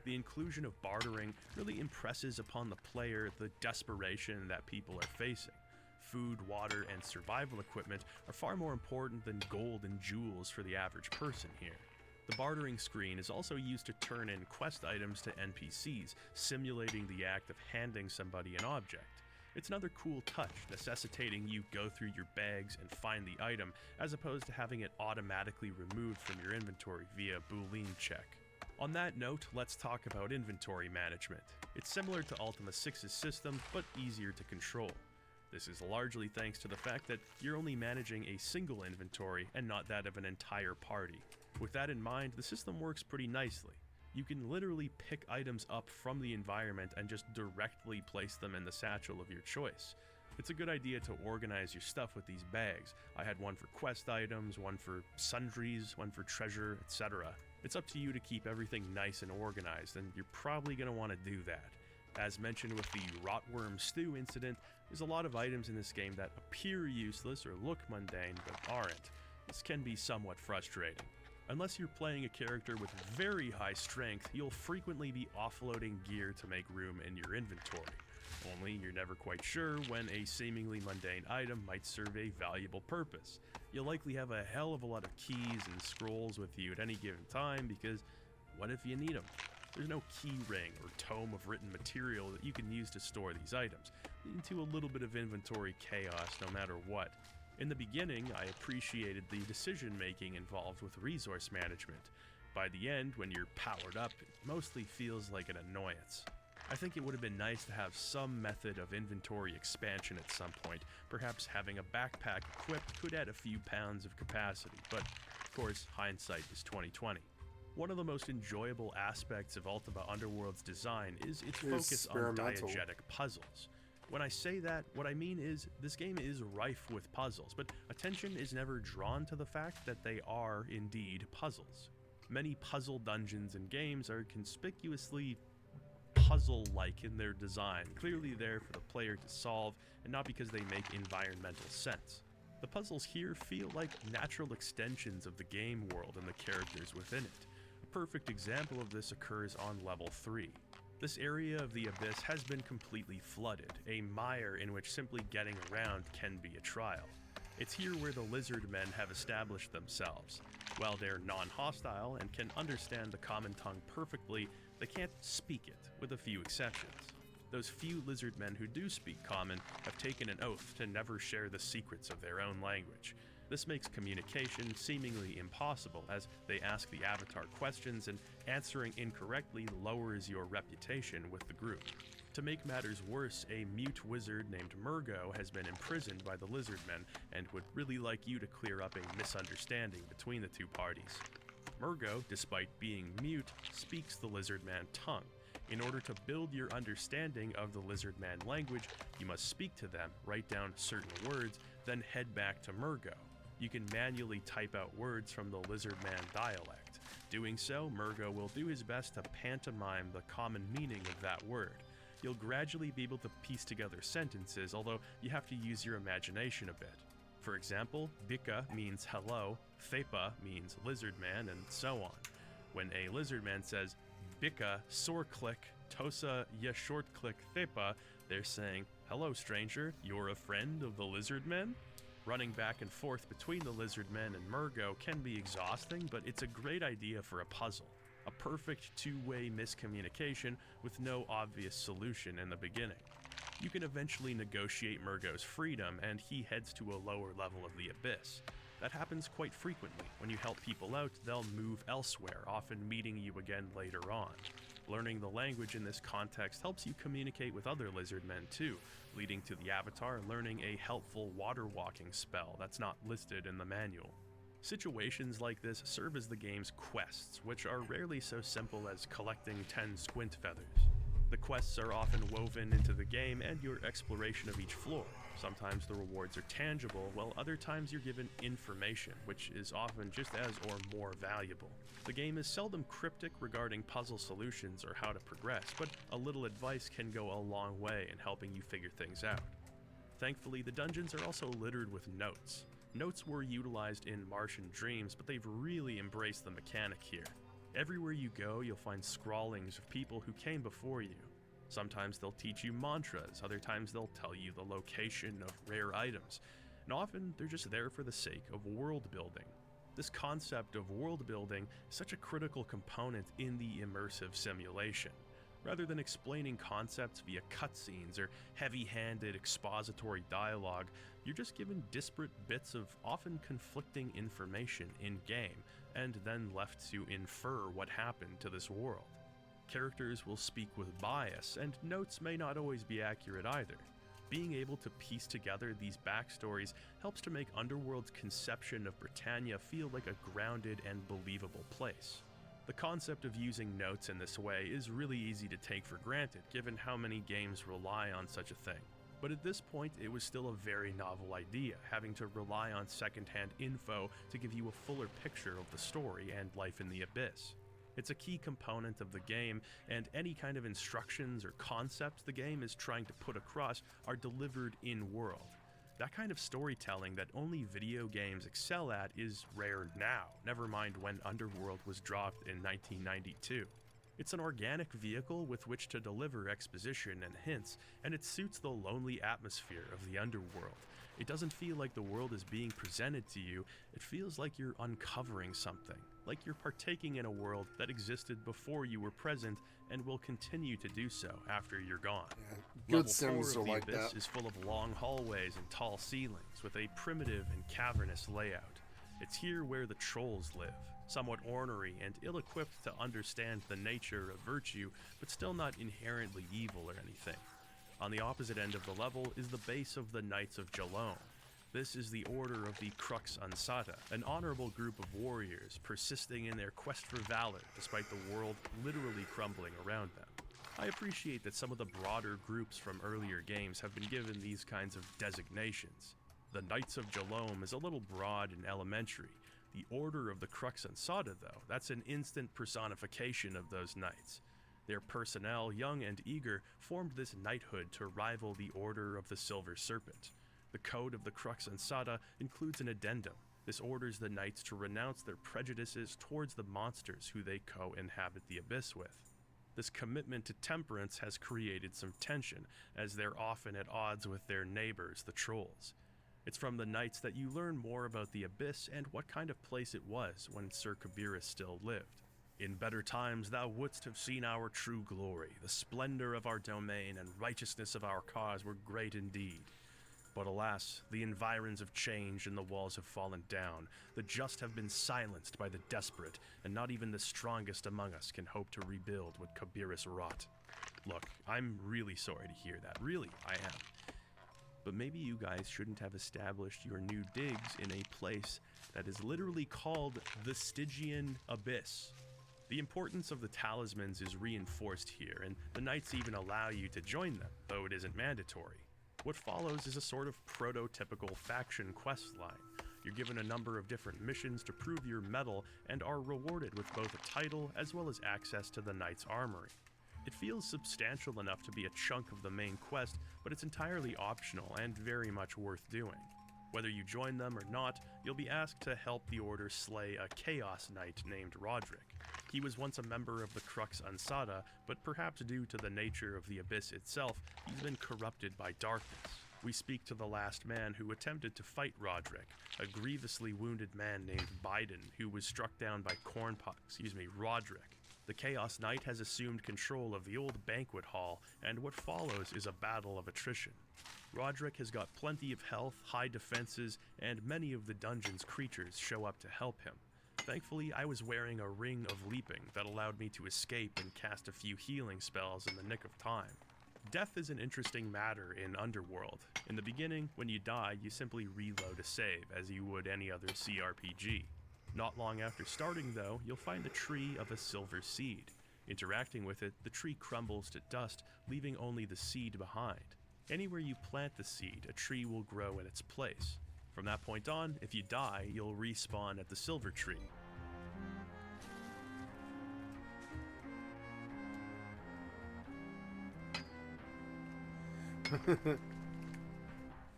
The inclusion of bartering really impresses upon the player the desperation that people are facing. Food, water, and survival equipment are far more important than gold and jewels for the average person here. The bartering screen is also used to turn in quest items to NPCs, simulating the act of handing somebody an object. It's another cool touch, necessitating you go through your bags and find the item, as opposed to having it automatically removed from your inventory via Boolean check. On that note, let's talk about inventory management. It's similar to Ultima 6's system, but easier to control. This is largely thanks to the fact that you're only managing a single inventory and not that of an entire party. With that in mind, the system works pretty nicely. You can literally pick items up from the environment and just directly place them in the satchel of your choice. It's a good idea to organize your stuff with these bags. I had one for quest items, one for sundries, one for treasure, etc. It's up to you to keep everything nice and organized, and you're probably going to want to do that. As mentioned with the Rotworm Stew incident, there's a lot of items in this game that appear useless or look mundane but aren't. This can be somewhat frustrating. Unless you're playing a character with very high strength, you'll frequently be offloading gear to make room in your inventory. Only you're never quite sure when a seemingly mundane item might serve a valuable purpose. You'll likely have a hell of a lot of keys and scrolls with you at any given time because what if you need them? There's no key ring or tome of written material that you can use to store these items, leading to a little bit of inventory chaos no matter what. In the beginning, I appreciated the decision-making involved with resource management. By the end, when you're powered up, it mostly feels like an annoyance. I think it would have been nice to have some method of inventory expansion at some point. Perhaps having a backpack equipped could add a few pounds of capacity, but of course, hindsight is 2020. One of the most enjoyable aspects of Ultima Underworld's design is its focus on diegetic puzzles. When I say that, what I mean is this game is rife with puzzles, but attention is never drawn to the fact that they are indeed puzzles. Many puzzle dungeons and games are conspicuously puzzle-like in their design, clearly there for the player to solve and not because they make environmental sense. The puzzles here feel like natural extensions of the game world and the characters within it. A perfect example of this occurs on level 3. This area of the abyss has been completely flooded, a mire in which simply getting around can be a trial. It's here where the lizard men have established themselves. While they're non-hostile and can understand the common tongue perfectly, they can't speak it, with a few exceptions. Those few lizard men who do speak common have taken an oath to never share the secrets of their own language. This makes communication seemingly impossible, as they ask the avatar questions and answering incorrectly lowers your reputation with the group. To make matters worse, a mute wizard named Murgo has been imprisoned by the lizardmen and would really like you to clear up a misunderstanding between the two parties. Murgo, despite being mute, speaks the lizardman tongue. In order to build your understanding of the lizardman language, you must speak to them, write down certain words, then head back to Murgo. You can manually type out words from the lizardman dialect. Doing so, Murgo will do his best to pantomime the common meaning of that word. You'll gradually be able to piece together sentences, although you have to use your imagination a bit. For example, Bika means hello, Thepa means lizardman, and so on. When a lizardman says, Bika, sore click, Tosa, ya short click Thepa, they're saying, hello stranger, you're a friend of the lizardmen? Running back and forth between the lizardmen and Murgo can be exhausting, but it's a great idea for a puzzle. A perfect two-way miscommunication with no obvious solution in the beginning. You can eventually negotiate Murgo's freedom, and he heads to a lower level of the abyss. That happens quite frequently. When you help people out, they'll move elsewhere, often meeting you again later on. Learning the language in this context helps you communicate with other lizardmen too, leading to the avatar learning a helpful water walking spell that's not listed in the manual. Situations like this serve as the game's quests, which are rarely so simple as collecting 10 squint feathers. The quests are often woven into the game and your exploration of each floor. Sometimes the rewards are tangible, while other times you're given information, which is often just as or more valuable. The game is seldom cryptic regarding puzzle solutions or how to progress, but a little advice can go a long way in helping you figure things out. Thankfully, the dungeons are also littered with notes. Notes were utilized in Martian Dreams, but they've really embraced the mechanic here. Everywhere you go, you'll find scrawlings of people who came before you. Sometimes they'll teach you mantras, other times they'll tell you the location of rare items, and often they're just there for the sake of world building. This concept of world building is such a critical component in the immersive simulation. Rather than explaining concepts via cutscenes or heavy-handed expository dialogue, you're just given disparate bits of often conflicting information in-game, and then left to infer what happened to this world. Characters will speak with bias, and notes may not always be accurate either. Being able to piece together these backstories helps to make Underworld's conception of Britannia feel like a grounded and believable place. The concept of using notes in this way is really easy to take for granted, given how many games rely on such a thing. But at this point, it was still a very novel idea, having to rely on secondhand info to give you a fuller picture of the story and life in the Abyss. It's a key component of the game, and any kind of instructions or concepts the game is trying to put across are delivered in-world. That kind of storytelling that only video games excel at is rare now, never mind when Underworld was dropped in 1992. It's an organic vehicle with which to deliver exposition and hints, and it suits the lonely atmosphere of the Underworld. It doesn't feel like the world is being presented to you, it feels like you're uncovering something, like you're partaking in a world that existed before you were present and will continue to do so after you're gone. Good Level Sims 4 are of the like Abyss that. is full of long hallways and tall ceilings with a primitive and cavernous layout. It's here where the trolls live, somewhat ornery and ill-equipped to understand the nature of virtue, but still not inherently evil or anything. On the opposite end of the level is the base of the Knights of Jalone. This is the Order of the Crux Ansata, an honorable group of warriors persisting in their quest for valor despite the world literally crumbling around them. I appreciate that some of the broader groups from earlier games have been given these kinds of designations. The Knights of Jalome is a little broad and elementary. The Order of the Crux Ansata, though, that's an instant personification of those knights. Their personnel, young and eager, formed this knighthood to rival the Order of the Silver Serpent. The Code of the Crux Ansata includes an addendum. This orders the knights to renounce their prejudices towards the monsters who they co-inhabit the Abyss with. This commitment to temperance has created some tension, as they're often at odds with their neighbors, the trolls. It's from the knights that you learn more about the Abyss and what kind of place it was when Sir Kabirus still lived. In better times thou wouldst have seen our true glory, the splendor of our domain and righteousness of our cause were great indeed. But alas, the environs have changed and the walls have fallen down. The just have been silenced by the desperate, and not even the strongest among us can hope to rebuild what Kabirus wrought. Look, I'm really sorry to hear that, really, I am. But maybe you guys shouldn't have established your new digs in a place that is literally called the Stygian Abyss. The importance of the talismans is reinforced here, and the knights even allow you to join them, though it isn't mandatory. What follows is a sort of prototypical faction quest line. You're given a number of different missions to prove your mettle and are rewarded with both a title as well as access to the knight's armory. It feels substantial enough to be a chunk of the main quest, but it's entirely optional and very much worth doing. Whether you join them or not, you'll be asked to help the Order slay a Chaos Knight named Roderick. He was once a member of the Crux Ansata, but perhaps due to the nature of the Abyss itself, he's been corrupted by darkness. We speak to the last man who attempted to fight Roderick, a grievously wounded man named Biden, who was struck down by Roderick. The Chaos Knight has assumed control of the old banquet hall, and what follows is a battle of attrition. Roderick has got plenty of health, high defenses, and many of the dungeon's creatures show up to help him. Thankfully, I was wearing a ring of leaping that allowed me to escape and cast a few healing spells in the nick of time. Death is an interesting matter in Underworld. In the beginning, when you die, you simply reload a save, as you would any other CRPG. Not long after starting, though, you'll find the Tree of a Silver Seed. Interacting with it, the tree crumbles to dust, leaving only the seed behind. Anywhere you plant the seed, a tree will grow in its place. From that point on, if you die, you'll respawn at the silver tree.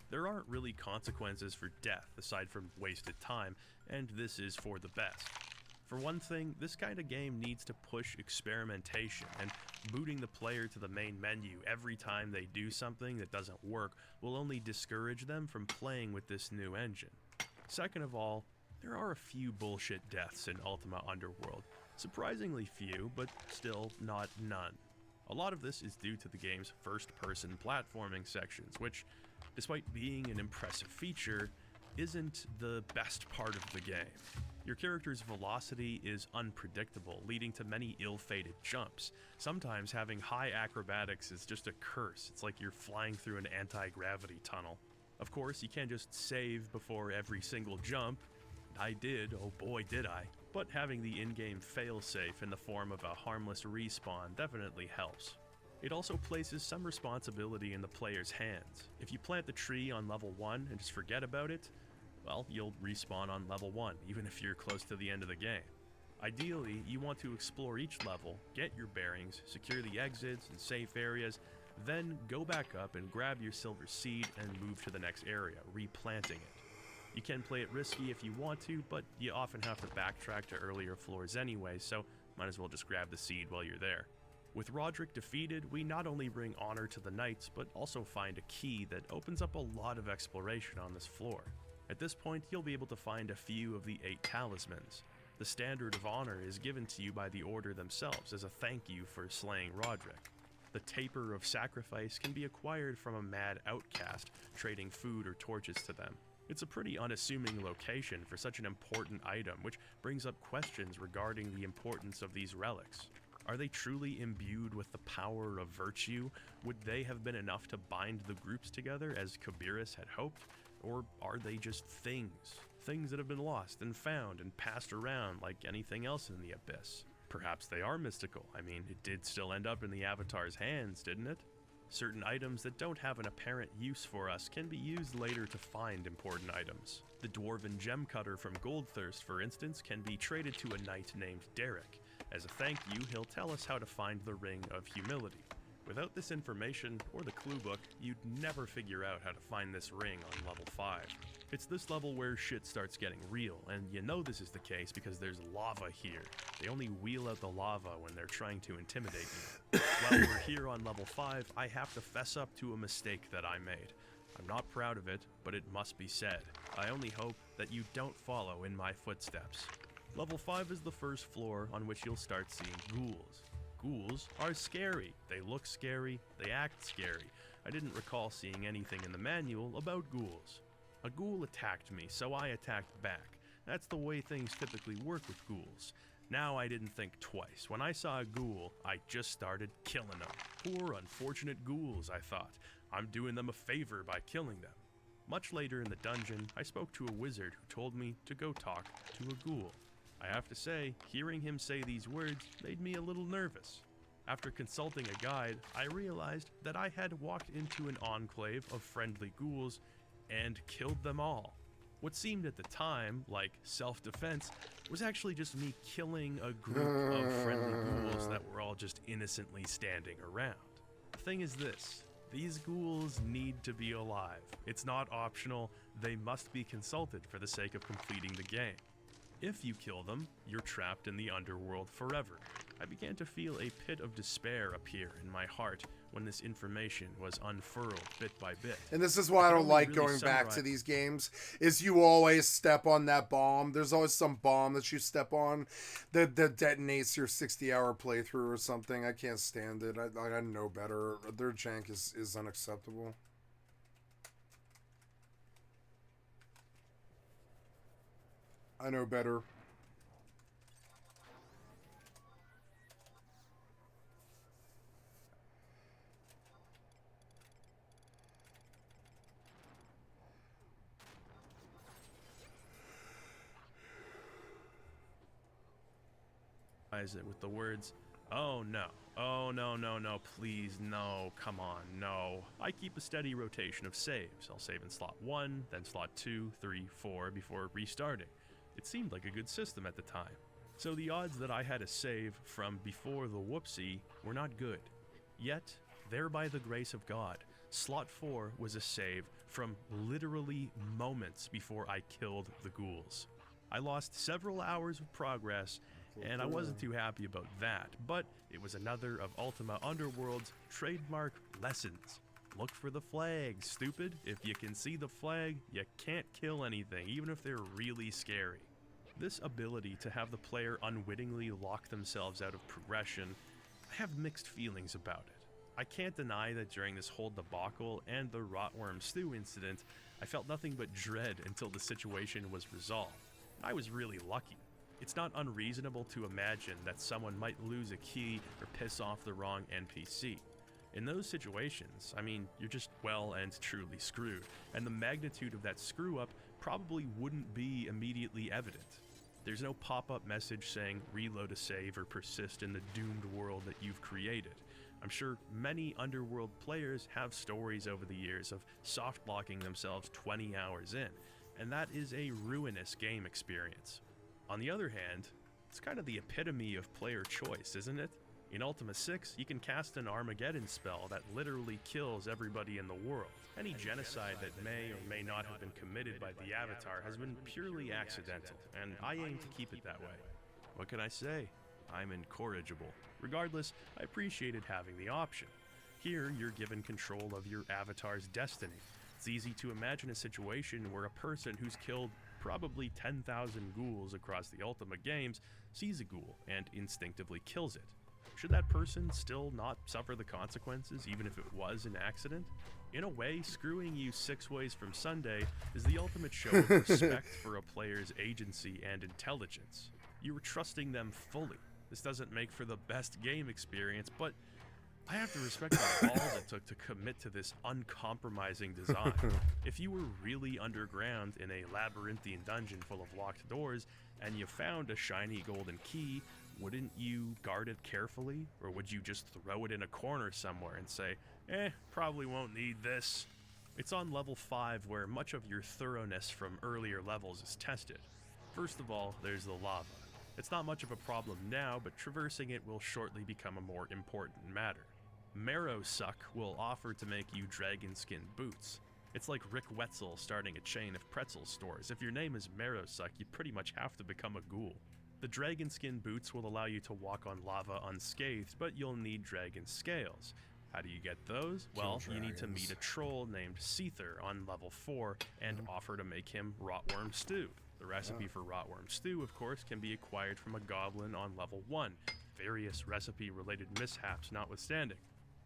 There aren't really consequences for death aside from wasted time, and this is for the best. For one thing, this kind of game needs to push experimentation, and booting the player to the main menu every time they do something that doesn't work will only discourage them from playing with this new engine. Second of all, there are a few bullshit deaths in Ultima Underworld. Surprisingly few, but still not none. A lot of this is due to the game's first-person platforming sections, which, despite being an impressive feature, isn't the best part of the game. Your character's velocity is unpredictable, leading to many ill-fated jumps. Sometimes having high acrobatics is just a curse. It's like you're flying through an anti-gravity tunnel. Of course, you can't just save before every single jump. I did, oh boy did I. But having the in-game failsafe in the form of a harmless respawn definitely helps. It also places some responsibility in the player's hands. If you plant the tree on level 1 and just forget about it, well, you'll respawn on level 1, even if you're close to the end of the game. Ideally, you want to explore each level, get your bearings, secure the exits and safe areas, then go back up and grab your silver seed and move to the next area, replanting it. You can play it risky if you want to, but you often have to backtrack to earlier floors anyway, so might as well just grab the seed while you're there. With Roderick defeated, we not only bring honor to the knights, but also find a key that opens up a lot of exploration on this floor. At this point, you'll be able to find a few of the 8 talismans. The standard of honor is given to you by the Order themselves as a thank you for slaying Roderick. The Taper of Sacrifice can be acquired from a mad outcast, trading food or torches to them. It's a pretty unassuming location for such an important item, which brings up questions regarding the importance of these relics. Are they truly imbued with the power of virtue? Would they have been enough to bind the groups together as Kabiris had hoped? Or are they just things? Things that have been lost and found and passed around like anything else in the Abyss? Perhaps they are mystical. I mean, it did still end up in the Avatar's hands, didn't it? Certain items that don't have an apparent use for us can be used later to find important items. The Dwarven Gem Cutter from Goldthirst, for instance, can be traded to a knight named Derek. As a thank you, he'll tell us how to find the Ring of Humility. Without this information, or the clue book, you'd never figure out how to find this ring on level 5. It's this level where shit starts getting real, and you know this is the case because there's lava here. They only wheel out the lava when they're trying to intimidate you. While we're here on level 5, I have to fess up to a mistake that I made. I'm not proud of it, but it must be said. I only hope that you don't follow in my footsteps. Level 5 is the first floor on which you'll start seeing ghouls. Ghouls are scary. They look scary, they act scary. I didn't recall seeing anything in the manual about ghouls. A ghoul attacked me, so I attacked back. That's the way things typically work with ghouls. Now I didn't think twice. When I saw a ghoul, I just started killing them. Poor unfortunate ghouls, I thought. I'm doing them a favor by killing them. Much later in the dungeon, I spoke to a wizard who told me to go talk to a ghoul. I have to say, hearing him say these words made me a little nervous. After consulting a guide, I realized that I had walked into an enclave of friendly ghouls and killed them all. What seemed at the time like self-defense was actually just me killing a group of friendly ghouls that were all just innocently standing around. The thing is this, these ghouls need to be alive. It's not optional, they must be consulted for the sake of completing the game. If you kill them, you're trapped in the underworld forever. I began to feel a pit of despair appear in my heart when this information was unfurled bit by bit. And this is why I don't like going back to these games, is you always step on that bomb. There's always some bomb that you step on that detonates your 60-hour playthrough or something. I can't stand it. I know better. Their jank is unacceptable. I know better. It with the words, Oh no. Oh no, no, no, please, no, come on, no. I keep a steady rotation of saves. I'll save in slot 1, then slot 2, 3, 4 before restarting. It seemed like a good system at the time. So the odds that I had a save from before the whoopsie were not good. Yet, there by the grace of God, slot 4 was a save from literally moments before I killed the ghouls. I lost several hours of progress, and I wasn't too happy about that, but it was another of Ultima Underworld's trademark lessons. Look for the flag, stupid. If you can see the flag, you can't kill anything, even if they're really scary. This ability to have the player unwittingly lock themselves out of progression, I have mixed feelings about it. I can't deny that during this whole debacle and the Rotworm Stew incident, I felt nothing but dread until the situation was resolved. I was really lucky. It's not unreasonable to imagine that someone might lose a key or piss off the wrong NPC. In those situations, I mean, you're just well and truly screwed, and the magnitude of that screw-up probably wouldn't be immediately evident. There's no pop-up message saying reload a save or persist in the doomed world that you've created. I'm sure many Underworld players have stories over the years of soft-locking themselves 20 hours in, and that is a ruinous game experience. On the other hand, it's kind of the epitome of player choice, isn't it? In Ultima 6, you can cast an Armageddon spell that literally kills everybody in the world. Any genocide that may or may not have been committed by the Avatar has been purely accidental, and I aim to keep it that way. What can I say? I'm incorrigible. Regardless, I appreciated having the option. Here, you're given control of your avatar's destiny. It's easy to imagine a situation where a person who's killed probably 10,000 ghouls across the Ultima games sees a ghoul and instinctively kills it. Should that person still not suffer the consequences even if it was an accident? In a way, screwing you 6 ways from Sunday is the ultimate show of respect for a player's agency and intelligence. You were trusting them fully. This doesn't make for the best game experience, but I have to respect the balls it took to commit to this uncompromising design. If you were really underground in a labyrinthine dungeon full of locked doors and you found a shiny golden key, wouldn't you guard it carefully? Or would you just throw it in a corner somewhere and say, probably won't need this? It's on level 5 where much of your thoroughness from earlier levels is tested. First of all, there's the lava. It's not much of a problem now, but traversing it will shortly become a more important matter. Marrow Suck will offer to make you dragon skin boots. It's like Rick Wetzel starting a chain of pretzel stores. If your name is Marrow Suck, you pretty much have to become a ghoul. The dragon skin boots will allow you to walk on lava unscathed, but you'll need dragon scales. How do you get those? Well, you need to meet a troll named Seether on level 4 and offer to make him Rotworm Stew. The recipe for Rotworm Stew, of course, can be acquired from a goblin on level 1, various recipe-related mishaps notwithstanding.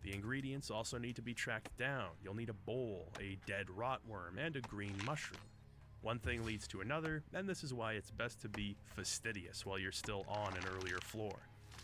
The ingredients also need to be tracked down. You'll need a bowl, a dead rotworm, and a green mushroom. One thing leads to another, and this is why it's best to be fastidious while you're still on an earlier floor.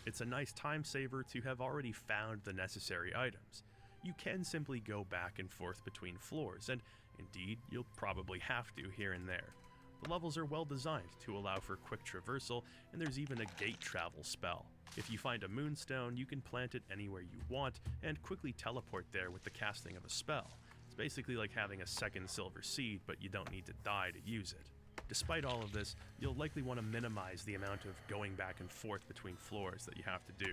It's a nice time saver to have already found the necessary items. You can simply go back and forth between floors, and indeed, you'll probably have to here and there. The levels are well designed to allow for quick traversal, and there's even a gate travel spell. If you find a moonstone, you can plant it anywhere you want and quickly teleport there with the casting of a spell. It's basically like having a second silver seed, but you don't need to die to use it. Despite all of this, you'll likely want to minimize the amount of going back and forth between floors that you have to do.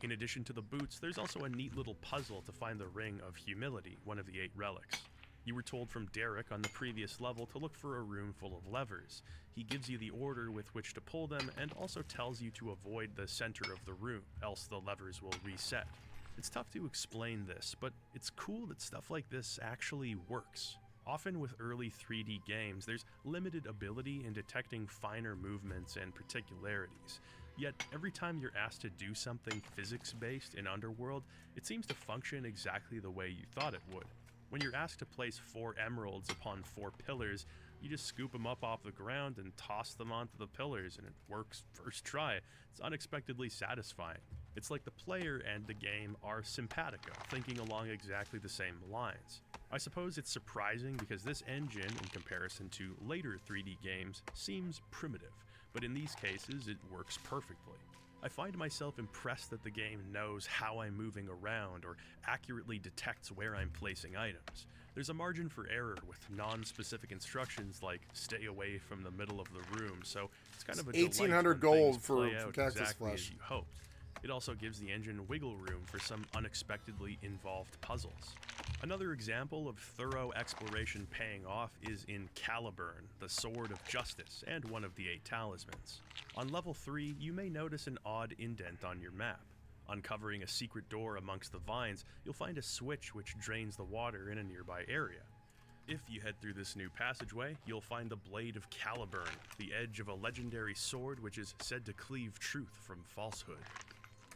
In addition to the boots, there's also a neat little puzzle to find the Ring of Humility, one of the 8 relics. You were told from Derek on the previous level to look for a room full of levers. He gives you the order with which to pull them and also tells you to avoid the center of the room, else the levers will reset. It's tough to explain this, but it's cool that stuff like this actually works. Often with early 3D games, there's limited ability in detecting finer movements and particularities. Yet, every time you're asked to do something physics-based in Underworld, it seems to function exactly the way you thought it would. When you're asked to place 4 emeralds upon 4 pillars, you just scoop them up off the ground and toss them onto the pillars, and it works first try. It's unexpectedly satisfying. It's like the player and the game are simpatico, thinking along exactly the same lines. I suppose it's surprising because this engine, in comparison to later 3D games, seems primitive, but in these cases it works perfectly. I find myself impressed that the game knows how I'm moving around or accurately detects where I'm placing items. There's a margin for error with non-specific instructions like stay away from the middle of the room, so it's kind of a delight 1800 when gold things for play out Cactus exactly Flesh. as you hoped. It also gives the engine wiggle room for some unexpectedly involved puzzles. Another example of thorough exploration paying off is in Caliburn, the Sword of Justice, and one of the 8 talismans. On level 3, you may notice an odd indent on your map. Uncovering a secret door amongst the vines, you'll find a switch which drains the water in a nearby area. If you head through this new passageway, you'll find the Blade of Caliburn, the edge of a legendary sword which is said to cleave truth from falsehood.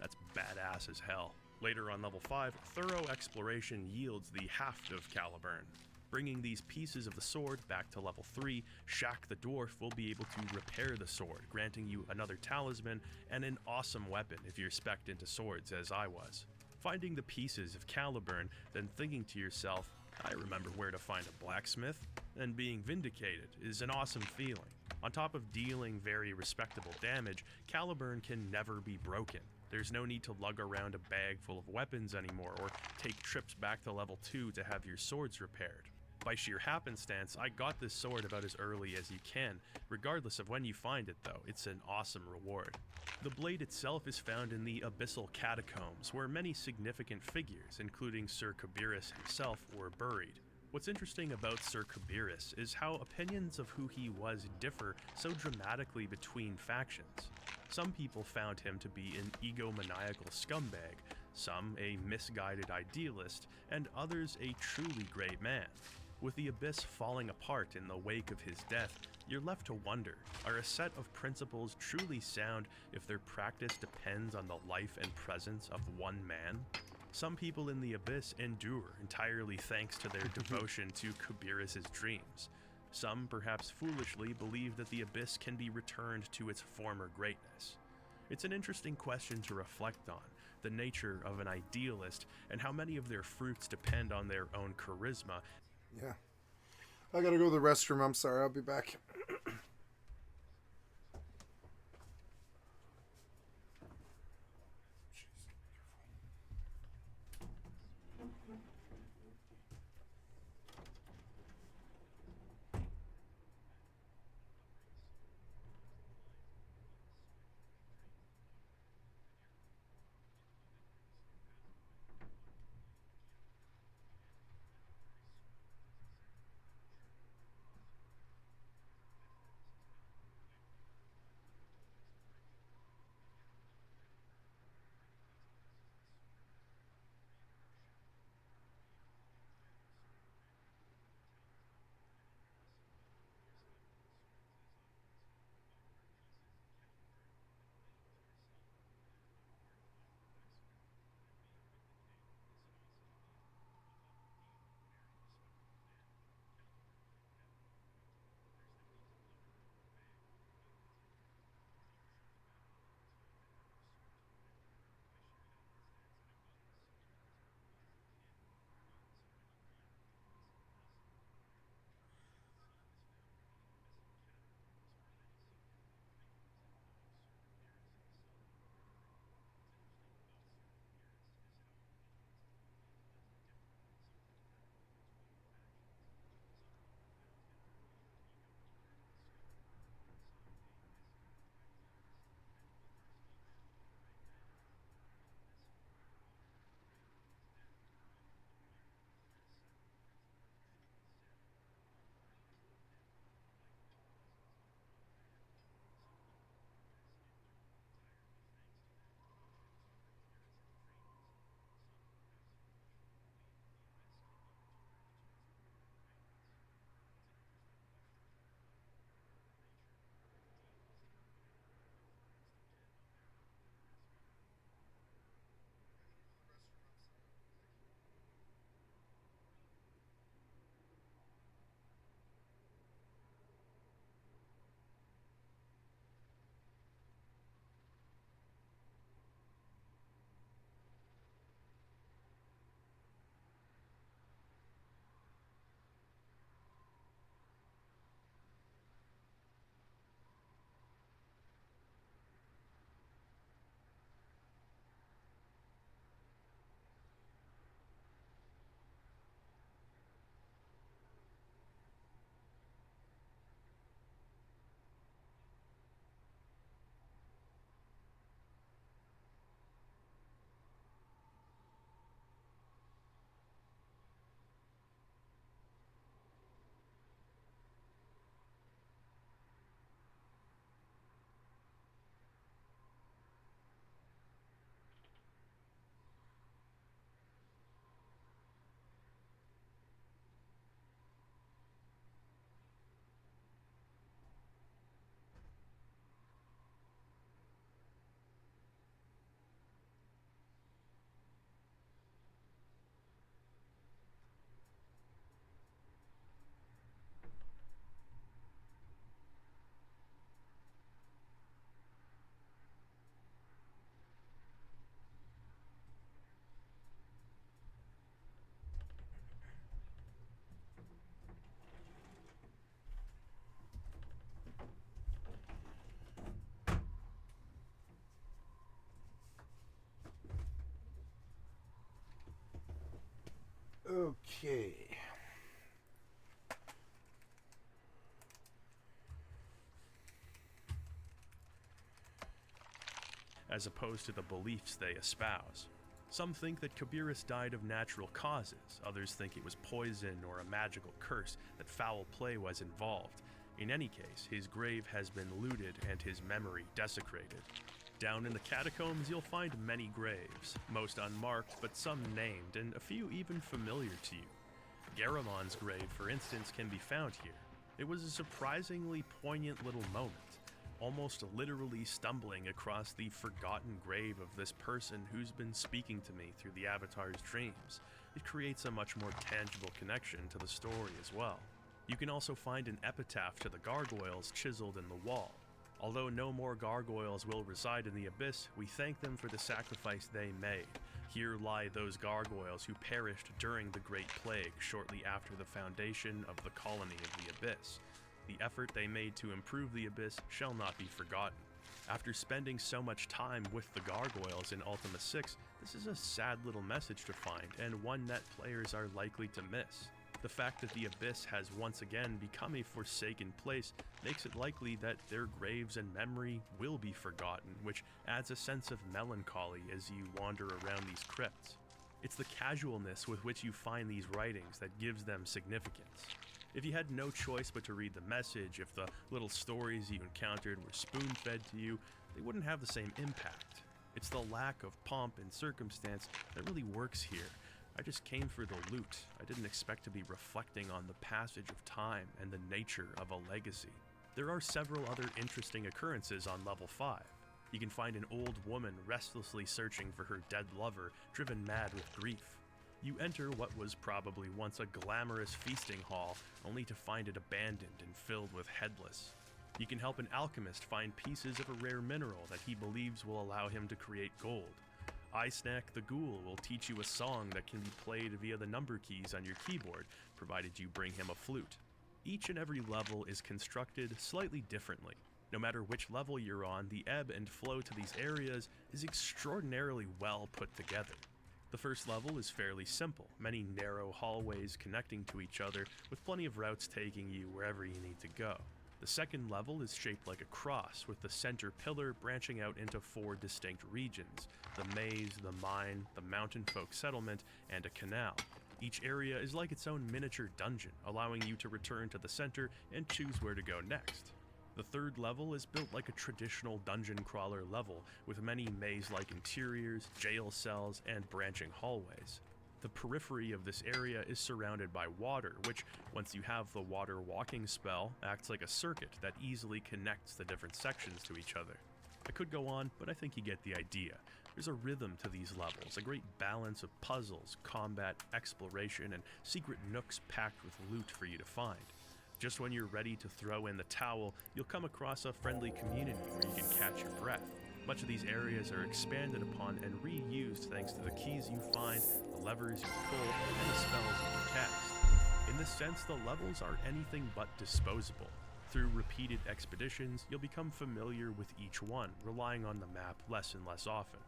That's badass as hell. Later on level 5, thorough exploration yields the Haft of Caliburn. Bringing these pieces of the sword back to level 3, Shaq the Dwarf will be able to repair the sword, granting you another talisman and an awesome weapon if you're spec'd into swords as I was. Finding the pieces of Caliburn, then thinking to yourself, I remember where to find a blacksmith, and being vindicated is an awesome feeling. On top of dealing very respectable damage, Caliburn can never be broken. There's no need to lug around a bag full of weapons anymore or take trips back to level 2 to have your swords repaired. By sheer happenstance, I got this sword about as early as you can. Regardless of when you find it though, it's an awesome reward. The blade itself is found in the Abyssal Catacombs, where many significant figures, including Sir Kabirus himself, were buried. What's interesting about Sir Kabirus is how opinions of who he was differ so dramatically between factions. Some people found him to be an egomaniacal scumbag, some a misguided idealist, and others a truly great man. With the Abyss falling apart in the wake of his death, you're left to wonder, are a set of principles truly sound if their practice depends on the life and presence of one man? Some people in the Abyss endure entirely thanks to their devotion to Kabirus' dreams. Some, perhaps foolishly, believe that the Abyss can be returned to its former greatness. It's an interesting question to reflect on, the nature of an idealist and how many of their fruits depend on their own charisma. Yeah. I gotta go to the restroom. I'm sorry. I'll be back. Okay. as opposed to the beliefs they espouse. Some think that Kabiris died of natural causes, others think it was poison or a magical curse, that foul play was involved. In any case, his grave has been looted and his memory desecrated. Down in the catacombs, you'll find many graves, most unmarked, but some named, and a few even familiar to you. Garamon's grave, for instance, can be found here. It was a surprisingly poignant little moment, almost literally stumbling across the forgotten grave of this person who's been speaking to me through the Avatar's dreams. It creates a much more tangible connection to the story as well. You can also find an epitaph to the gargoyles chiseled in the wall. Although no more gargoyles will reside in the Abyss, we thank them for the sacrifice they made. Here lie those gargoyles who perished during the Great Plague shortly after the foundation of the colony of the Abyss. The effort they made to improve the Abyss shall not be forgotten. After spending so much time with the gargoyles in Ultima 6, this is a sad little message to find, and one that players are likely to miss. The fact that the Abyss has once again become a forsaken place makes it likely that their graves and memory will be forgotten, which adds a sense of melancholy as you wander around these crypts. It's the casualness with which you find these writings that gives them significance. If you had no choice but to read the message, if the little stories you encountered were spoon-fed to you, they wouldn't have the same impact. It's the lack of pomp and circumstance that really works here. I just came for the loot. I didn't expect to be reflecting on the passage of time and the nature of a legacy. There are several other interesting occurrences on level 5. You can find an old woman restlessly searching for her dead lover, driven mad with grief. You enter what was probably once a glamorous feasting hall, only to find it abandoned and filled with headless. You can help an alchemist find pieces of a rare mineral that he believes will allow him to create gold. Snack the Ghoul will teach you a song that can be played via the number keys on your keyboard, provided you bring him a flute. Each and every level is constructed slightly differently. No matter which level you're on, the ebb and flow to these areas is extraordinarily well put together. The first level is fairly simple, many narrow hallways connecting to each other, with plenty of routes taking you wherever you need to go. The second level is shaped like a cross, with the center pillar branching out into 4 distinct regions: the maze, the mine, the mountain folk settlement, and a canal. Each area is like its own miniature dungeon, allowing you to return to the center and choose where to go next. The third level is built like a traditional dungeon crawler level, with many maze-like interiors, jail cells, and branching hallways. The periphery of this area is surrounded by water, which, once you have the water walking spell, acts like a circuit that easily connects the different sections to each other. I could go on, but I think you get the idea. There's a rhythm to these levels, a great balance of puzzles, combat, exploration, and secret nooks packed with loot for you to find. Just when you're ready to throw in the towel, you'll come across a friendly community where you can catch your breath. Much of these areas are expanded upon and reused thanks to the keys you find, the levers you pull, and the spells you can cast. In this sense, the levels are anything but disposable. Through repeated expeditions, you'll become familiar with each one, relying on the map less and less often.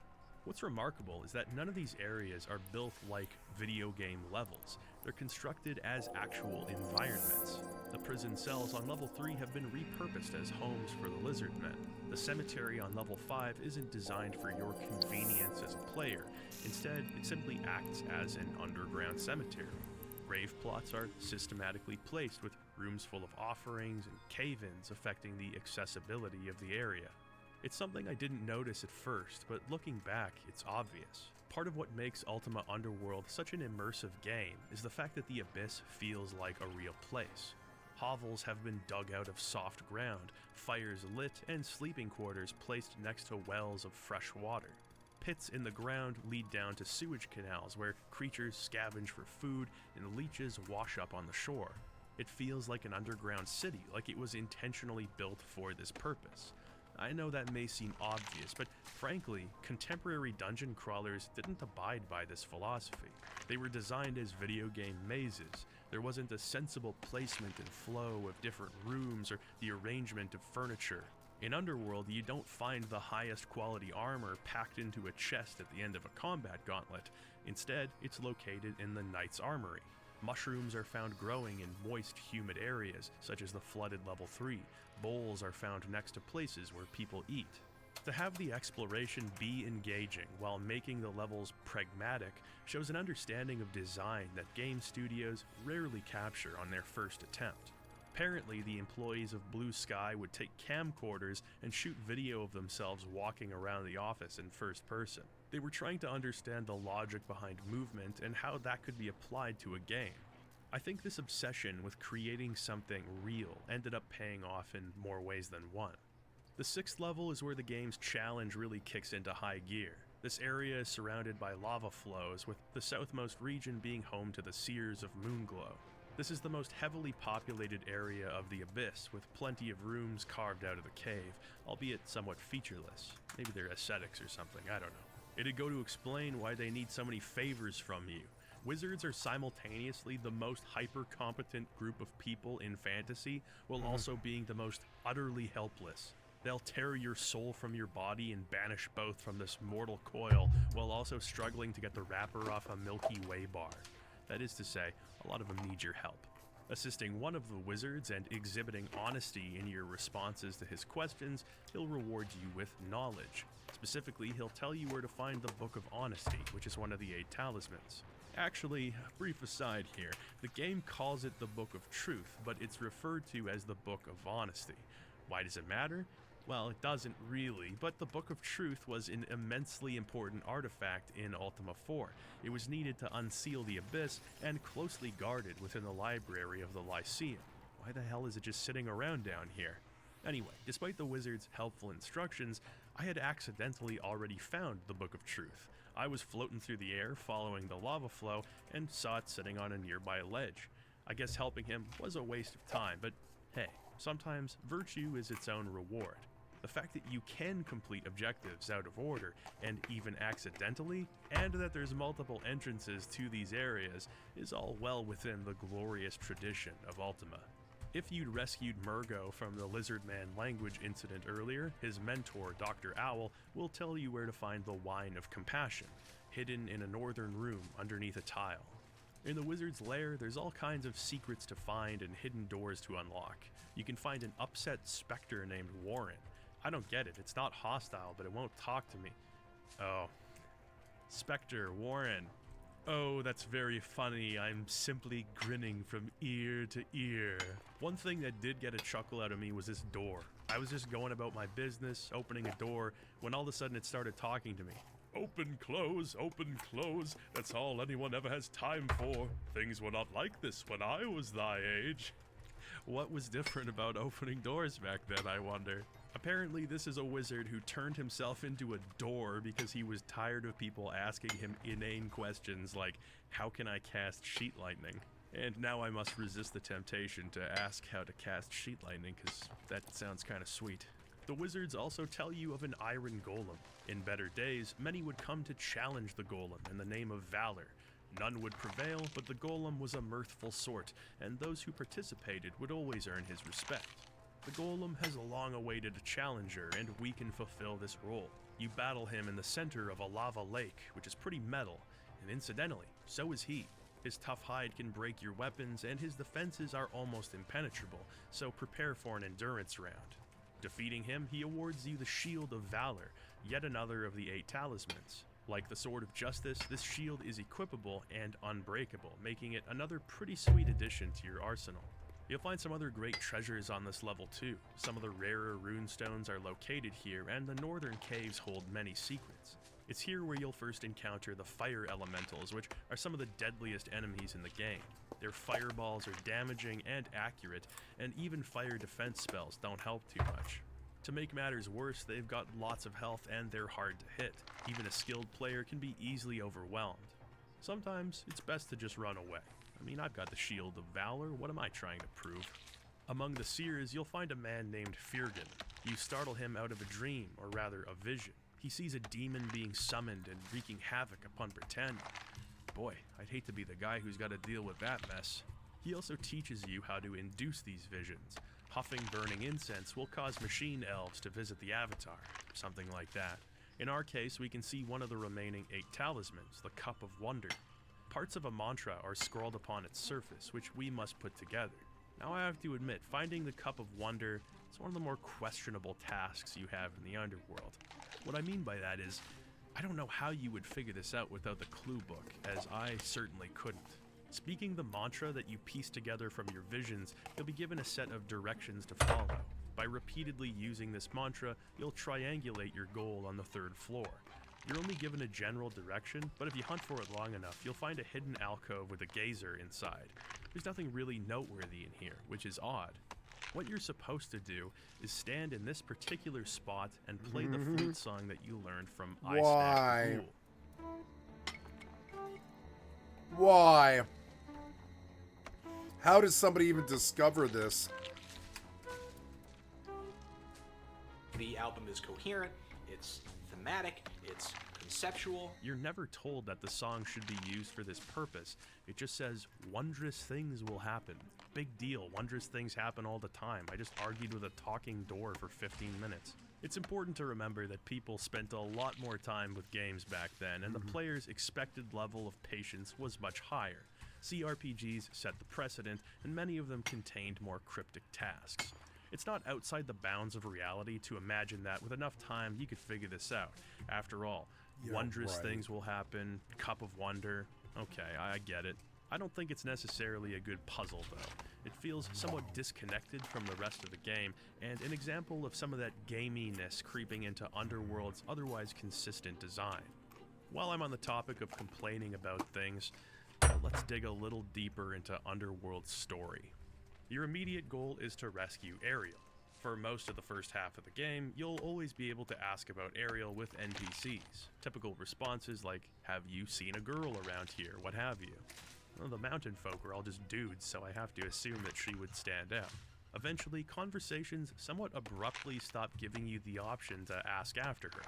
What's remarkable is that none of these areas are built like video game levels. They're constructed as actual environments. The prison cells on level 3 have been repurposed as homes for the lizard men. The cemetery on level 5 isn't designed for your convenience as a player. Instead, it simply acts as an underground cemetery. Grave plots are systematically placed with rooms full of offerings and cave-ins affecting the accessibility of the area. It's something I didn't notice at first, but looking back, it's obvious. Part of what makes Ultima Underworld such an immersive game is the fact that the Abyss feels like a real place. Hovels have been dug out of soft ground, fires lit, and sleeping quarters placed next to wells of fresh water. Pits in the ground lead down to sewage canals where creatures scavenge for food and leeches wash up on the shore. It feels like an underground city, like it was intentionally built for this purpose. I know that may seem obvious, but frankly, contemporary dungeon crawlers didn't abide by this philosophy. They were designed as video game mazes. There wasn't a sensible placement and flow of different rooms or the arrangement of furniture. In Underworld, you don't find the highest quality armor packed into a chest at the end of a combat gauntlet. Instead, it's located in the Knight's Armory. Mushrooms are found growing in moist, humid areas, such as the flooded level 3. Bowls are found next to places where people eat. To have the exploration be engaging while making the levels pragmatic shows an understanding of design that game studios rarely capture on their first attempt. Apparently, the employees of Blue Sky would take camcorders and shoot video of themselves walking around the office in first person. They were trying to understand the logic behind movement and how that could be applied to a game. I think this obsession with creating something real ended up paying off in more ways than one. The 6th level is where the game's challenge really kicks into high gear. This area is surrounded by lava flows, with the southmost region being home to the Seers of Moonglow. This is the most heavily populated area of the Abyss, with plenty of rooms carved out of the cave, albeit somewhat featureless. Maybe they're aesthetics or something, I don't know. It'd go to explain why they need so many favors from you. Wizards are simultaneously the most hyper-competent group of people in fantasy, while also being the most utterly helpless. They'll tear your soul from your body and banish both from this mortal coil, while also struggling to get the wrapper off a Milky Way bar. That is to say, a lot of them need your help. Assisting one of the wizards and exhibiting honesty in your responses to his questions, he'll reward you with knowledge. Specifically, he'll tell you where to find the Book of Honesty, which is one of the 8 talismans. Actually, brief aside here, the game calls it the Book of Truth, but it's referred to as the Book of Honesty. Why does it matter? Well, it doesn't really, but the Book of Truth was an immensely important artifact in Ultima 4. It was needed to unseal the Abyss and closely guarded within the library of the Lyceum. Why the hell is it just sitting around down here? Anyway, despite the wizard's helpful instructions, I had accidentally already found the Book of Truth. I was floating through the air following the lava flow and saw it sitting on a nearby ledge. I guess helping him was a waste of time, but hey, sometimes virtue is its own reward. The fact that you can complete objectives out of order, and even accidentally, and that there's multiple entrances to these areas, is all well within the glorious tradition of Ultima. If you'd rescued Murgo from the Lizardman language incident earlier, his mentor, Dr. Owl, will tell you where to find the Wine of Compassion, hidden in a northern room underneath a tile. In the wizard's lair, there's all kinds of secrets to find and hidden doors to unlock. You can find an upset specter named Warren. I don't get it, it's not hostile, but it won't talk to me. Oh. Spectre, Warren. Oh, that's very funny. I'm simply grinning from ear to ear. One thing that did get a chuckle out of me was this door. I was just going about my business, opening a door, when all of a sudden it started talking to me. Open, close, that's all anyone ever has time for. Things were not like this when I was thy age. What was different about opening doors back then, I wonder? Apparently, this is a wizard who turned himself into a door because he was tired of people asking him inane questions like, how can I cast sheet lightning? And now I must resist the temptation to ask how to cast sheet lightning, because that sounds kind of sweet. The wizards also tell you of an iron golem. In better days, many would come to challenge the golem in the name of valor. None would prevail, but the golem was a mirthful sort, and those who participated would always earn his respect. The golem has a long-awaited challenger, and we can fulfill this role. You battle him in the center of a lava lake, which is pretty metal, and incidentally, so is he. His tough hide can break your weapons, and his defenses are almost impenetrable, so prepare for an endurance round. Defeating him, he awards you the Shield of Valor, yet another of the 8 talismans. Like the Sword of Justice, this shield is equipable and unbreakable, making it another pretty sweet addition to your arsenal. You'll find some other great treasures on this level too. Some of the rarer runestones are located here, and the northern caves hold many secrets. It's here where you'll first encounter the fire elementals, which are some of the deadliest enemies in the game. Their fireballs are damaging and accurate, and even fire defense spells don't help too much. To make matters worse, they've got lots of health and they're hard to hit. Even a skilled player can be easily overwhelmed. Sometimes it's best to just run away. I mean, I've got the Shield of Valor, what am I trying to prove? Among the seers, you'll find a man named Firgen. You startle him out of a dream, or rather a vision. He sees a demon being summoned and wreaking havoc upon Britannia. Boy, I'd hate to be the guy who's got to deal with that mess. He also teaches you how to induce these visions. Huffing burning incense will cause machine elves to visit the avatar, something like that. In our case, we can see one of the remaining 8 talismans, the Cup of Wonder. Parts of a mantra are scrawled upon its surface, which we must put together. Now I have to admit, finding the Cup of Wonder is one of the more questionable tasks you have in the underworld. What I mean by that is, I don't know how you would figure this out without the clue book, as I certainly couldn't. Speaking the mantra that you piece together from your visions, you'll be given a set of directions to follow. By repeatedly using this mantra, you'll triangulate your goal on the 3rd floor. You're only given a general direction, but if you hunt for it long enough, you'll find a hidden alcove with a geyser inside. There's nothing really noteworthy in here, which is odd. What you're supposed to do is stand in this particular spot and play the flute song that you learned from I Why? Snack the Ghoul. Why? How does somebody even discover this? The album is coherent, it's thematic, it's conceptual. You're never told that the song should be used for this purpose. It just says, wondrous things will happen. Big deal, wondrous things happen all the time. I just argued with a talking door for 15 minutes. It's important to remember that people spent a lot more time with games back then, and the player's expected level of patience was much higher. CRPGs set the precedent, and many of them contained more cryptic tasks. It's not outside the bounds of reality to imagine that with enough time you could figure this out. After all, wondrous things will happen, Cup of Wonder. Okay, I get it. I don't think it's necessarily a good puzzle though. It feels somewhat disconnected from the rest of the game, and an example of some of that gaminess creeping into Underworld's otherwise consistent design. While I'm on the topic of complaining about things, let's dig a little deeper into Underworld's story. Your immediate goal is to rescue Ariel. For most of the first half of the game, you'll always be able to ask about Ariel with NPCs. Typical responses like, have you seen a girl around here, what have you. Well, the mountain folk are all just dudes, so I have to assume that she would stand out. Eventually, conversations somewhat abruptly stop giving you the option to ask after her.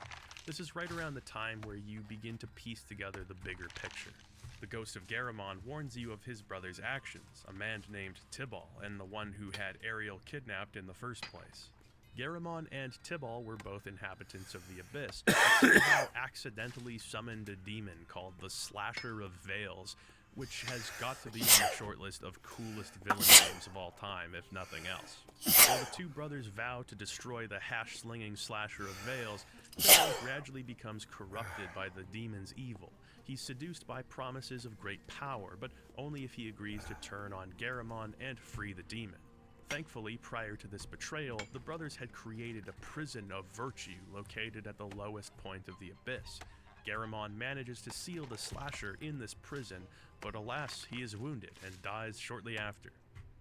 This is right around the time where you begin to piece together the bigger picture. The ghost of Garamond warns you of his brother's actions, a man named Tibal, and the one who had Ariel kidnapped in the first place. Garamond and Tibal were both inhabitants of the Abyss, but somehow accidentally summoned a demon called the Slasher of Veils, which has got to be on the shortlist of coolest villain names of all time, if nothing else. While the two brothers vow to destroy the hash-slinging Slasher of Veils, Tibal gradually becomes corrupted by the demon's evil. He's seduced by promises of great power, but only if he agrees to turn on Garamond and free the demon. Thankfully, prior to this betrayal, the brothers had created a prison of virtue located at the lowest point of the Abyss. Garamond manages to seal the Slasher in this prison, but alas, he is wounded and dies shortly after.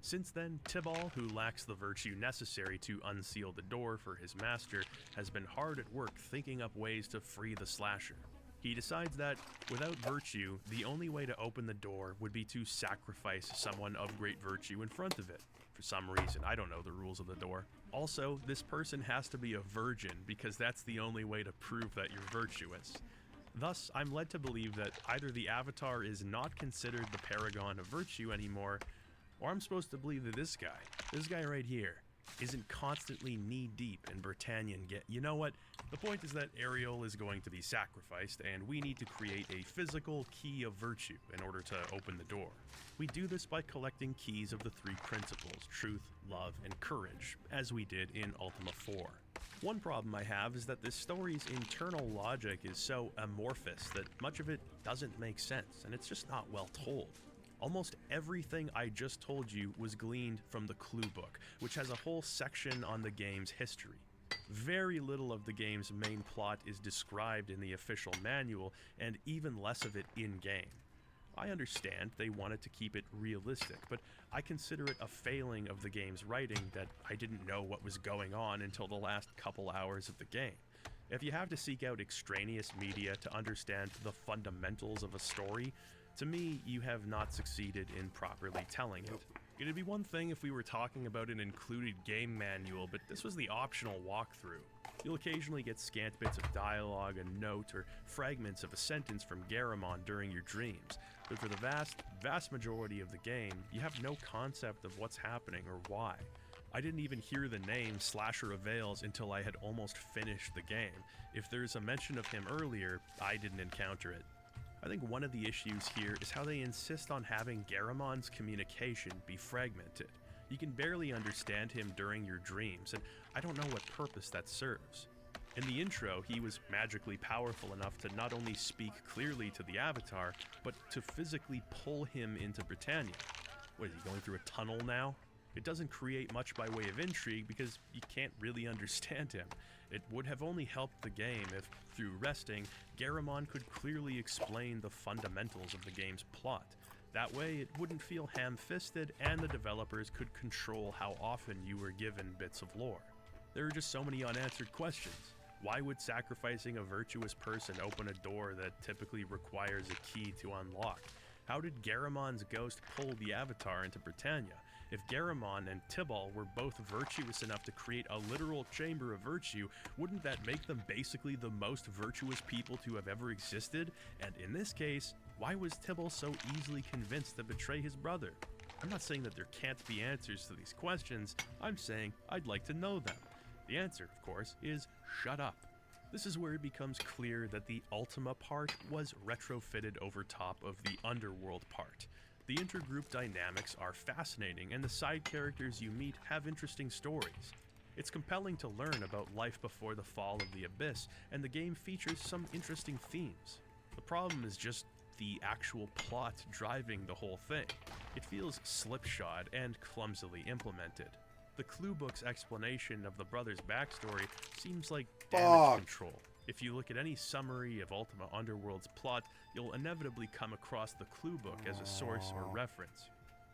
Since then, Tibal, who lacks the virtue necessary to unseal the door for his master, has been hard at work thinking up ways to free the Slasher. He decides that, without virtue, the only way to open the door would be to sacrifice someone of great virtue in front of it. For some reason, I don't know the rules of the door. Also, this person has to be a virgin, because that's the only way to prove that you're virtuous. Thus, I'm led to believe that either the Avatar is not considered the paragon of virtue anymore, or I'm supposed to believe that this guy right here, isn't constantly knee-deep in Britannian You know what? The point is that Ariel is going to be sacrificed, and we need to create a physical key of virtue in order to open the door. We do this by collecting keys of the 3 principles, truth, love, and courage, as we did in Ultima 4. One problem I have is that this story's internal logic is so amorphous that much of it doesn't make sense, and it's just not well told. Almost everything I just told you was gleaned from the clue book, which has a whole section on the game's history. Very little of the game's main plot is described in the official manual, and even less of it in-game. I understand they wanted to keep it realistic, but I consider it a failing of the game's writing that I didn't know what was going on until the last couple hours of the game. If you have to seek out extraneous media to understand the fundamentals of a story, to me, you have not succeeded in properly telling it. It'd be one thing if we were talking about an included game manual, but this was the optional walkthrough. You'll occasionally get scant bits of dialogue, a note, or fragments of a sentence from Garamond during your dreams, but for the vast majority of the game, you have no concept of what's happening or why. I didn't even hear the name Slasher of Veils until I had almost finished the game. If there's a mention of him earlier, I didn't encounter it. I think one of the issues here is how they insist on having Garamon's communication be fragmented. You can barely understand him during your dreams, and I don't know what purpose that serves. In the intro, he was magically powerful enough to not only speak clearly to the Avatar, but to physically pull him into Britannia. What, is he going through a tunnel now? It doesn't create much by way of intrigue because you can't really understand him. It would have only helped the game if, through resting, Garamon could clearly explain the fundamentals of the game's plot. That way, it wouldn't feel ham-fisted, and the developers could control how often you were given bits of lore. There are just so many unanswered questions. Why would sacrificing a virtuous person open a door that typically requires a key to unlock? How did Garamon's ghost pull the Avatar into Britannia? If Garamon and Tibble were both virtuous enough to create a literal chamber of virtue, wouldn't that make them basically the most virtuous people to have ever existed? And in this case, why was Tibble so easily convinced to betray his brother? I'm not saying that there can't be answers to these questions, I'm saying I'd like to know them. The answer, of course, is shut up. This is where it becomes clear that the Ultima part was retrofitted over top of the Underworld part. The intergroup dynamics are fascinating, and the side characters you meet have interesting stories. It's compelling to learn about life before the fall of the Abyss, and the game features some interesting themes. The problem is just the actual plot driving the whole thing. It feels slipshod and clumsily implemented. The clue book's explanation of the brothers' backstory seems like damage control. If you look at any summary of Ultima Underworld's plot, you'll inevitably come across the clue book as a source or reference.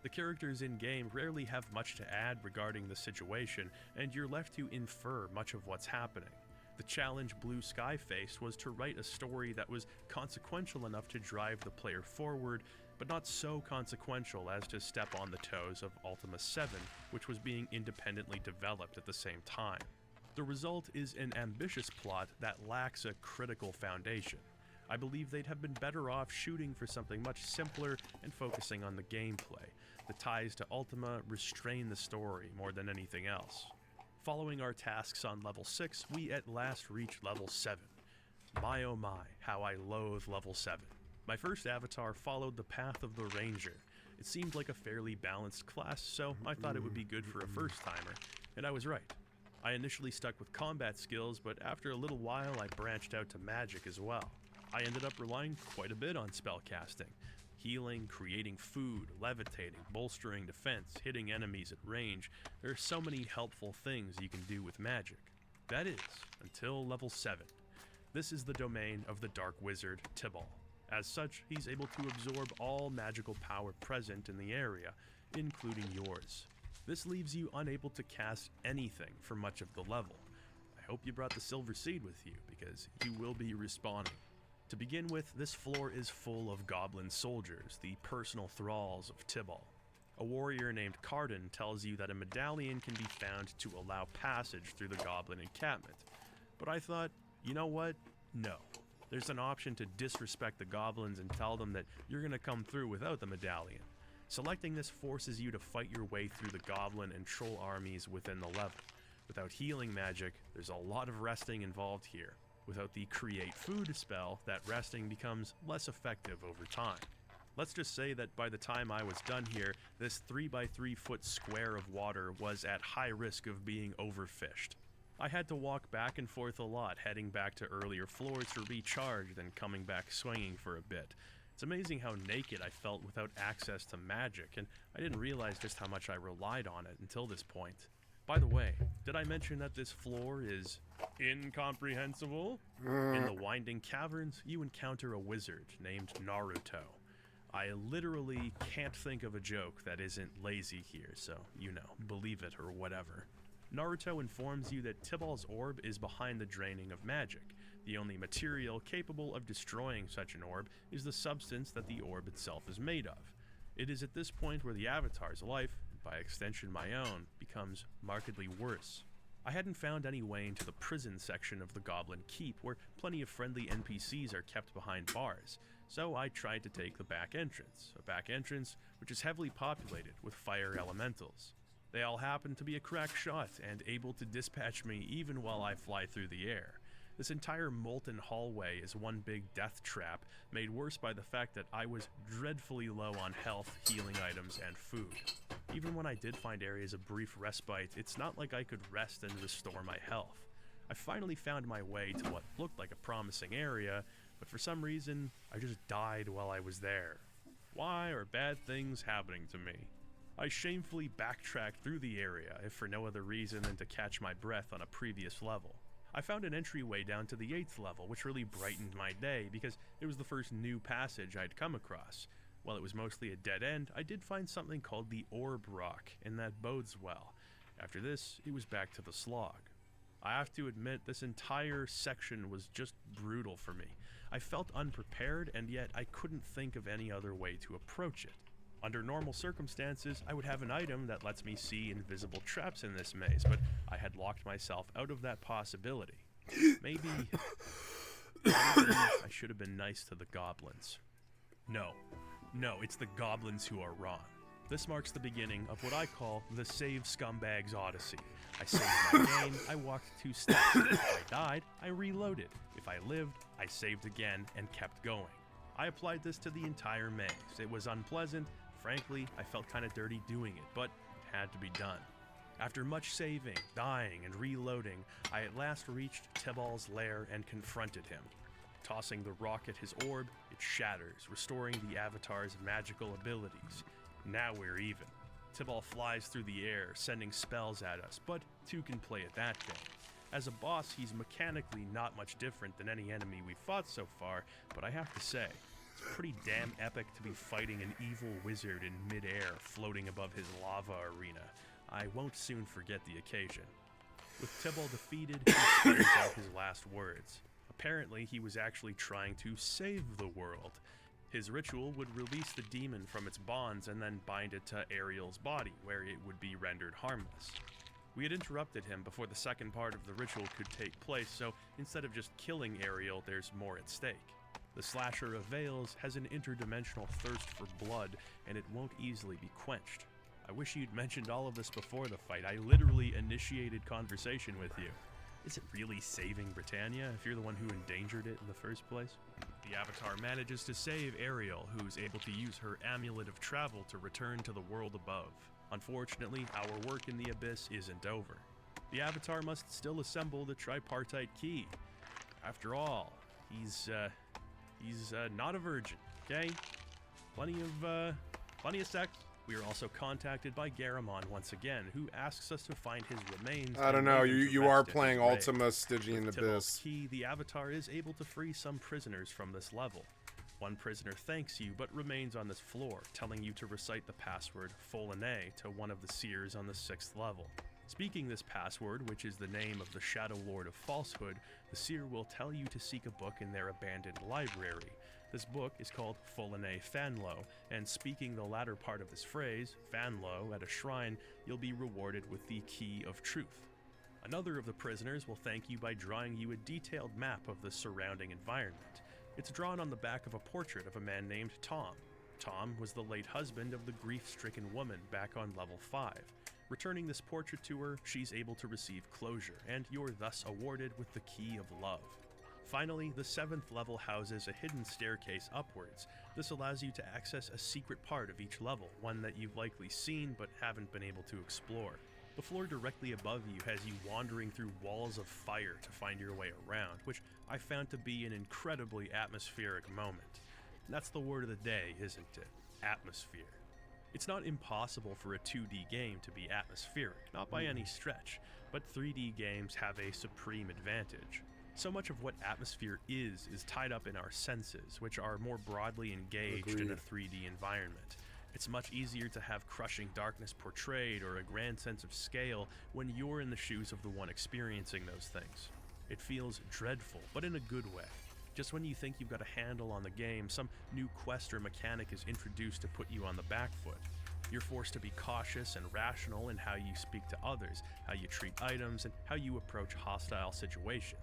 The characters in-game rarely have much to add regarding the situation, and you're left to infer much of what's happening. The challenge Blue Sky faced was to write a story that was consequential enough to drive the player forward, but not so consequential as to step on the toes of Ultima 7, which was being independently developed at the same time. The result is an ambitious plot that lacks a critical foundation. I believe they'd have been better off shooting for something much simpler and focusing on the gameplay. The ties to Ultima restrain the story more than anything else. Following our tasks on level 6, we at last reach level 7. My oh my, how I loathe level 7. My first avatar followed the path of the Ranger. It seemed like a fairly balanced class, so I thought it would be good for a first-timer, and I was right. I initially stuck with combat skills, but after a little while I branched out to magic as well. I ended up relying quite a bit on spellcasting. Healing, creating food, levitating, bolstering defense, hitting enemies at range. There are so many helpful things you can do with magic. That is, until level 7. This is the domain of the Dark Wizard, Tibble. As such, he's able to absorb all magical power present in the area, including yours. This leaves you unable to cast anything for much of the level. I hope you brought the Silver Seed with you, because you will be respawning. To begin with, this floor is full of goblin soldiers, the personal thralls of Tibble. A warrior named Cardin tells you that a medallion can be found to allow passage through the goblin encampment. But I thought, you know what? No. There's an option to disrespect the goblins and tell them that you're going to come through without the medallion. Selecting this forces you to fight your way through the goblin and troll armies within the level. Without healing magic, there's a lot of resting involved here. Without the create food spell, that resting becomes less effective over time. Let's just say that by the time I was done here, this 3x3 foot square of water was at high risk of being overfished. I had to walk back and forth a lot, heading back to earlier floors to recharge, then coming back swinging for a bit. It's amazing how naked I felt without access to magic, and I didn't realize just how much I relied on it until this point. By the way, did I mention that this floor is incomprehensible? In the winding caverns, you encounter a wizard named Naruto. I literally can't think of a joke that isn't lazy here, so, you know, believe it or whatever. Naruto informs you that Tibble's orb is behind the draining of magic. The only material capable of destroying such an orb is the substance that the orb itself is made of. It is at this point where the Avatar's life, and by extension my own, becomes markedly worse. I hadn't found any way into the prison section of the Goblin Keep, where plenty of friendly NPCs are kept behind bars, so I tried to take the back entrance, a back entrance which is heavily populated with fire elementals. They all happen to be a crack shot and able to dispatch me even while I fly through the air. This entire molten hallway is one big death trap, made worse by the fact that I was dreadfully low on health, healing items, and food. Even when I did find areas of brief respite, it's not like I could rest and restore my health. I finally found my way to what looked like a promising area, but for some reason, I just died while I was there. Why are bad things happening to me? I shamefully backtracked through the area, if for no other reason than to catch my breath on a previous level. I found an entryway down to the 8th level, which really brightened my day because it was the first new passage I'd come across. While it was mostly a dead end, I did find something called the Orb Rock, and that bodes well. After this, it was back to the slog. I have to admit, this entire section was just brutal for me. I felt unprepared, and yet I couldn't think of any other way to approach it. Under normal circumstances, I would have an item that lets me see invisible traps in this maze, but I had locked myself out of that possibility. Maybe I should have been nice to the goblins. No, it's the goblins who are wrong. This marks the beginning of what I call the Save Scumbags Odyssey. I saved my game, I walked 2 steps. If I died, I reloaded. If I lived, I saved again and kept going. I applied this to the entire maze. It was unpleasant. Frankly, I felt kind of dirty doing it, but it had to be done. After much saving, dying, and reloading, I at last reached Tibal's lair and confronted him. Tossing the rock at his orb, it shatters, restoring the Avatar's magical abilities. Now we're even. Tibal flies through the air, sending spells at us, but 2 can play at that game. As a boss, he's mechanically not much different than any enemy we've fought so far, but I have to say, it's pretty damn epic to be fighting an evil wizard in mid-air floating above his lava arena. I won't soon forget the occasion. With Tibal defeated, he spells out his last words. Apparently, he was actually trying to save the world. His ritual would release the demon from its bonds and then bind it to Ariel's body, where it would be rendered harmless. We had interrupted him before the second part of the ritual could take place, so instead of just killing Ariel, there's more at stake. The slasher of Veils has an interdimensional thirst for blood, and it won't easily be quenched. I wish you'd mentioned all of this before the fight. I literally initiated conversation with you. Is it really saving Britannia if you're the one who endangered it in the first place? The Avatar manages to save Ariel, who's able to use her amulet of travel to return to the world above. Unfortunately, our work in the Abyss isn't over. The Avatar must still assemble the tripartite key. After all, he's not a virgin, okay? Plenty of sex. We are also contacted by Garamond once again, who asks us to find his remains. I don't know, you are playing Ultima Stygian With Abyss. Tibal's key, the Avatar is able to free some prisoners from this level. One prisoner thanks you, but remains on this floor, telling you to recite the password Folene to one of the seers on the 6th level. Speaking this password, which is the name of the Shadow Lord of Falsehood, the seer will tell you to seek a book in their abandoned library. This book is called Folene Fanlo, and speaking the latter part of this phrase, Fanlo, at a shrine, you'll be rewarded with the Key of Truth. Another of the prisoners will thank you by drawing you a detailed map of the surrounding environment. It's drawn on the back of a portrait of a man named Tom. Tom was the late husband of the grief-stricken woman back on level 5. Returning this portrait to her, she's able to receive closure, and you're thus awarded with the Key of Love. Finally, the 7th level houses a hidden staircase upwards. This allows you to access a secret part of each level, one that you've likely seen but haven't been able to explore. The floor directly above you has you wandering through walls of fire to find your way around, which I found to be an incredibly atmospheric moment. That's the word of the day, isn't it? Atmosphere. It's not impossible for a 2D game to be atmospheric, not by any stretch, but 3D games have a supreme advantage. So much of what atmosphere is tied up in our senses, which are more broadly engaged in a 3D environment. It's much easier to have crushing darkness portrayed or a grand sense of scale when you're in the shoes of the one experiencing those things. It feels dreadful, but in a good way. Just when you think you've got a handle on the game, some new quest or mechanic is introduced to put you on the back foot. You're forced to be cautious and rational in how you speak to others, how you treat items, and how you approach hostile situations.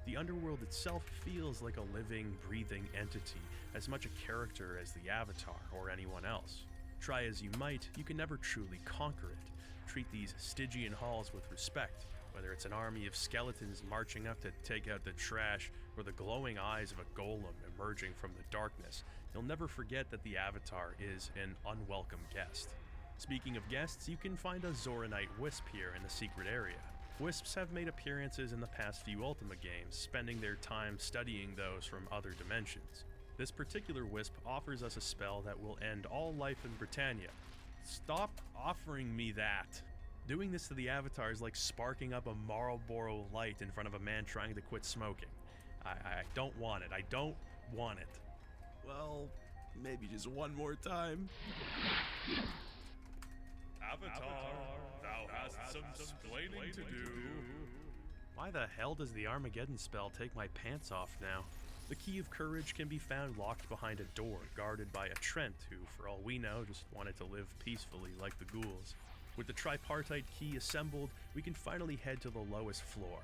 The underworld itself feels like a living, breathing entity, as much a character as the Avatar or anyone else. Try as you might, you can never truly conquer it. treat these Stygian halls with respect, whether it's an army of skeletons marching up to take out the trash or the glowing eyes of a golem emerging from the darkness. You'll never forget that the avatar is an unwelcome guest. Speaking of guests, you can find a Zoranite wisp here in the secret area. Wisps have made appearances in the past few Ultima games, spending their time studying those from other dimensions. This particular wisp offers us a spell that will end all life in Britannia. Stop offering me that! Doing this to the avatar is like sparking up a Marlboro light in front of a man trying to quit smoking. I don't want it. I don't want it. Well, maybe just one more time. Avatar, thou hast some explaining to do. Why the hell does the Armageddon spell take my pants off now? The Key of Courage can be found locked behind a door, guarded by a Trent who, for all we know, just wanted to live peacefully like the ghouls. With the tripartite key assembled, we can finally head to the lowest floor.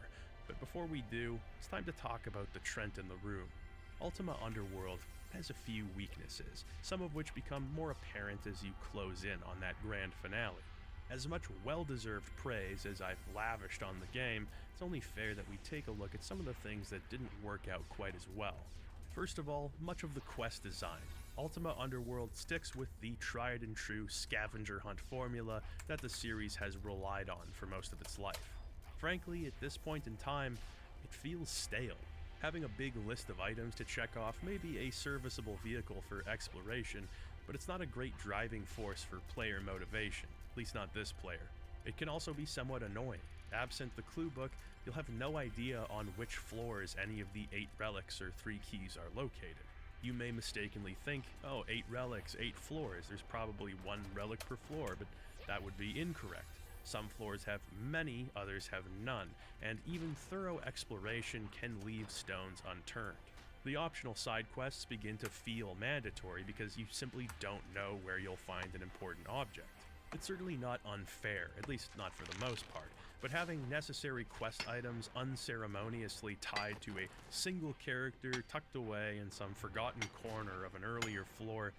But before we do, it's time to talk about the Trent in the room. Ultima Underworld has a few weaknesses, some of which become more apparent as you close in on that grand finale. As much well-deserved praise as I've lavished on the game, it's only fair that we take a look at some of the things that didn't work out quite as well. First of all, much of the quest design. Ultima Underworld sticks with the tried and true scavenger hunt formula that the series has relied on for most of its life. Frankly, at this point in time, it feels stale. Having a big list of items to check off may be a serviceable vehicle for exploration, but it's not a great driving force for player motivation, at least not this player. It can also be somewhat annoying. Absent the clue book, you'll have no idea on which floors any of the 8 relics or 3 keys are located. You may mistakenly think, oh, 8 relics, 8 floors, there's probably 1 relic per floor, but that would be incorrect. Some floors have many, others have none, and even thorough exploration can leave stones unturned. The optional side quests begin to feel mandatory because you simply don't know where you'll find an important object. It's certainly not unfair, at least not for the most part, but having necessary quest items unceremoniously tied to a single character tucked away in some forgotten corner of an earlier floor,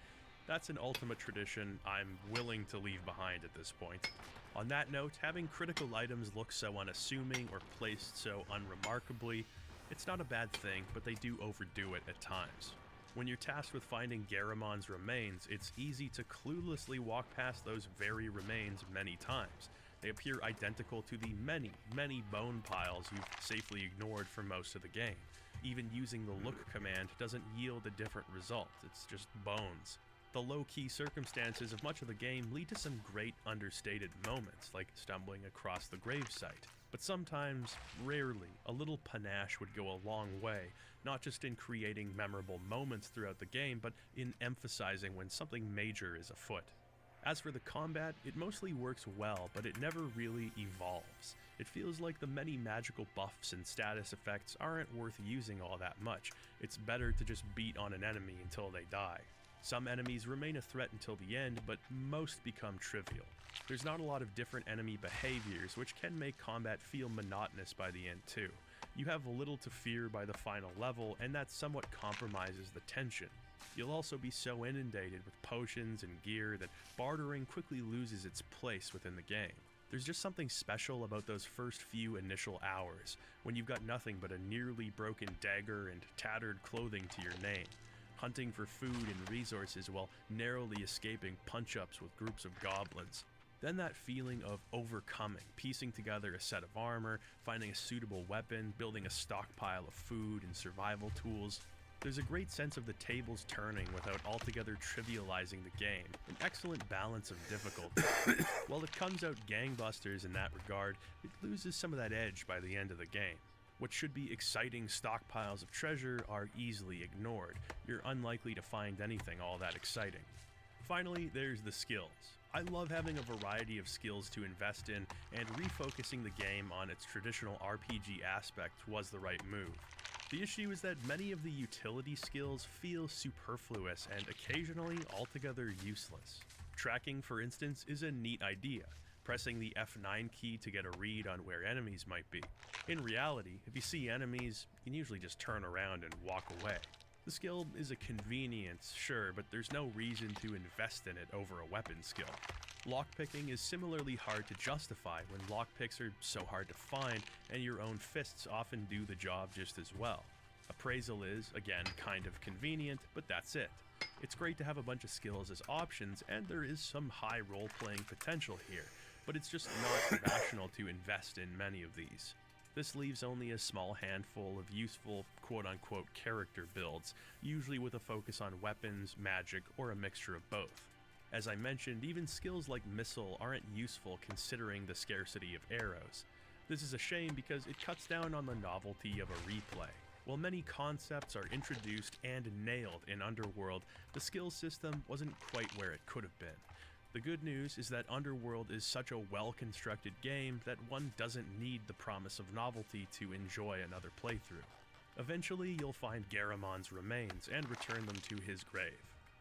that's an Ultima tradition I'm willing to leave behind at this point. On that note, having critical items look so unassuming or placed so unremarkably, it's not a bad thing, but they do overdo it at times. When you're tasked with finding Garamon's remains, it's easy to cluelessly walk past those very remains many times. They appear identical to the many, many bone piles you've safely ignored for most of the game. Even using the look command doesn't yield a different result, it's just bones. The low-key circumstances of much of the game lead to some great understated moments, like stumbling across the gravesite. But sometimes, rarely, a little panache would go a long way, not just in creating memorable moments throughout the game, but in emphasizing when something major is afoot. As for the combat, it mostly works well, but it never really evolves. It feels like the many magical buffs and status effects aren't worth using all that much. It's better to just beat on an enemy until they die. Some enemies remain a threat until the end, but most become trivial. There's not a lot of different enemy behaviors, which can make combat feel monotonous by the end too. You have little to fear by the final level, and that somewhat compromises the tension. You'll also be so inundated with potions and gear that bartering quickly loses its place within the game. There's just something special about those first few initial hours, when you've got nothing but a nearly broken dagger and tattered clothing to your name, hunting for food and resources while narrowly escaping punch-ups with groups of goblins. Then that feeling of overcoming, piecing together a set of armor, finding a suitable weapon, building a stockpile of food and survival tools. There's a great sense of the tables turning without altogether trivializing the game, an excellent balance of difficulty. While it comes out gangbusters in that regard, it loses some of that edge by the end of the game. What should be exciting stockpiles of treasure are easily ignored. You're unlikely to find anything all that exciting. Finally, there's the skills. I love having a variety of skills to invest in, and refocusing the game on its traditional RPG aspect was the right move. The issue is that many of the utility skills feel superfluous and occasionally altogether useless. Tracking, for instance, is a neat idea. Pressing the F9 key to get a read on where enemies might be. In reality, if you see enemies, you can usually just turn around and walk away. The skill is a convenience, sure, but there's no reason to invest in it over a weapon skill. Lockpicking is similarly hard to justify when lockpicks are so hard to find, and your own fists often do the job just as well. Appraisal is, again, kind of convenient, but that's it. It's great to have a bunch of skills as options, and there is some high role-playing potential here, but it's just not rational to invest in many of these. This leaves only a small handful of useful quote-unquote character builds, usually with a focus on weapons, magic, or a mixture of both. As I mentioned, even skills like Missile aren't useful considering the scarcity of arrows. This is a shame because it cuts down on the novelty of a replay. While many concepts are introduced and nailed in Underworld, the skill system wasn't quite where it could have been. The good news is that Underworld is such a well-constructed game that one doesn't need the promise of novelty to enjoy another playthrough. Eventually, you'll find Garamon's remains and return them to his grave.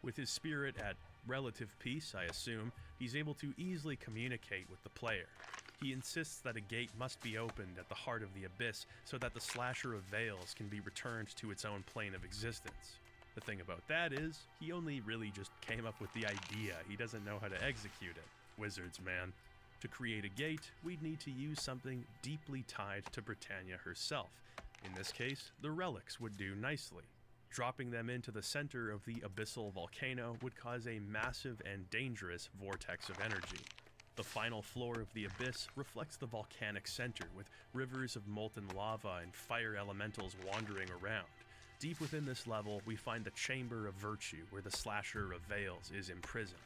With his spirit at relative peace, I assume, he's able to easily communicate with the player. He insists that a gate must be opened at the heart of the Abyss so that the Slasher of Veils can be returned to its own plane of existence. The thing about that is, he only really just came up with the idea, he doesn't know how to execute it. Wizards, man. To create a gate, we'd need to use something deeply tied to Britannia herself. In this case, the relics would do nicely. Dropping them into the center of the abyssal volcano would cause a massive and dangerous vortex of energy. The final floor of the abyss reflects the volcanic center, with rivers of molten lava and fire elementals wandering around. Deep within this level, we find the Chamber of Virtue, where the Slasher of Veils is imprisoned.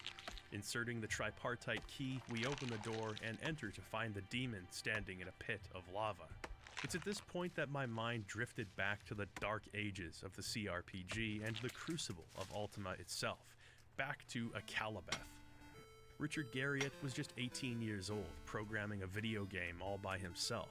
Inserting the tripartite key, we open the door and enter to find the demon standing in a pit of lava. It's at this point that my mind drifted back to the dark ages of the CRPG and the crucible of Ultima itself, back to Akalabeth. Richard Garriott was just 18 years old, programming a video game all by himself.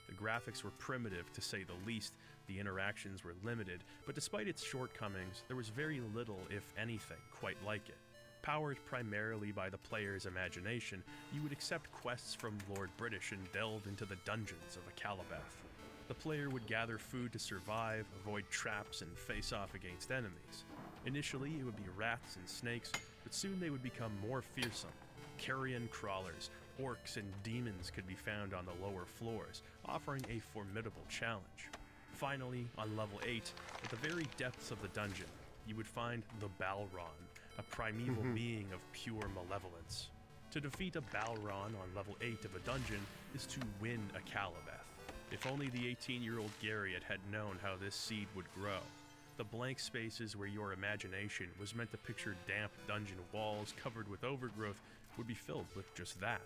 The graphics were primitive, to say the least, the interactions were limited, but despite its shortcomings, there was very little, if anything, quite like it. Powered primarily by the player's imagination, you would accept quests from Lord British and delve into the dungeons of Akalabeth. The player would gather food to survive, avoid traps, and face off against enemies. Initially, it would be rats and snakes, but soon they would become more fearsome. Carrion crawlers, orcs, and demons could be found on the lower floors, offering a formidable challenge. Finally, on level 8, at the very depths of the dungeon, you would find the Balron, a primeval being of pure malevolence. To defeat a Balron on level 8 of a dungeon is to win Akalabeth. If only the 18-year-old Garriott had known how this seed would grow. The blank spaces where your imagination was meant to picture damp dungeon walls covered with overgrowth would be filled with just that.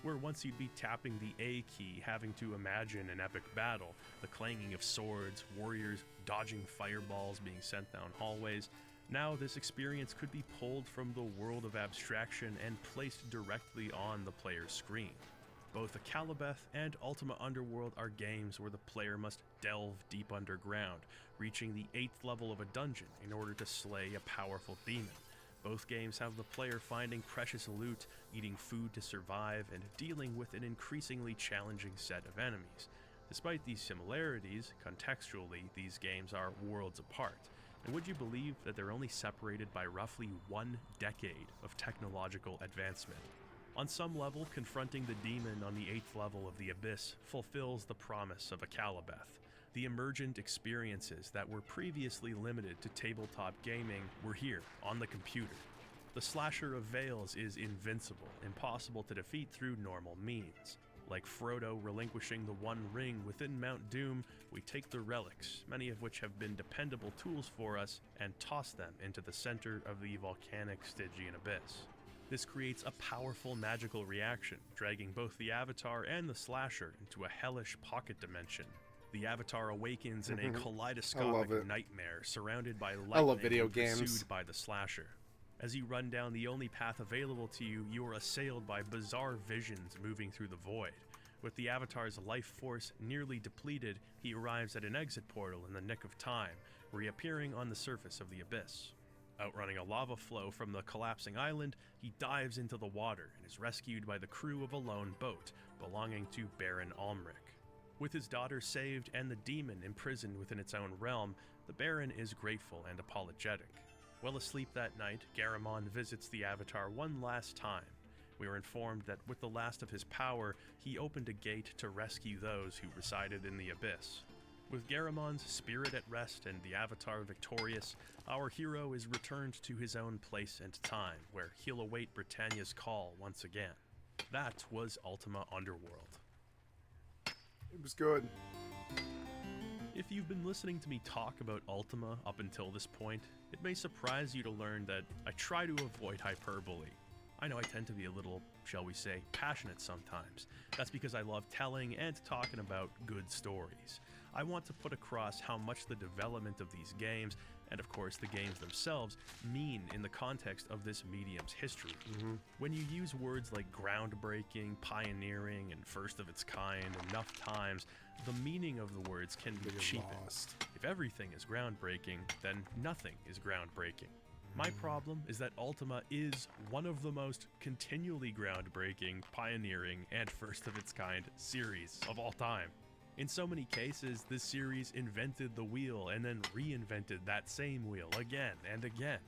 Where once you'd be tapping the A key, having to imagine an epic battle, the clanging of swords, warriors dodging fireballs being sent down hallways, now this experience could be pulled from the world of abstraction and placed directly on the player's screen. Both Akalabeth and Ultima Underworld are games where the player must delve deep underground, reaching the 8th level of a dungeon in order to slay a powerful demon. Both games have the player finding precious loot, eating food to survive, and dealing with an increasingly challenging set of enemies. Despite these similarities, contextually, these games are worlds apart. And would you believe that they're only separated by roughly 1 decade of technological advancement? On some level, confronting the demon on the 8th level of the Abyss fulfills the promise of Akalabeth. The emergent experiences that were previously limited to tabletop gaming were here, on the computer. The Slasher of Veils is invincible, impossible to defeat through normal means. Like Frodo relinquishing the One Ring within Mount Doom, we take the relics, many of which have been dependable tools for us, and toss them into the center of the volcanic Stygian Abyss. This creates a powerful magical reaction, dragging both the Avatar and the Slasher into a hellish pocket dimension. The Avatar awakens in a kaleidoscopic nightmare, surrounded by lightning and pursued by the Slasher. As you run down the only path available to you, you are assailed by bizarre visions moving through the void. With the Avatar's life force nearly depleted, he arrives at an exit portal in the nick of time, reappearing on the surface of the Abyss. Outrunning a lava flow from the collapsing island, he dives into the water and is rescued by the crew of a lone boat belonging to Baron Almric. With his daughter saved and the demon imprisoned within its own realm, the Baron is grateful and apologetic. Well asleep that night, Garamond visits the Avatar one last time. We were informed that with the last of his power, he opened a gate to rescue those who resided in the abyss. With Garamon's spirit at rest and the Avatar victorious, our hero is returned to his own place and time, where he'll await Britannia's call once again. That was Ultima Underworld. It was good. If you've been listening to me talk about Ultima up until this point, it may surprise you to learn that I try to avoid hyperbole. I know I tend to be a little, shall we say, passionate sometimes. That's because I love telling and talking about good stories. I want to put across how much the development of these games, and of course the games themselves, mean in the context of this medium's history. When you use words like groundbreaking, pioneering, and first of its kind enough times, the meaning of the words can be cheapened. If everything is groundbreaking, then nothing is groundbreaking. My problem is that Ultima is one of the most continually groundbreaking, pioneering, and first of its kind series of all time. In so many cases, this series invented the wheel and then reinvented that same wheel again and again.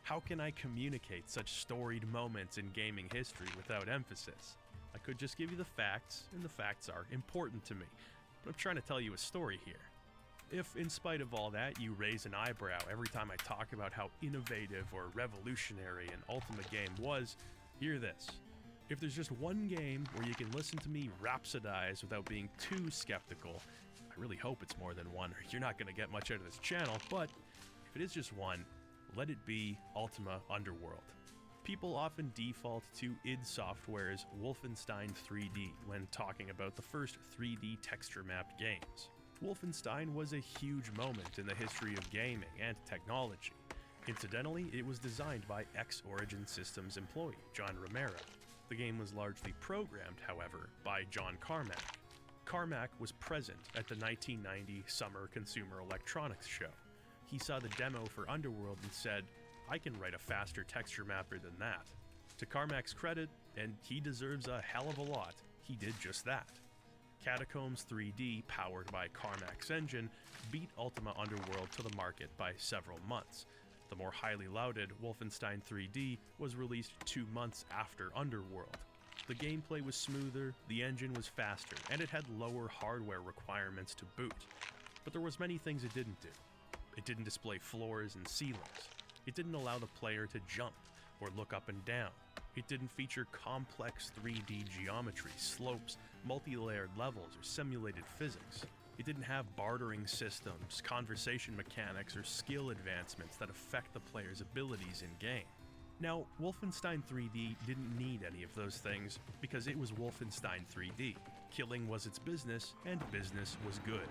How can I communicate such storied moments in gaming history without emphasis? I could just give you the facts, and the facts are important to me, but I'm trying to tell you a story here. If, in spite of all that, you raise an eyebrow every time I talk about how innovative or revolutionary an Ultima game was, hear this. If there's just one game where you can listen to me rhapsodize without being too skeptical, I really hope it's more than one, or you're not going to get much out of this channel, but if it is just one, let it be Ultima Underworld. People often default to id Software's Wolfenstein 3D when talking about the first 3D texture-mapped games. Wolfenstein was a huge moment in the history of gaming and technology. Incidentally, it was designed by ex-Origin Systems employee John Romero. The game was largely programmed, however, by John Carmack. Carmack was present at the 1990 Summer Consumer Electronics Show. He saw the demo for Underworld and said, "I can write a faster texture mapper than that." To Carmack's credit, and he deserves a hell of a lot, he did just that. Catacombs 3D, powered by Carmack's engine, beat Ultima Underworld to the market by several months. The more highly lauded Wolfenstein 3D was released 2 months after Underworld. The gameplay was smoother, the engine was faster, and it had lower hardware requirements to boot. But there was many things it didn't do. It didn't display floors and ceilings. It didn't allow the player to jump or look up and down. It didn't feature complex 3D geometry, slopes, multi-layered levels, or simulated physics. It didn't have bartering systems, conversation mechanics, or skill advancements that affect the player's abilities in-game. Now, Wolfenstein 3D didn't need any of those things because it was Wolfenstein 3D. Killing was its business, and business was good.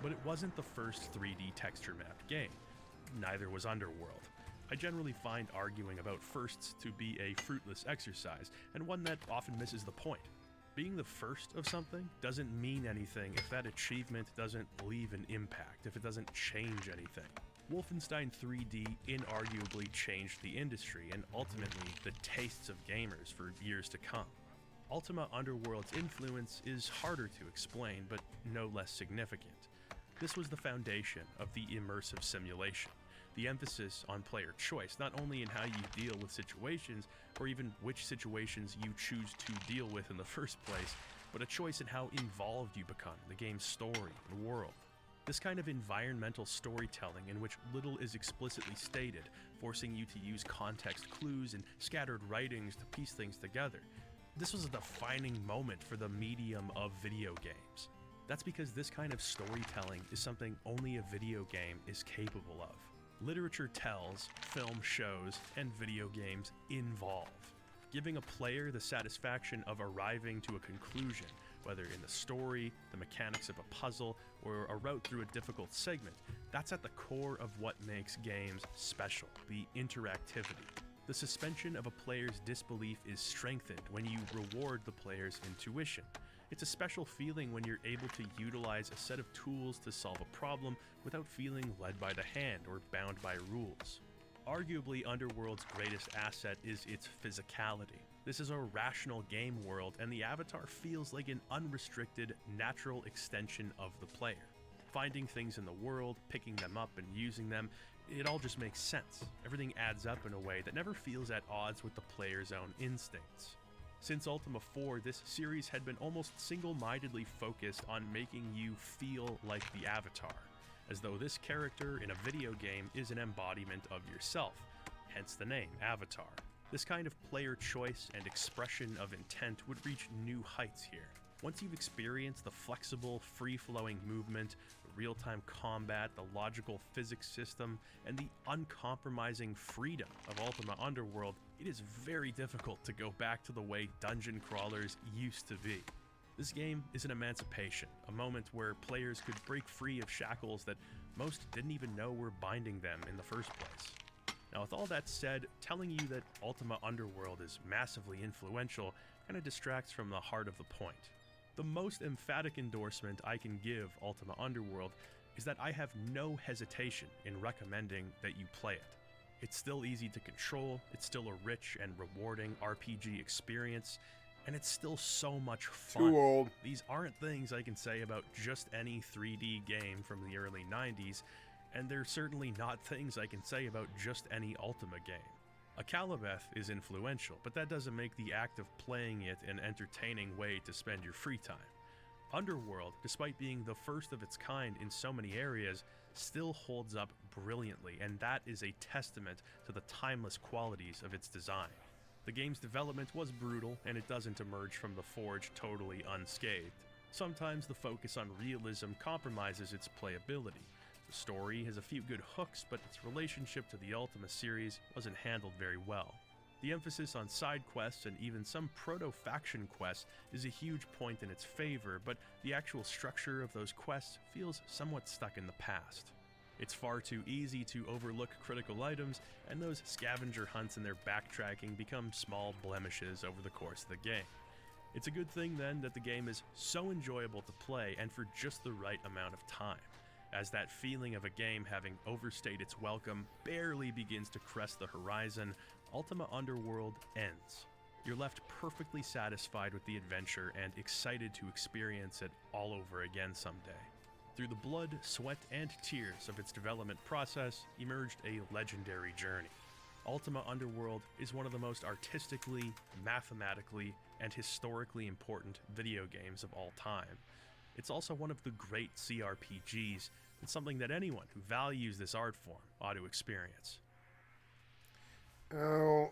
But it wasn't the first 3D texture-mapped game. Neither was Underworld. I generally find arguing about firsts to be a fruitless exercise, and one that often misses the point. Being the first of something doesn't mean anything if that achievement doesn't leave an impact, if it doesn't change anything. Wolfenstein 3D inarguably changed the industry and ultimately the tastes of gamers for years to come. Ultima Underworld's influence is harder to explain, but no less significant. This was the foundation of the immersive simulation. The emphasis on player choice, not only in how you deal with situations, or even which situations you choose to deal with in the first place, but a choice in how involved you become in the game's story and world. This kind of environmental storytelling in which little is explicitly stated, forcing you to use context clues and scattered writings to piece things together. This was a defining moment for the medium of video games. That's because this kind of storytelling is something only a video game is capable of. Literature tells, film shows, and video games involve, giving a player the satisfaction of arriving to a conclusion, whether in the story, the mechanics of a puzzle, or a route through a difficult segment. That's at the core of what makes games special, the interactivity. The suspension of a player's disbelief is strengthened when you reward the player's intuition. It's a special feeling when you're able to utilize a set of tools to solve a problem without feeling led by the hand or bound by rules. Arguably, Underworld's greatest asset is its physicality. This is a rational game world, and the avatar feels like an unrestricted, natural extension of the player. Finding things in the world, picking them up and using them, it all just makes sense. Everything adds up in a way that never feels at odds with the player's own instincts. Since Ultima 4, this series had been almost single-mindedly focused on making you feel like the Avatar, as though this character in a video game is an embodiment of yourself, hence the name, Avatar. This kind of player choice and expression of intent would reach new heights here. Once you've experienced the flexible, free-flowing movement, the real-time combat, the logical physics system, and the uncompromising freedom of Ultima Underworld, it is very difficult to go back to the way dungeon crawlers used to be. This game is an emancipation, a moment where players could break free of shackles that most didn't even know were binding them in the first place. Now, with all that said, telling you that Ultima Underworld is massively influential kind of distracts from the heart of the point. The most emphatic endorsement I can give Ultima Underworld is that I have no hesitation in recommending that you play it. It's still easy to control, it's still a rich and rewarding RPG experience, and it's still so much fun. Too old. These aren't things I can say about just any 3D game from the early 90s, and they're certainly not things I can say about just any Ultima game. Akalabeth is influential, but that doesn't make the act of playing it an entertaining way to spend your free time. Underworld, despite being the first of its kind in so many areas, still holds up brilliantly, and that is a testament to the timeless qualities of its design. The game's development was brutal, and it doesn't emerge from the forge totally unscathed. Sometimes the focus on realism compromises its playability. The story has a few good hooks, but its relationship to the Ultima series wasn't handled very well. The emphasis on side quests and even some proto-faction quests is a huge point in its favor, but the actual structure of those quests feels somewhat stuck in the past. It's far too easy to overlook critical items, and those scavenger hunts and their backtracking become small blemishes over the course of the game. It's a good thing then that the game is so enjoyable to play and for just the right amount of time, as that feeling of a game having overstayed its welcome barely begins to crest the horizon. Ultima Underworld ends. You're left perfectly satisfied with the adventure and excited to experience it all over again someday. Through the blood, sweat, and tears of its development process emerged a legendary journey. Ultima Underworld is one of the most artistically, mathematically, and historically important video games of all time. It's also one of the great CRPGs, and something that anyone who values this art form ought to experience. Oh,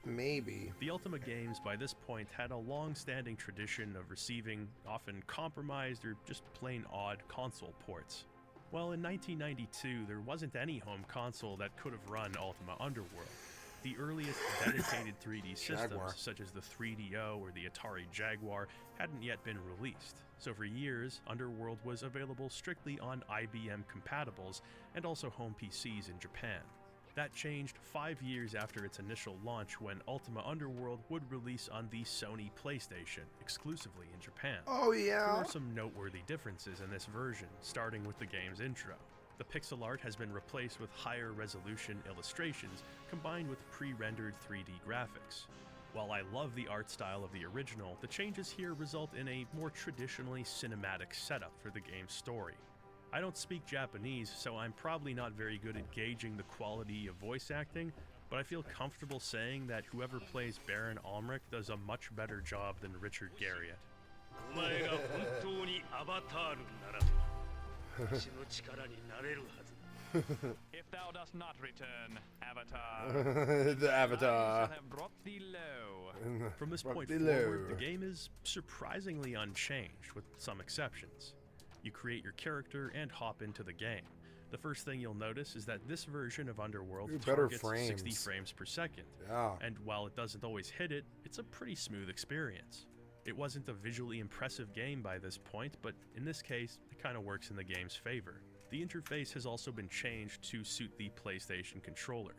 maybe. The Ultima games by this point had a long-standing tradition of receiving often compromised or just plain odd console ports. Well, in 1992, there wasn't any home console that could have run Ultima Underworld. The earliest dedicated 3D systems, such as the 3DO or the Atari Jaguar, hadn't yet been released. So for years, Underworld was available strictly on IBM compatibles and also home PCs in Japan. That changed 5 years after its initial launch, when Ultima Underworld would release on the Sony PlayStation, exclusively in Japan. Oh yeah? There are some noteworthy differences in this version, starting with the game's intro. The pixel art has been replaced with higher resolution illustrations, combined with pre-rendered 3D graphics. While I love the art style of the original, the changes here result in a more traditionally cinematic setup for the game's story. I don't speak Japanese, so I'm probably not very good at gauging the quality of voice acting, but I feel comfortable saying that whoever plays Baron Ulrich does a much better job than Richard Garriott. If thou dost not return, Avatar, The Avatar. I shall have brought thee low. From this point Below. forward, the game is surprisingly unchanged, with some exceptions. You create your character and hop into the game. The first thing you'll notice is that this version of Underworld Better targets frames. 60 frames per second. Yeah. And while it doesn't always hit it, it's a pretty smooth experience. It wasn't a visually impressive game by this point, but in this case, it kind of works in the game's favor. The interface has also been changed to suit the PlayStation controller.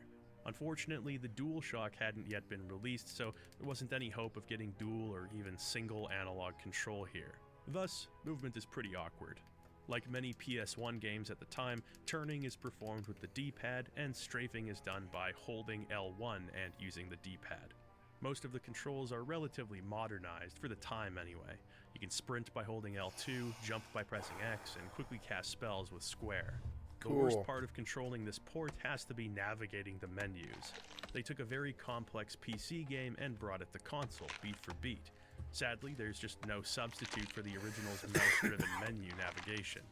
Unfortunately, the DualShock hadn't yet been released, so there wasn't any hope of getting dual or even single analog control here. Thus, movement is pretty awkward. Like many PS1 games at the time, turning is performed with the D-pad, and strafing is done by holding L1 and using the D-pad. Most of the controls are relatively modernized, for the time anyway. You can sprint by holding L2, jump by pressing X, and quickly cast spells with square. The worst Cool. part of controlling this port has to be navigating the menus. They took a very complex PC game and brought it to console, beat for beat. Sadly, there's just no substitute for the original's mouse-driven menu navigation.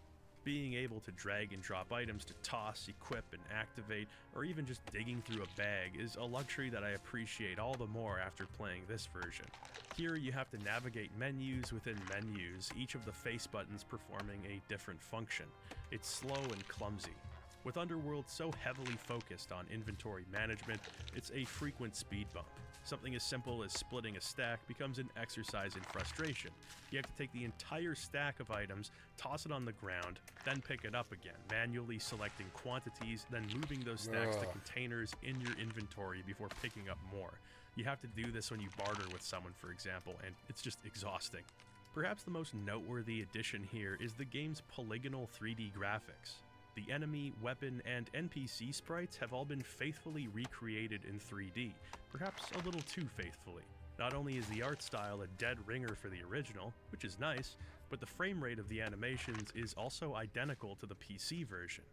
Being able to drag and drop items to toss, equip, and activate, or even just digging through a bag is a luxury that I appreciate all the more after playing this version. Here you have to navigate menus within menus, each of the face buttons performing a different function. It's slow and clumsy. With Underworld so heavily focused on inventory management, it's a frequent speed bump. Something as simple as splitting a stack becomes an exercise in frustration. You have to take the entire stack of items, toss it on the ground, then pick it up again, manually selecting quantities, then moving those stacks to containers in your inventory before picking up more. You have to do this when you barter with someone, for example, and it's just exhausting. Perhaps the most noteworthy addition here is the game's polygonal 3D graphics. The enemy, weapon, and NPC sprites have all been faithfully recreated in 3D, perhaps a little too faithfully. Not only is the art style a dead ringer for the original, which is nice, but the frame rate of the animations is also identical to the PC version.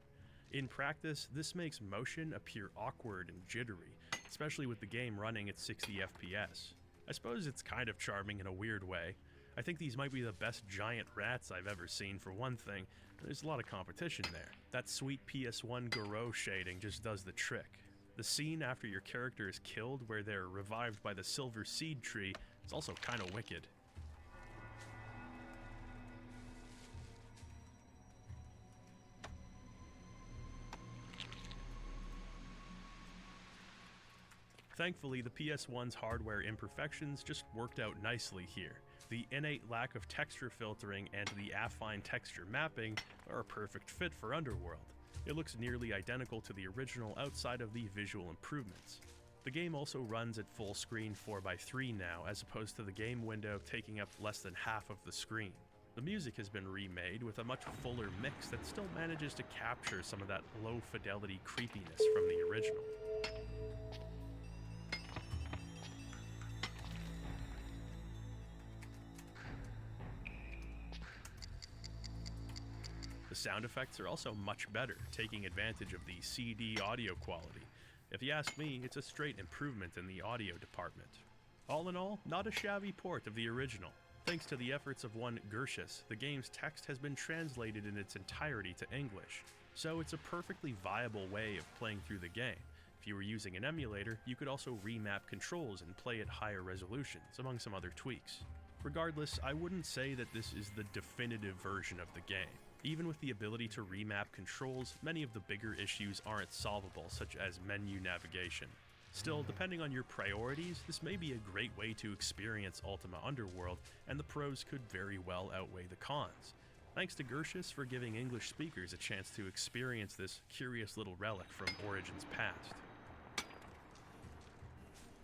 In practice, this makes motion appear awkward and jittery, especially with the game running at 60 FPS. I suppose it's kind of charming in a weird way. I think these might be the best giant rats I've ever seen for one thing. There's a lot of competition there. That sweet PS1 Goro shading just does the trick. The scene after your character is killed where they're revived by the silver seed tree is also kinda wicked. Thankfully, the PS1's hardware imperfections just worked out nicely here. The innate lack of texture filtering and the affine texture mapping are a perfect fit for Underworld. It looks nearly identical to the original outside of the visual improvements. The game also runs at full screen 4x3 now, as opposed to the game window taking up less than half of the screen. The music has been remade with a much fuller mix that still manages to capture some of that low fidelity creepiness from the original. The sound effects are also much better, taking advantage of the CD audio quality. If you ask me, it's a straight improvement in the audio department. All in all, not a shabby port of the original. Thanks to the efforts of one Gershus, the game's text has been translated in its entirety to English, so it's a perfectly viable way of playing through the game. If you were using an emulator, you could also remap controls and play at higher resolutions, among some other tweaks. Regardless, I wouldn't say that this is the definitive version of the game. Even with the ability to remap controls, many of the bigger issues aren't solvable, such as menu navigation. Still, depending on your priorities, this may be a great way to experience Ultima Underworld, and the pros could very well outweigh the cons. Thanks to Gershus for giving English speakers a chance to experience this curious little relic from Origin's past.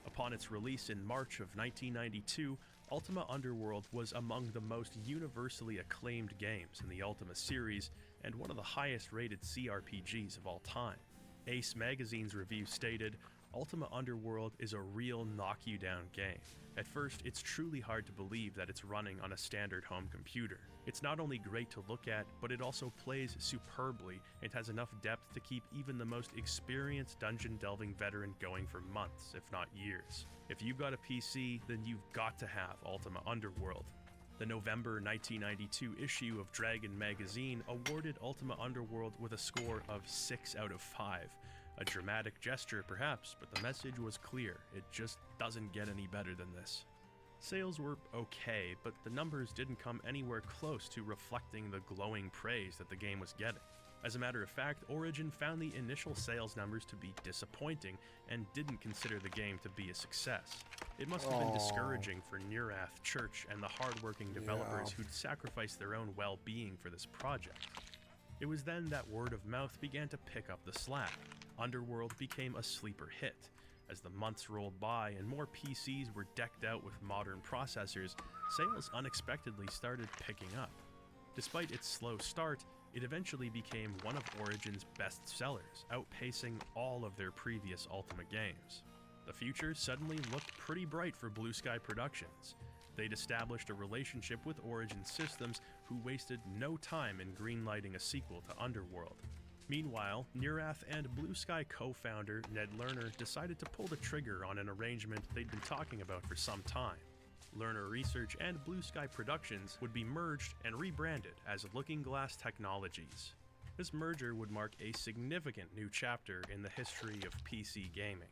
Upon its release in March of 1992, Ultima Underworld was among the most universally acclaimed games in the Ultima series and one of the highest rated CRPGs of all time. Ace Magazine's review stated, "Ultima Underworld is a real knock-you-down game. At first, it's truly hard to believe that it's running on a standard home computer. It's not only great to look at, but it also plays superbly and has enough depth to keep even the most experienced dungeon-delving veteran going for months, if not years. If you've got a PC, then you've got to have Ultima Underworld." The November 1992 issue of Dragon Magazine awarded Ultima Underworld with a score of 6 out of 5. A dramatic gesture perhaps, but the message was clear. It just doesn't get any better than this. Sales were okay, but the numbers didn't come anywhere close to reflecting the glowing praise that the game was getting. As a matter of fact, Origin found the initial sales numbers to be disappointing and didn't consider the game to be a success. It must have been discouraging for Neurath Church and the hardworking developers who'd sacrificed their own well-being for this project. It was then that word of mouth began to pick up the slack. Underworld became a sleeper hit. As the months rolled by and more PCs were decked out with modern processors, sales unexpectedly started picking up. Despite its slow start, it eventually became one of Origin's best sellers, outpacing all of their previous Ultima games. The future suddenly looked pretty bright for Blue Sky Productions. They'd established a relationship with Origin Systems, who wasted no time in greenlighting a sequel to Underworld. Meanwhile, Neurath and Blue Sky co-founder Ned Lerner decided to pull the trigger on an arrangement they'd been talking about for some time. Lerner Research and Blue Sky Productions would be merged and rebranded as Looking Glass Technologies. This merger would mark a significant new chapter in the history of PC gaming.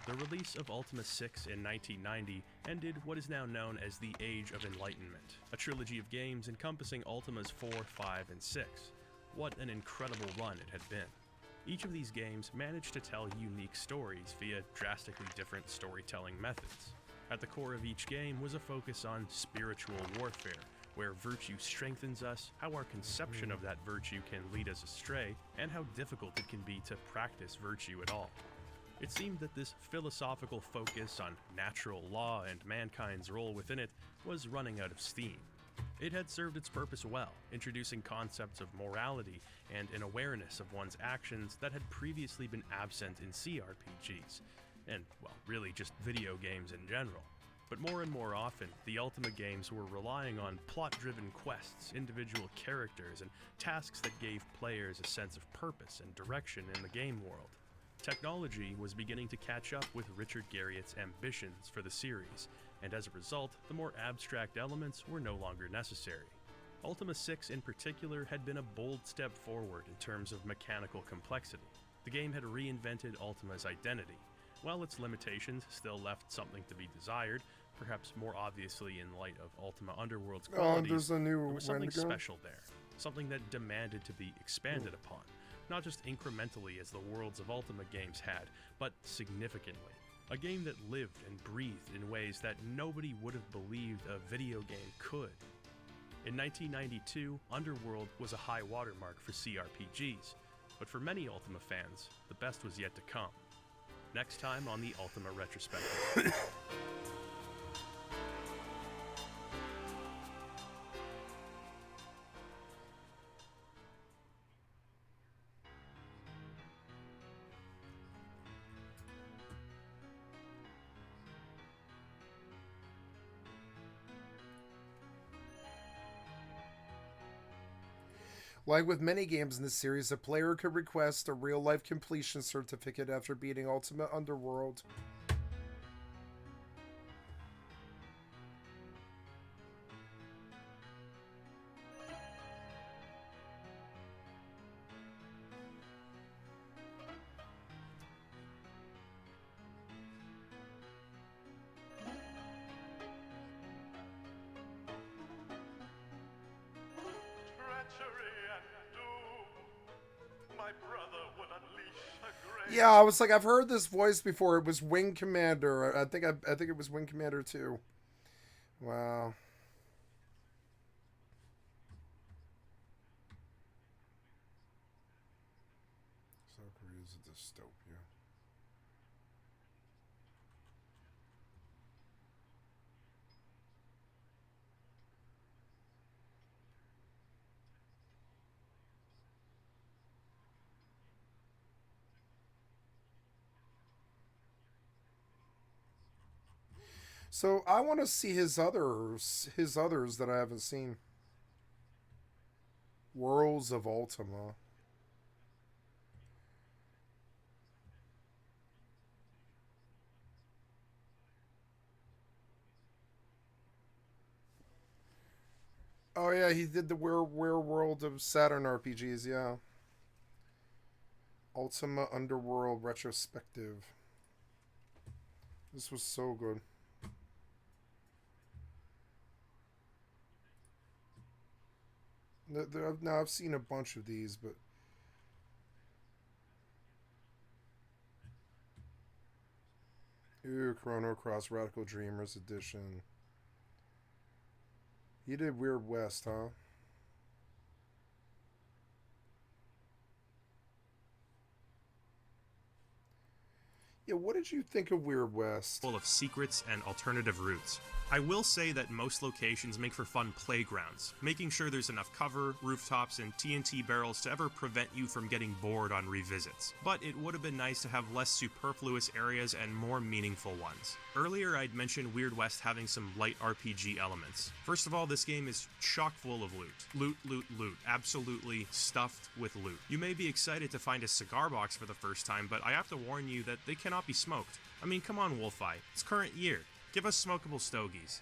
The release of Ultima 6 in 1990 ended what is now known as the Age of Enlightenment, a trilogy of games encompassing Ultimas 4, 5, and 6. What an incredible run it had been. Each of these games managed to tell unique stories via drastically different storytelling methods. At the core of each game was a focus on spiritual warfare, where virtue strengthens us, how our conception of that virtue can lead us astray, and how difficult it can be to practice virtue at all. It seemed that this philosophical focus on natural law and mankind's role within it was running out of steam. It had served its purpose well, introducing concepts of morality and an awareness of one's actions that had previously been absent in CRPGs, and, well, really just video games in general. But more and more often, the Ultima games were relying on plot-driven quests, individual characters, and tasks that gave players a sense of purpose and direction in the game world. Technology was beginning to catch up with Richard Garriott's ambitions for the series, and as a result, the more abstract elements were no longer necessary. Ultima 6 in particular had been a bold step forward in terms of mechanical complexity. The game had reinvented Ultima's identity. While its limitations still left something to be desired, perhaps more obviously in light of Ultima Underworld's qualities, there was something special there, something that demanded to be expanded upon, not just incrementally as the worlds of Ultima games had, but significantly. A game that lived and breathed in ways that nobody would have believed a video game could. In 1992, Underworld was a high watermark for CRPGs, but for many Ultima fans, the best was yet to come. Next time on the Ultima Retrospective. Like with many games in this series, a player could request a real-life completion certificate after beating Ultima Underworld. Yeah, I was like, I've heard this voice before. It was Wing Commander. I think it was Wing Commander 2. Wow. South Korea is a dystopia. So I want to see his others that I haven't seen. Worlds of Ultima. Oh yeah, he did the World of Saturn RPGs, yeah. Ultima Underworld Retrospective. This was so good. Now I've seen a bunch of these, but ooh, Chrono Cross Radical Dreamers Edition. You did Weird West, huh? Yeah, what did you think of Weird West? Full of secrets and alternative routes. I will say that most locations make for fun playgrounds, making sure there's enough cover, rooftops, and TNT barrels to ever prevent you from getting bored on revisits. But it would have been nice to have less superfluous areas and more meaningful ones. Earlier I'd mentioned Weird West having some light RPG elements. First of all, this game is chock full of loot. Loot, loot, loot. Absolutely stuffed with loot. You may be excited to find a cigar box for the first time, but I have to warn you that they cannot be smoked. I mean, come on, Wolfeye. It's current year. Give us smokable stogies.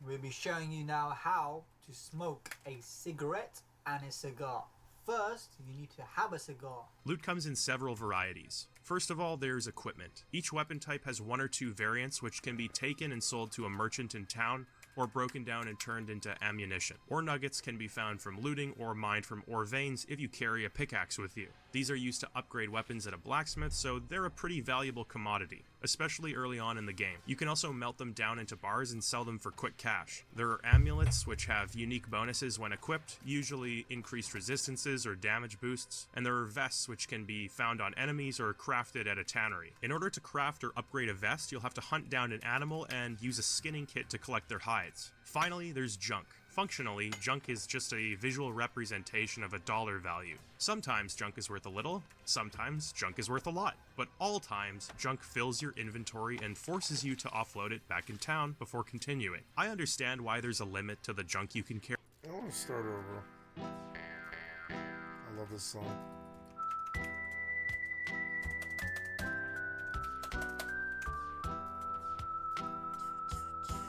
We'll be showing you now how to smoke a cigarette and a cigar. First, you need to have a cigar. Loot comes in several varieties. First of all, there's equipment. Each weapon type has 1 or 2 variants which can be taken and sold to a merchant in town, or broken down and turned into ammunition. Ore nuggets can be found from looting or mined from ore veins if you carry a pickaxe with you. These are used to upgrade weapons at a blacksmith, so they're a pretty valuable commodity, especially early on in the game. You can also melt them down into bars and sell them for quick cash. There are amulets, which have unique bonuses when equipped, usually increased resistances or damage boosts, and there are vests which can be found on enemies or crafted at a tannery. In order to craft or upgrade a vest, you'll have to hunt down an animal and use a skinning kit to collect their hides. Finally, there's junk. Functionally, junk is just a visual representation of a dollar value. Sometimes junk is worth a little, sometimes junk is worth a lot, but all times, junk fills your inventory and forces you to offload it back in town before continuing. I understand why there's a limit to the junk you can carry. I want to start over. I love this song.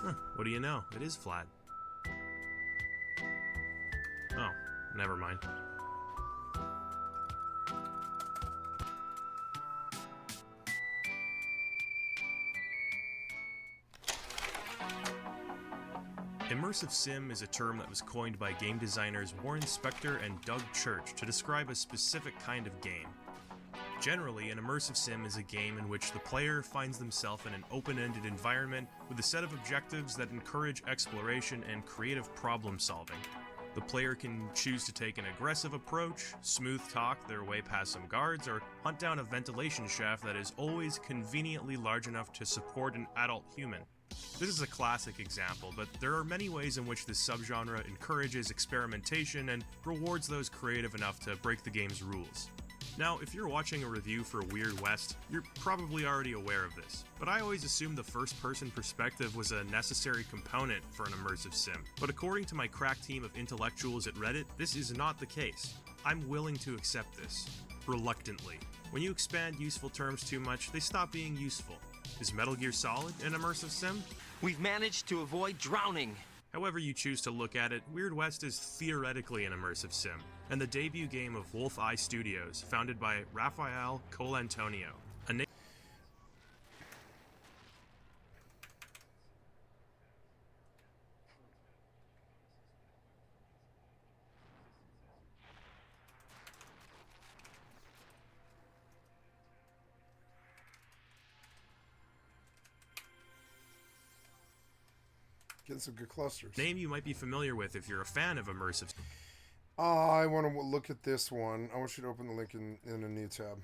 Huh, what do you know? It is flat. Oh, never mind. Immersive sim is a term that was coined by game designers Warren Spector and Doug Church to describe a specific kind of game. Generally, an immersive sim is a game in which the player finds themselves in an open-ended environment with a set of objectives that encourage exploration and creative problem solving. The player can choose to take an aggressive approach, smooth talk their way past some guards, or hunt down a ventilation shaft that is always conveniently large enough to support an adult human. This is a classic example, but there are many ways in which this subgenre encourages experimentation and rewards those creative enough to break the game's rules. Now, if you're watching a review for Weird West, you're probably already aware of this, but I always assumed the first-person perspective was a necessary component for an immersive sim. But according to my crack team of intellectuals at Reddit, this is not the case. I'm willing to accept this. Reluctantly. When you expand useful terms too much, they stop being useful. Is Metal Gear Solid an immersive sim? We've managed to avoid drowning. However you choose to look at it, Weird West is theoretically an immersive sim, and the debut game of Wolfeye Studios, founded by Rafael Colantonio, a Getting some good clusters. name you might be familiar with if you're a fan of immersive. I want to look at this one. I want you to open the link in a new tab.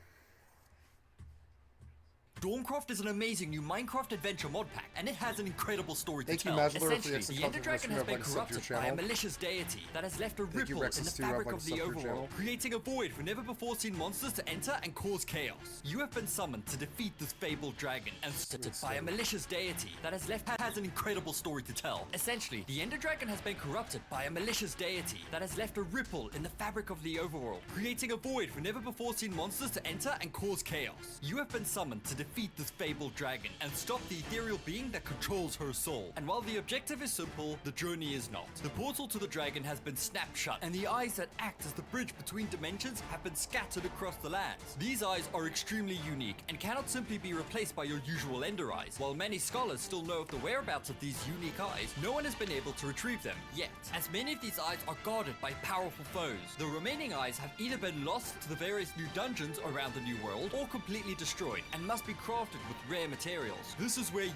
Dawnkraft is an amazing new Minecraft adventure mod pack, and it has an incredible story to Thank you, tell. Mazler, for the Essentially, extra the Ender content Dragon has been like sub to your corrupted by a channel. malicious deity that has left a Thank you, ripple in Rexus, the too, fabric like of sub the to your overworld, channel. creating a void for never-before-seen monsters to enter and cause chaos. You have been summoned to defeat this fabled dragon, and by a malicious deity that has an incredible story to tell. Essentially, the Ender Dragon has been corrupted by a malicious deity that has left a ripple in the fabric of the overworld, creating a void for never-before-seen monsters to enter and cause chaos. You have been summoned to defeat this fabled dragon and stop the ethereal being that controls her soul. And while the objective is simple, the journey is not. The portal to the dragon has been snapped shut, and the eyes that act as the bridge between dimensions have been scattered across the lands. These eyes are extremely unique and cannot simply be replaced by your usual Ender eyes. While many scholars still know of the whereabouts of these unique eyes, no one has been able to retrieve them yet, as many of these eyes are guarded by powerful foes. The remaining eyes have either been lost to the various new dungeons around the new world, or completely destroyed and must be crafted with rare materials. This is where you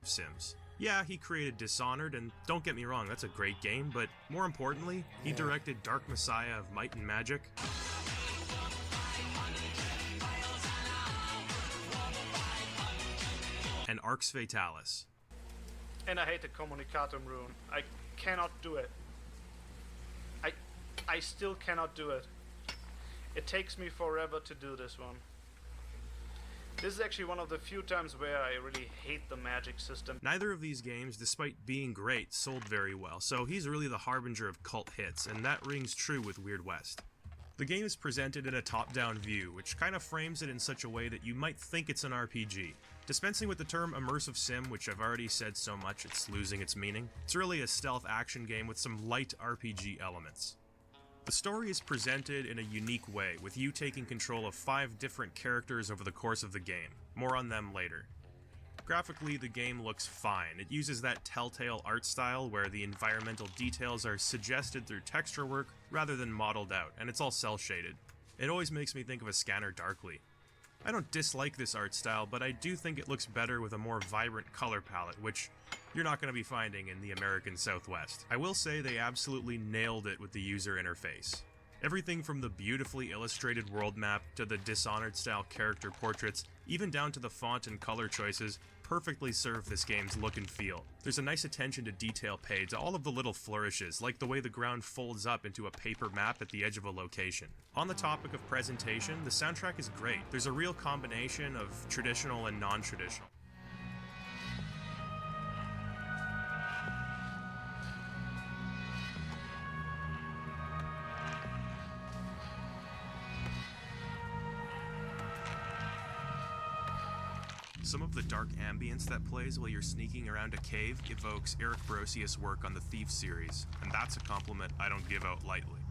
Sims. Yeah, he created Dishonored, and don't get me wrong, that's a great game, but more importantly, he directed Dark Messiah of Might and Magic. and Arx Fatalis. And I hate the Communicatum rune. I cannot do it. I still cannot do it. It takes me forever to do this one. This is actually one of the few times where I really hate the magic system. Neither of these games, despite being great, sold very well, so he's really the harbinger of cult hits, and that rings true with Weird West. The game is presented in a top-down view, which kind of frames it in such a way that you might think it's an RPG. Dispensing with the term immersive sim, which I've already said so much it's losing its meaning, it's really a stealth action game with some light RPG elements. The story is presented in a unique way, with you taking control of 5 different characters over the course of the game. More on them later. Graphically, the game looks fine. It uses that telltale art style where the environmental details are suggested through texture work rather than modeled out, and it's all cel-shaded. It always makes me think of a Scanner Darkly. I don't dislike this art style, but I do think it looks better with a more vibrant color palette, which you're not going to be finding in the American Southwest. I will say they absolutely nailed it with the user interface. Everything from the beautifully illustrated world map to the Dishonored-style character portraits, even down to the font and color choices, perfectly serve this game's look and feel. There's a nice attention to detail paid to all of the little flourishes, like the way the ground folds up into a paper map at the edge of a location. On the topic of presentation, the soundtrack is great. There's a real combination of traditional and non-traditional. Some of the dark ambience that plays while you're sneaking around a cave evokes Eric Brosius' work on the Thief series, and that's a compliment I don't give out lightly.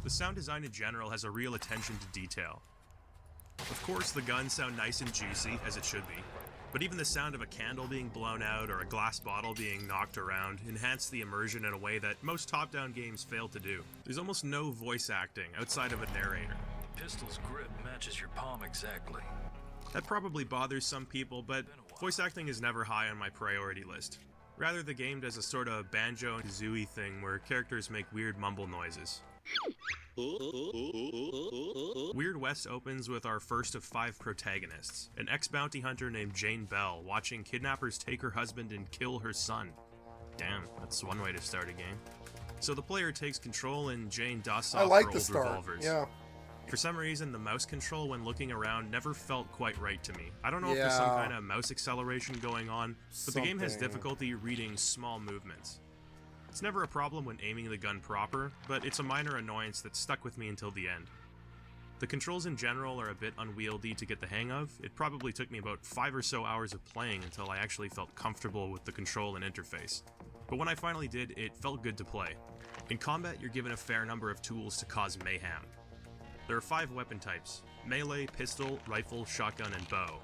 The sound design in general has a real attention to detail. Of course, the guns sound nice and juicy, as it should be. But even the sound of a candle being blown out or a glass bottle being knocked around enhance the immersion in a way that most top-down games fail to do. There's almost no voice acting outside of a narrator. Pistol's grip matches your palm exactly. That probably bothers some people, but voice acting is never high on my priority list. Rather, the game does a sort of Banjo-Kazooie thing where characters make weird mumble noises. Weird West opens with our first of 5 protagonists, an ex-bounty hunter named Jane Bell watching kidnappers take her husband and kill her son. Damn, that's one way to start a game. So the player takes control and Jane dusts off her old revolvers. Yeah. For some reason, the mouse control when looking around never felt quite right to me. I don't know if there's some kind of mouse acceleration going on, but the game has difficulty reading small movements. It's never a problem when aiming the gun proper, but it's a minor annoyance that stuck with me until the end. The controls in general are a bit unwieldy to get the hang of. It probably took me about 5 or so hours of playing until I actually felt comfortable with the control and interface. But when I finally did, it felt good to play. In combat, you're given a fair number of tools to cause mayhem. There are 5 weapon types: melee, pistol, rifle, shotgun, and bow.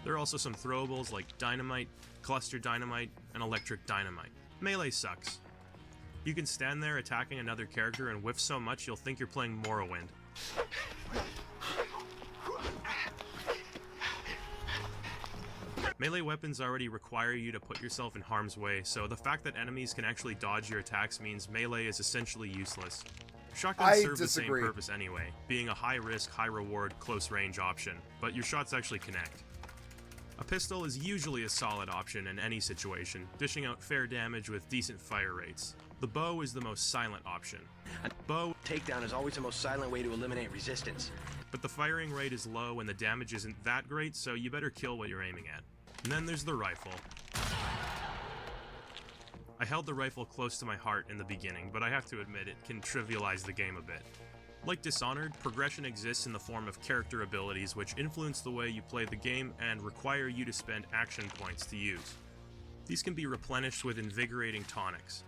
There are also some throwables like dynamite, cluster dynamite, and electric dynamite. Melee sucks. You can stand there attacking another character and whiff so much you'll think you're playing Morrowind. Melee weapons already require you to put yourself in harm's way, so the fact that enemies can actually dodge your attacks means melee is essentially useless. Shotguns serve the same purpose anyway, being a high-risk, high-reward, close-range option, but your shots actually connect. A pistol is usually a solid option in any situation, dishing out fair damage with decent fire rates. The bow is the most silent option. Bow takedown is always the most silent way to eliminate resistance. But the firing rate is low and the damage isn't that great, so you better kill what you're aiming at. And then there's the rifle. I held the rifle close to my heart in the beginning, but I have to admit it can trivialize the game a bit. Like Dishonored, progression exists in the form of character abilities which influence the way you play the game and require you to spend action points to use. These can be replenished with invigorating tonics.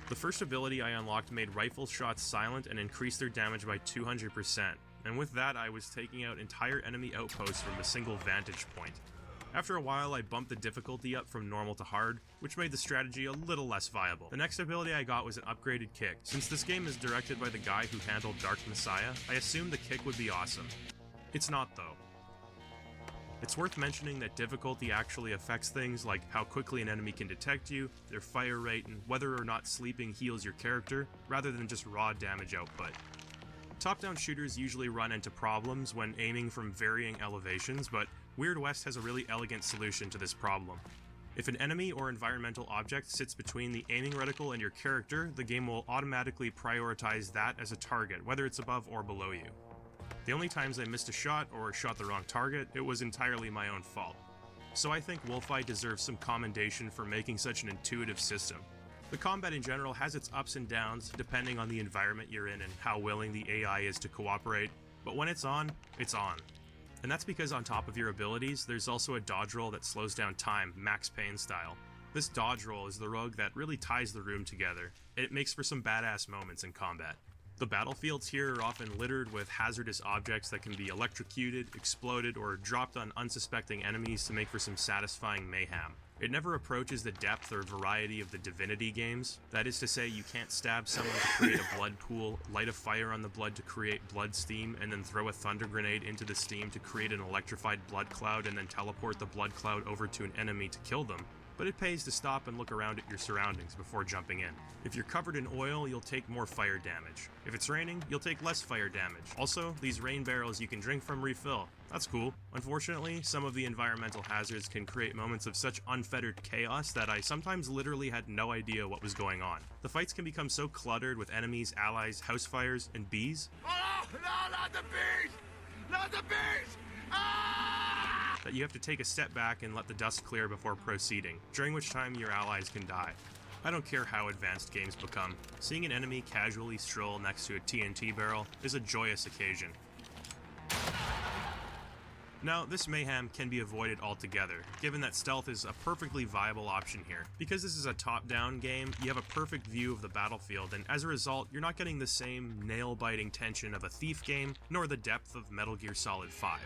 The first ability I unlocked made rifle shots silent and increased their damage by 200%, and with that I was taking out entire enemy outposts from a single vantage point. After a while, I bumped the difficulty up from normal to hard, which made the strategy a little less viable. The next ability I got was an upgraded kick. Since this game is directed by the guy who handled Dark Messiah, I assumed the kick would be awesome. It's not though. It's worth mentioning that difficulty actually affects things like how quickly an enemy can detect you, their fire rate, and whether or not sleeping heals your character, rather than just raw damage output. Top-down shooters usually run into problems when aiming from varying elevations, but Weird West has a really elegant solution to this problem. If an enemy or environmental object sits between the aiming reticle and your character, the game will automatically prioritize that as a target, whether it's above or below you. The only times I missed a shot or shot the wrong target, it was entirely my own fault. So I think Wolfeye deserves some commendation for making such an intuitive system. The combat in general has its ups and downs depending on the environment you're in and how willing the AI is to cooperate, but when it's on, it's on. And that's because on top of your abilities, there's also a dodge roll that slows down time, Max Payne style. This dodge roll is the rug that really ties the room together, and it makes for some badass moments in combat. The battlefields here are often littered with hazardous objects that can be electrocuted, exploded, or dropped on unsuspecting enemies to make for some satisfying mayhem. It never approaches the depth or variety of the Divinity games. That is to say, you can't stab someone to create a blood pool, light a fire on the blood to create blood steam, and then throw a thunder grenade into the steam to create an electrified blood cloud and then teleport the blood cloud over to an enemy to kill them. But it pays to stop and look around at your surroundings before jumping in. If you're covered in oil, you'll take more fire damage. If it's raining, you'll take less fire damage. Also, these rain barrels you can drink from refill. That's cool. Unfortunately, some of the environmental hazards can create moments of such unfettered chaos that I sometimes literally had no idea what was going on. The fights can become so cluttered with enemies, allies, house fires, and bees. Oh, no, not the bees! Not the bees! That you have to take a step back and let the dust clear before proceeding, during which time your allies can die. I don't care how advanced games become, seeing an enemy casually stroll next to a TNT barrel is a joyous occasion. Now, this mayhem can be avoided altogether, given that stealth is a perfectly viable option here. Because this is a top-down game, you have a perfect view of the battlefield, and as a result, you're not getting the same nail-biting tension of a Thief game, nor the depth of Metal Gear Solid 5.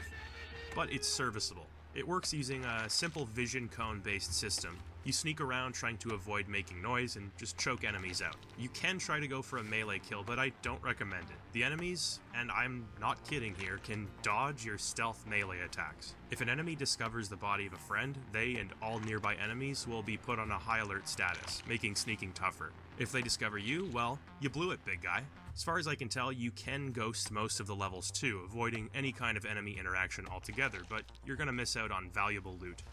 But it's serviceable. It works using a simple vision cone-based system. You sneak around trying to avoid making noise and just choke enemies out. You can try to go for a melee kill, but I don't recommend it. The enemies, and I'm not kidding here, can dodge your stealth melee attacks. If an enemy discovers the body of a friend, they and all nearby enemies will be put on a high alert status, making sneaking tougher. If they discover you, well, you blew it, big guy. As far as I can tell, you can ghost most of the levels too, avoiding any kind of enemy interaction altogether, but you're gonna miss out on valuable loot.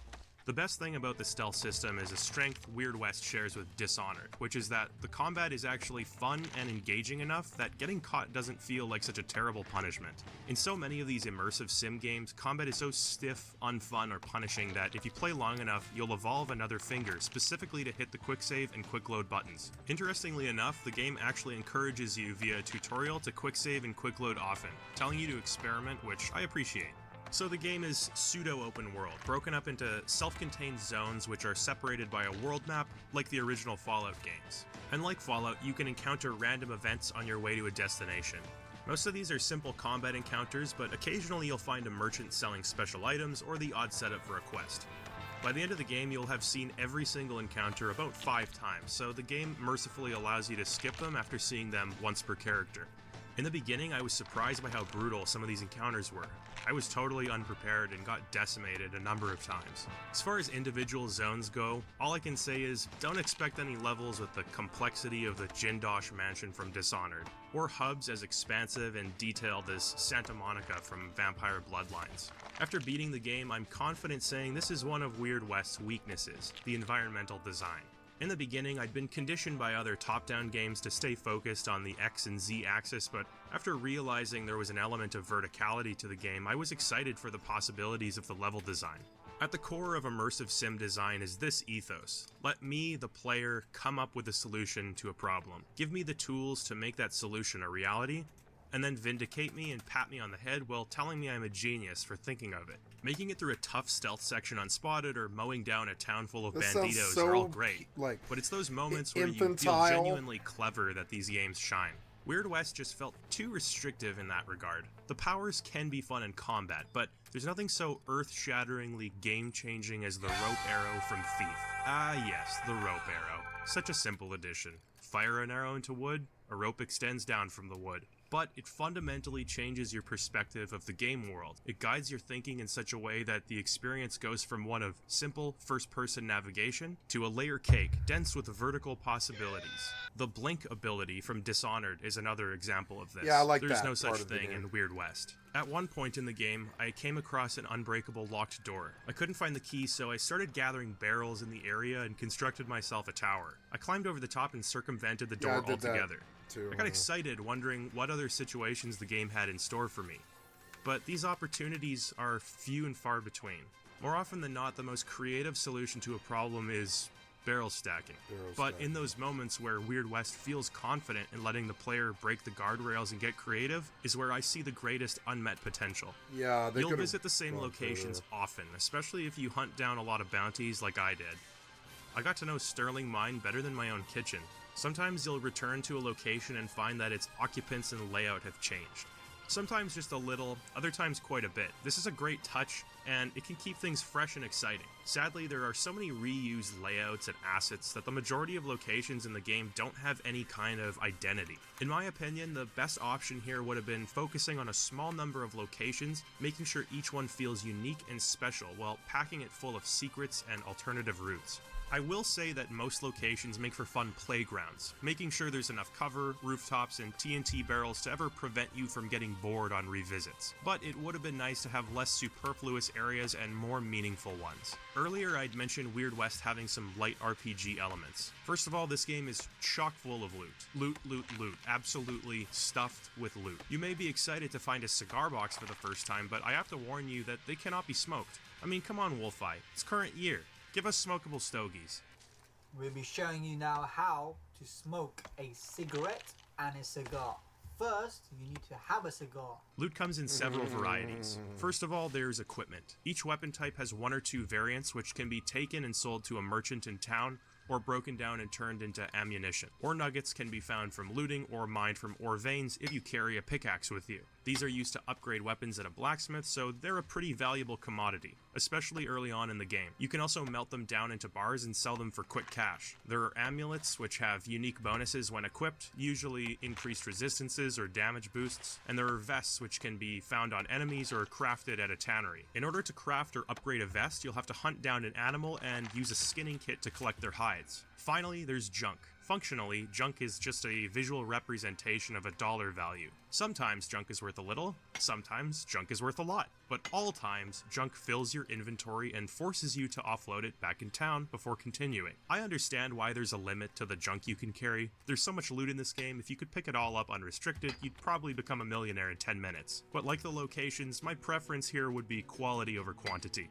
The best thing about the stealth system is a strength Weird West shares with Dishonored, which is that the combat is actually fun and engaging enough that getting caught doesn't feel like such a terrible punishment. In so many of these immersive sim games, combat is so stiff, unfun, or punishing that if you play long enough, you'll evolve another finger specifically to hit the quick save and quick load buttons. Interestingly enough, the game actually encourages you via a tutorial to quick save and quick load often, telling you to experiment, which I appreciate. So the game is pseudo-open world, broken up into self-contained zones which are separated by a world map like the original Fallout games. And like Fallout, you can encounter random events on your way to a destination. Most of these are simple combat encounters, but occasionally you'll find a merchant selling special items or the odd setup for a quest. By the end of the game, you'll have seen every single encounter about 5 times, so the game mercifully allows you to skip them after seeing them once per character. In the beginning, I was surprised by how brutal some of these encounters were. I was totally unprepared and got decimated a number of times. As far as individual zones go, all I can say is don't expect any levels with the complexity of the Jindosh mansion from Dishonored, or hubs as expansive and detailed as Santa Monica from Vampire Bloodlines. After beating the game, I'm confident saying this is one of Weird West's weaknesses, the environmental design. In the beginning, I'd been conditioned by other top-down games to stay focused on the X and Z axis, but after realizing there was an element of verticality to the game, I was excited for the possibilities of the level design. At the core of immersive sim design is this ethos. Let me, the player, come up with a solution to a problem. Give me the tools to make that solution a reality, and then vindicate me and pat me on the head while telling me I'm a genius for thinking of it. Making it through a tough stealth section unspotted or mowing down a town full of banditos are all great, but it's those moments where you feel genuinely clever that these games shine. Weird West just felt too restrictive in that regard. The powers can be fun in combat, but there's nothing so earth-shatteringly game-changing as the rope arrow from Thief. Ah yes, the rope arrow. Such a simple addition. Fire an arrow into wood, a rope extends down from the wood. but it fundamentally changes your perspective of the game world. It guides your thinking in such a way that the experience goes from one of simple first-person navigation to a layer cake dense with vertical possibilities. The blink ability from Dishonored is another example of this. Yeah, I like There's that no such part of the thing game. in Weird West. At one point in the game, I came across an unbreakable locked door. I couldn't find the key, so I started gathering barrels in the area and constructed myself a tower. I climbed over the top and circumvented the door I did that altogether. too. I got excited, wondering what other situations the game had in store for me. But these opportunities are few and far between. More often than not, the most creative solution to a problem is barrel stacking. But in those moments where Weird West feels confident in letting the player break the guardrails and get creative is where I see the greatest unmet potential. Yeah, they You'll could've visit the same gone locations further. often, especially if you hunt down a lot of bounties like I did. I got to know Sterling Mine better than my own kitchen. Sometimes you'll return to a location and find that its occupants and layout have changed. Sometimes just a little, other times quite a bit. This is a great touch, and it can keep things fresh and exciting. Sadly, there are so many reused layouts and assets that the majority of locations in the game don't have any kind of identity. In my opinion, the best option here would have been focusing on a small number of locations, making sure each one feels unique and special while packing it full of secrets and alternative routes. I will say that most locations make for fun playgrounds, making sure there's enough cover, rooftops, and TNT barrels to ever prevent you from getting bored on revisits. But it would have been nice to have less superfluous areas and more meaningful ones. Earlier I'd mentioned Weird West having some light RPG elements. First of all, this game is chock full of loot. Loot, loot, loot. Absolutely stuffed with loot. You may be excited to find a cigar box for the first time, but I have to warn you that they cannot be smoked. I mean, come on, Wolfeye. It's current year. Give us smokable stogies. We'll be showing you now how to smoke a cigarette and a cigar. First, you need to have a cigar. Loot comes in several varieties. First of all, there's equipment. Each weapon type has one or two variants which can be taken and sold to a merchant in town, or broken down and turned into ammunition. Ore nuggets can be found from looting or mined from ore veins if you carry a pickaxe with you. These are used to upgrade weapons at a blacksmith, so they're a pretty valuable commodity, especially early on in the game. You can also melt them down into bars and sell them for quick cash. There are amulets, which have unique bonuses when equipped, usually increased resistances or damage boosts, and there are vests which can be found on enemies or crafted at a tannery. In order to craft or upgrade a vest, you'll have to hunt down an animal and use a skinning kit to collect their hides. Finally, there's junk. Functionally, junk is just a visual representation of a dollar value. Sometimes junk is worth a little, sometimes junk is worth a lot, but all times, junk fills your inventory and forces you to offload it back in town before continuing. I understand why there's a limit to the junk you can carry. There's so much loot in this game, if you could pick it all up unrestricted, you'd probably become a millionaire in 10 minutes. But like the locations, my preference here would be quality over quantity.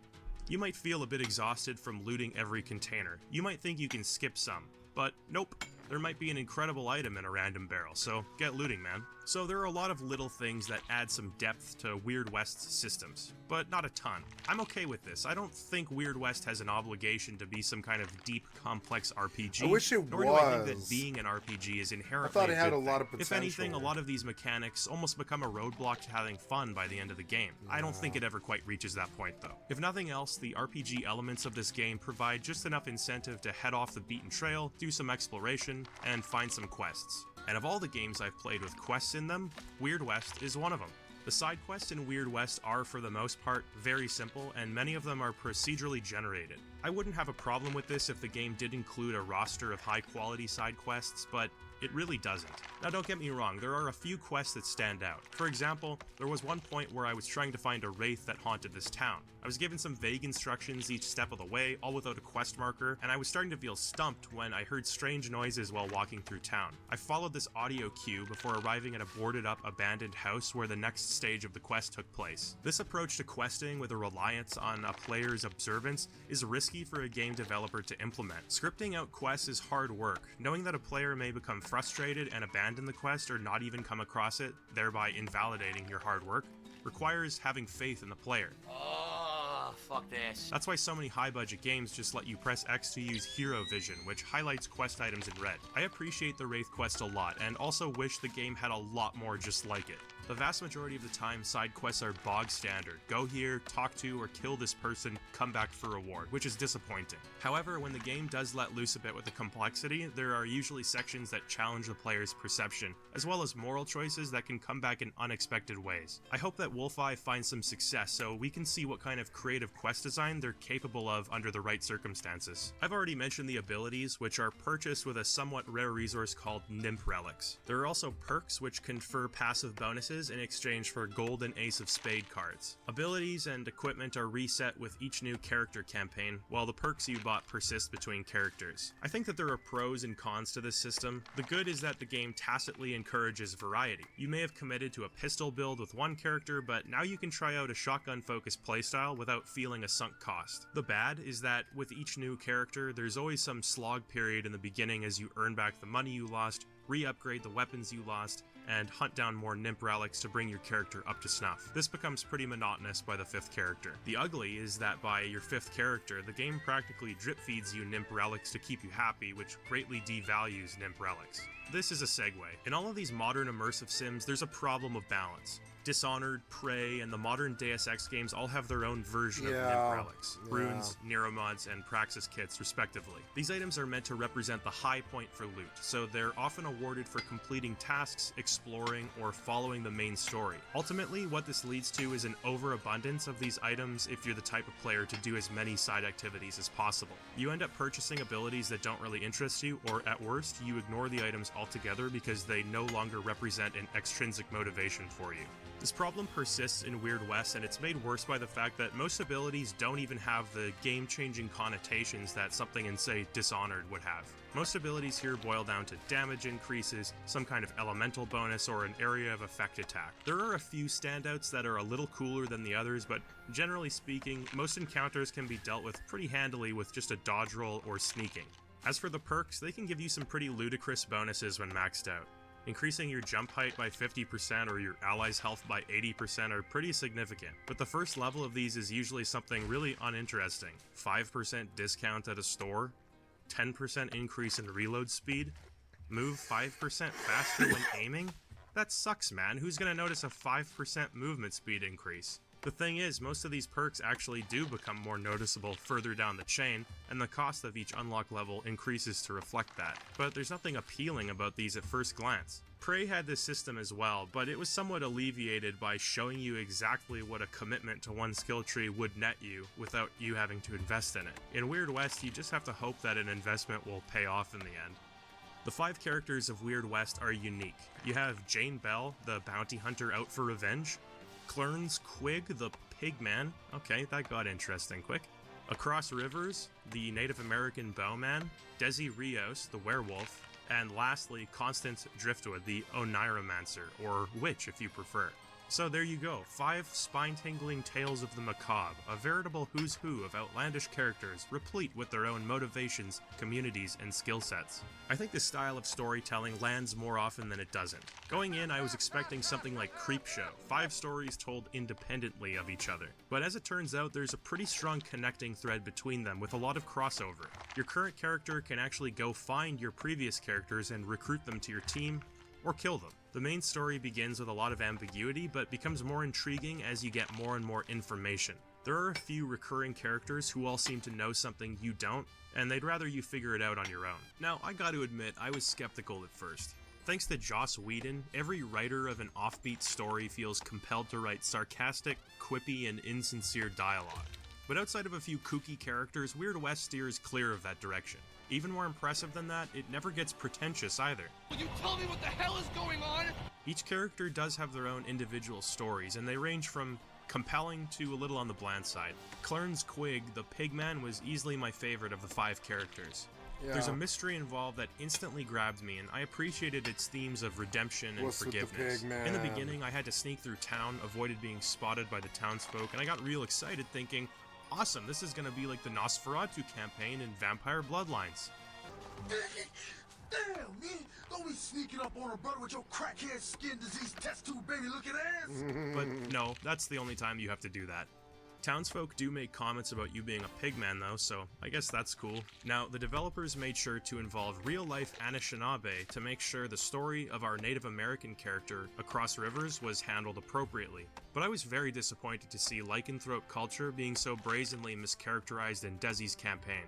You might feel a bit exhausted from looting every container. You might think you can skip some. But nope, there might be an incredible item in a random barrel, so get looting, man. So there are a lot of little things that add some depth to Weird West's systems, but not a ton. I'm okay with this. I don't think Weird West has an obligation to be some kind of deep, complex RPG. I wish it nor do I think that was. being an RPG is I inherently thought it had good a lot thing. of potential. If anything, a lot of these mechanics almost become a roadblock to having fun by the end of the game. I don't think it ever quite reaches that point, though. If nothing else, the RPG elements of this game provide just enough incentive to head off the beaten trail, do some exploration, and find some quests. And of all the games I've played with quests in them, Weird West is one of them. The side quests in Weird West are, for the most part, very simple, and many of them are procedurally generated. I wouldn't have a problem with this if the game did include a roster of high-quality side quests, but it really doesn't. Now don't get me wrong, there are a few quests that stand out. For example, there was one point where I was trying to find a wraith that haunted this town. I was given some vague instructions each step of the way, all without a quest marker, and I was starting to feel stumped when I heard strange noises while walking through town. I followed this audio cue before arriving at a boarded up abandoned house where the next stage of the quest took place. This approach to questing with a reliance on a player's observance is risky for a game developer to implement. Scripting out quests is hard work. Knowing that a player may become frustrated and abandon the quest or not even come across it, thereby invalidating your hard work, requires having faith in the player. Oh, fuck this. That's why so many high-budget games just let you press X to use Hero Vision, which highlights quest items in red. I appreciate the Wraith quest a lot, and also wish the game had a lot more just like it. The vast majority of the time, side quests are bog standard. Go here, talk to or kill this person, come back for reward, which is disappointing. However, when the game does let loose a bit with the complexity, there are usually sections that challenge the player's perception, as well as moral choices that can come back in unexpected ways. I hope that Wolfeye finds some success so we can see what kind of creative quest design they're capable of under the right circumstances. I've already mentioned the abilities, which are purchased with a somewhat rare resource called Nymph Relics. There are also perks which confer passive bonuses in exchange for gold and ace of spade cards. Abilities and equipment are reset with each new character campaign, while the perks you bought persist between characters. I think that there are pros and cons to this system. The good is that the game tacitly encourages variety. You may have committed to a pistol build with one character, but now you can try out a shotgun-focused playstyle without feeling a sunk cost. The bad is that with each new character, there's always some slog period in the beginning as you earn back the money you lost, re-upgrade the weapons you lost, and hunt down more Nymph Relics to bring your character up to snuff. This becomes pretty monotonous by the 5th character. The ugly is that by your 5th character, the game practically drip feeds you Nymph Relics to keep you happy, which greatly devalues Nymph Relics. This is a segue. In all of these modern immersive sims, there's a problem of balance. Dishonored, Prey, and the modern Deus Ex games all have their own version of Nymph Relics, runes, Neuromods, and Praxis kits, respectively. These items are meant to represent the high point for loot, so they're often awarded for completing tasks, exploring, or following the main story. Ultimately, what this leads to is an overabundance of these items if you're the type of player to do as many side activities as possible. You end up purchasing abilities that don't really interest you, or at worst, you ignore the items altogether because they no longer represent an extrinsic motivation for you. This problem persists in Weird West, and it's made worse by the fact that most abilities don't even have the game-changing connotations that something in, say, Dishonored would have. Most abilities here boil down to damage increases, some kind of elemental bonus, or an area of effect attack. There are a few standouts that are a little cooler than the others, but generally speaking, most encounters can be dealt with pretty handily with just a dodge roll or sneaking. As for the perks, they can give you some pretty ludicrous bonuses when maxed out. Increasing your jump height by 50% or your allies' health by 80% are pretty significant, but the first level of these is usually something really uninteresting. 5% discount at a store, 10% increase in reload speed, move 5% faster when aiming? That sucks, man. Who's gonna notice a 5% movement speed increase? The thing is, most of these perks actually do become more noticeable further down the chain, and the cost of each unlock level increases to reflect that. But there's nothing appealing about these at first glance. Prey had this system as well, but it was somewhat alleviated by showing you exactly what a commitment to one skill tree would net you without you having to invest in it. In Weird West, you just have to hope that an investment will pay off in the end. The 5 characters of Weird West are unique. You have Jane Bell, the bounty hunter out for revenge, Clarence Quigg, the pigman. Okay, that got interesting quick. Across Rivers, the Native American bowman, Desi Rios, the werewolf, and lastly, Constance Driftwood, the Oniromancer, or witch if you prefer. So there you go, 5 spine-tingling tales of the macabre, a veritable who's who of outlandish characters, replete with their own motivations, communities, and skill sets. I think this style of storytelling lands more often than it doesn't. Going in, I was expecting something like Creepshow, 5 stories told independently of each other. But as it turns out, there's a pretty strong connecting thread between them with a lot of crossover. Your current character can actually go find your previous characters and recruit them to your team, or kill them. The main story begins with a lot of ambiguity, but becomes more intriguing as you get more and more information. There are a few recurring characters who all seem to know something you don't, and they'd rather you figure it out on your own. Now, I gotta admit, I was skeptical at first. Thanks to Joss Whedon, every writer of an offbeat story feels compelled to write sarcastic, quippy, and insincere dialogue. But outside of a few kooky characters, Weird West steers clear of that direction. Even more impressive than that, it never gets pretentious either. Will you tell me what the hell is going on? Each character does have their own individual stories, and they range from compelling to a little on the bland side. Clarence Quigg, the pigman, was easily my favorite of the 5 characters. Yeah. There's a mystery involved that instantly grabbed me, and I appreciated its themes of redemption and forgiveness. In the beginning, I had to sneak through town, avoided being spotted by the townsfolk, and I got real excited thinking, awesome, this is gonna be like the Nosferatu campaign in Vampire Bloodlines. Damn, man! Don't be sneaking up on a brother with your crackhead skin disease test tube baby looking ass! But no, that's the only time you have to do that. Townsfolk do make comments about you being a pigman though, so I guess that's cool. Now, the developers made sure to involve real-life Anishinaabe to make sure the story of our Native American character across rivers was handled appropriately. But I was very disappointed to see lycanthrope culture being so brazenly mischaracterized in Desi's campaign.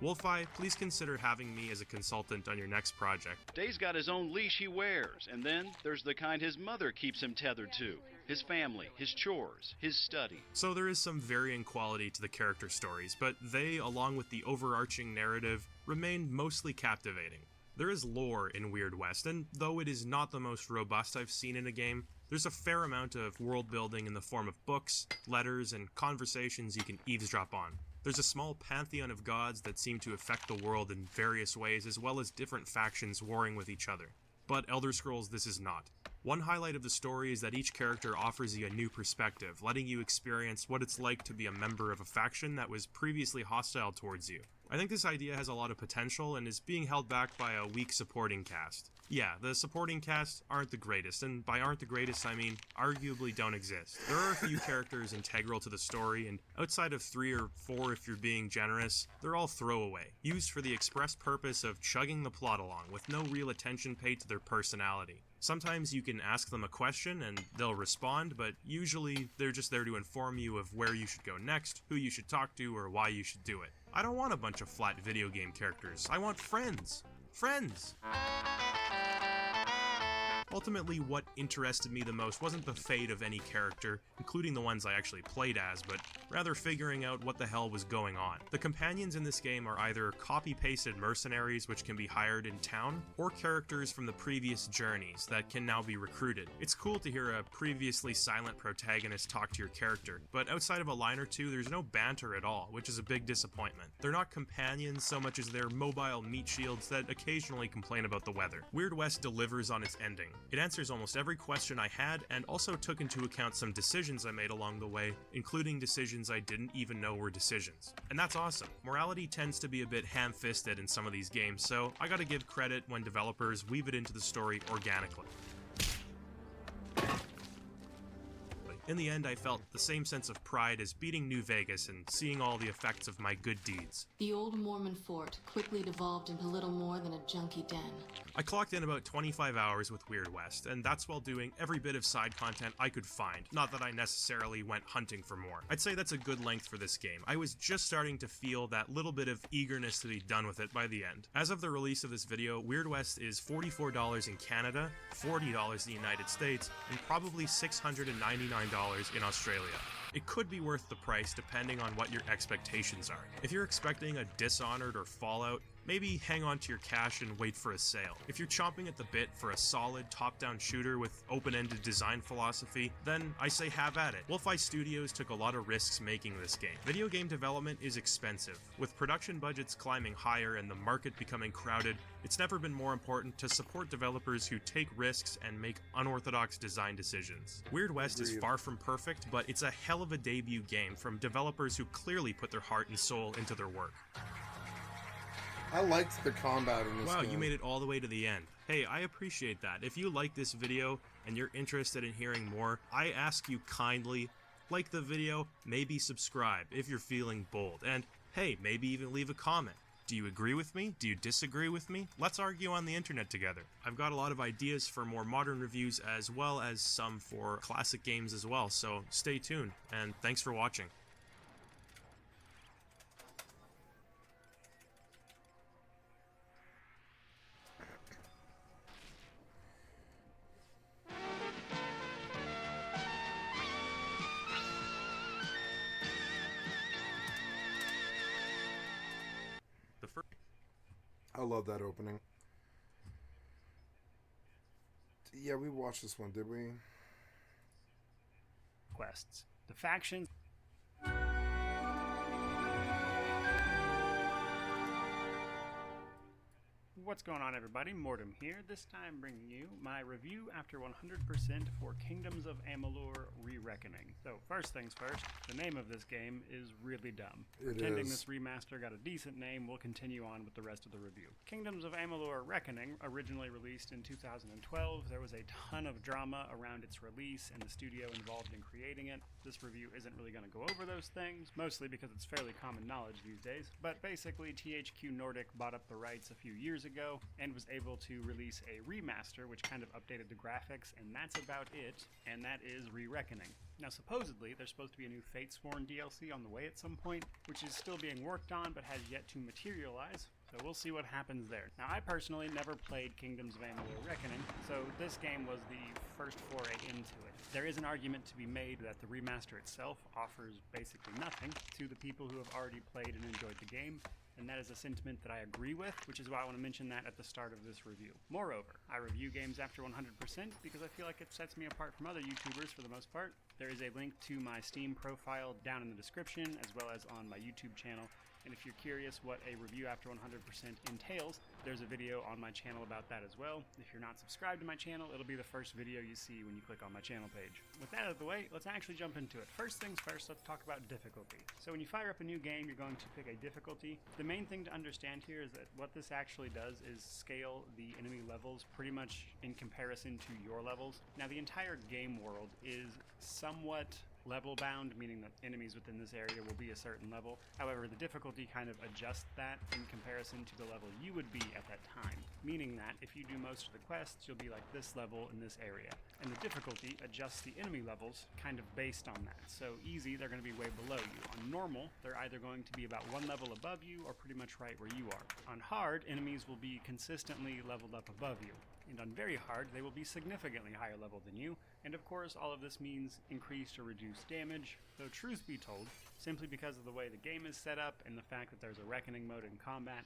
Wolfeye, please consider having me as a consultant on your next project. Day's got his own leash he wears, and then there's the kind his mother keeps him tethered to. His family, his chores, his study. So there is some varying quality to the character stories, but they, along with the overarching narrative, remain mostly captivating. There is lore in Weird West, and though it is not the most robust I've seen in a game, there's a fair amount of world building in the form of books, letters, and conversations you can eavesdrop on. There's a small pantheon of gods that seem to affect the world in various ways, as well as different factions warring with each other. But Elder Scrolls this is not. One highlight of the story is that each character offers you a new perspective, letting you experience what it's like to be a member of a faction that was previously hostile towards you. I think this idea has a lot of potential and is being held back by a weak supporting cast. Yeah, the supporting cast aren't the greatest, and by aren't the greatest I mean arguably don't exist. There are a few characters integral to the story, and outside of 3 or 4 if you're being generous, they're all throwaway, used for the express purpose of chugging the plot along, with no real attention paid to their personality. Sometimes you can ask them a question and they'll respond, but usually they're just there to inform you of where you should go next, who you should talk to, or why you should do it. I don't want a bunch of flat video game characters. I want friends. Friends! Ultimately, what interested me the most wasn't the fate of any character, including the ones I actually played as, but rather figuring out what the hell was going on. The companions in this game are either copy-pasted mercenaries which can be hired in town, or characters from the previous journeys that can now be recruited. It's cool to hear a previously silent protagonist talk to your character, but outside of a line or two, there's no banter at all, which is a big disappointment. They're not companions so much as they're mobile meat shields that occasionally complain about the weather. Weird West delivers on its ending. It answers almost every question I had, and also took into account some decisions I made along the way, including decisions I didn't even know were decisions. And that's awesome. Morality tends to be a bit ham-fisted in some of these games, so I gotta give credit when developers weave it into the story organically. In the end, I felt the same sense of pride as beating New Vegas and seeing all the effects of my good deeds. The old Mormon fort quickly devolved into little more than a junkie den. I clocked in about 25 hours with Weird West, and that's while doing every bit of side content I could find, not that I necessarily went hunting for more. I'd say that's a good length for this game. I was just starting to feel that little bit of eagerness to be done with it by the end. As of the release of this video, Weird West is $44 in Canada, $40 in the United States, and probably $699 in Australia. It could be worth the price depending on what your expectations are. If you're expecting a Dishonored or Fallout, maybe hang on to your cash and wait for a sale. If you're chomping at the bit for a solid top-down shooter with open-ended design philosophy, then I say have at it. Wolfeye Studios took a lot of risks making this game. Video game development is expensive. With production budgets climbing higher and the market becoming crowded, it's never been more important to support developers who take risks and make unorthodox design decisions. Weird West is far from perfect, but it's a hell of a debut game from developers who clearly put their heart and soul into their work. I liked the combat in this Wow, game. you made it all the way to the end. Hey, I appreciate that. If you like this video and you're interested in hearing more, I ask you kindly, like the video, maybe subscribe if you're feeling bold, and hey, maybe even leave a comment. Do you agree with me? Do you disagree with me? Let's argue on the internet together. I've got a lot of ideas for more modern reviews as well as some for classic games as well, so stay tuned, and thanks for watching. I love that opening. Yeah, we watched this one, did we? Quests. The factions. What's going on, everybody? Mortem here, this time bringing you my review after 100% for Kingdoms of Amalur: Re-Reckoning. So, first things first, the name of this game is really dumb. Pretending this remaster got a decent name, we'll continue on with the rest of the review. Kingdoms of Amalur: Reckoning, originally released in 2012, there was a ton of drama around its release and the studio involved in creating it. This review isn't really going to go over those things, mostly because it's fairly common knowledge these days, but basically THQ Nordic bought up the rights a few years ago and was able to release a remaster which kind of updated the graphics, and that's about it, and that is Re-Reckoning. Now supposedly there's supposed to be a new Fatesworn DLC on the way at some point, which is still being worked on but has yet to materialize, so we'll see what happens there. Now I personally never played Kingdoms of Amalur: Reckoning, so this game was the first foray into it. There is an argument to be made that the remaster itself offers basically nothing to the people who have already played and enjoyed the game, and that is a sentiment that I agree with, which is why I want to mention that at the start of this review. Moreover, I review games after 100% because I feel like it sets me apart from other YouTubers for the most part. There is a link to my Steam profile down in the description, as well as on my YouTube channel. And if you're curious what a review after 100% entails, there's a video on my channel about that as well. If you're not subscribed to my channel, it'll be the first video you see when you click on my channel page. With that out of the way, let's actually jump into it. First things first, let's talk about difficulty. So when you fire up a new game, you're going to pick a difficulty. The main thing to understand here is that what this actually does is scale the enemy levels pretty much in comparison to your levels. Now the entire game world is somewhat level bound, meaning that enemies within this area will be a certain level. However, the difficulty kind of adjusts that in comparison to the level you would be at that time, meaning that if you do most of the quests, you'll be like this level in this area. And the difficulty adjusts the enemy levels kind of based on that. So easy, they're going to be way below you. On normal, they're either going to be about one level above you or pretty much right where you are. On hard, enemies will be consistently leveled up above you. And on very hard, they will be significantly higher level than you, and of course all of this means increased or reduced damage, though truth be told, simply because of the way the game is set up and the fact that there's a reckoning mode in combat,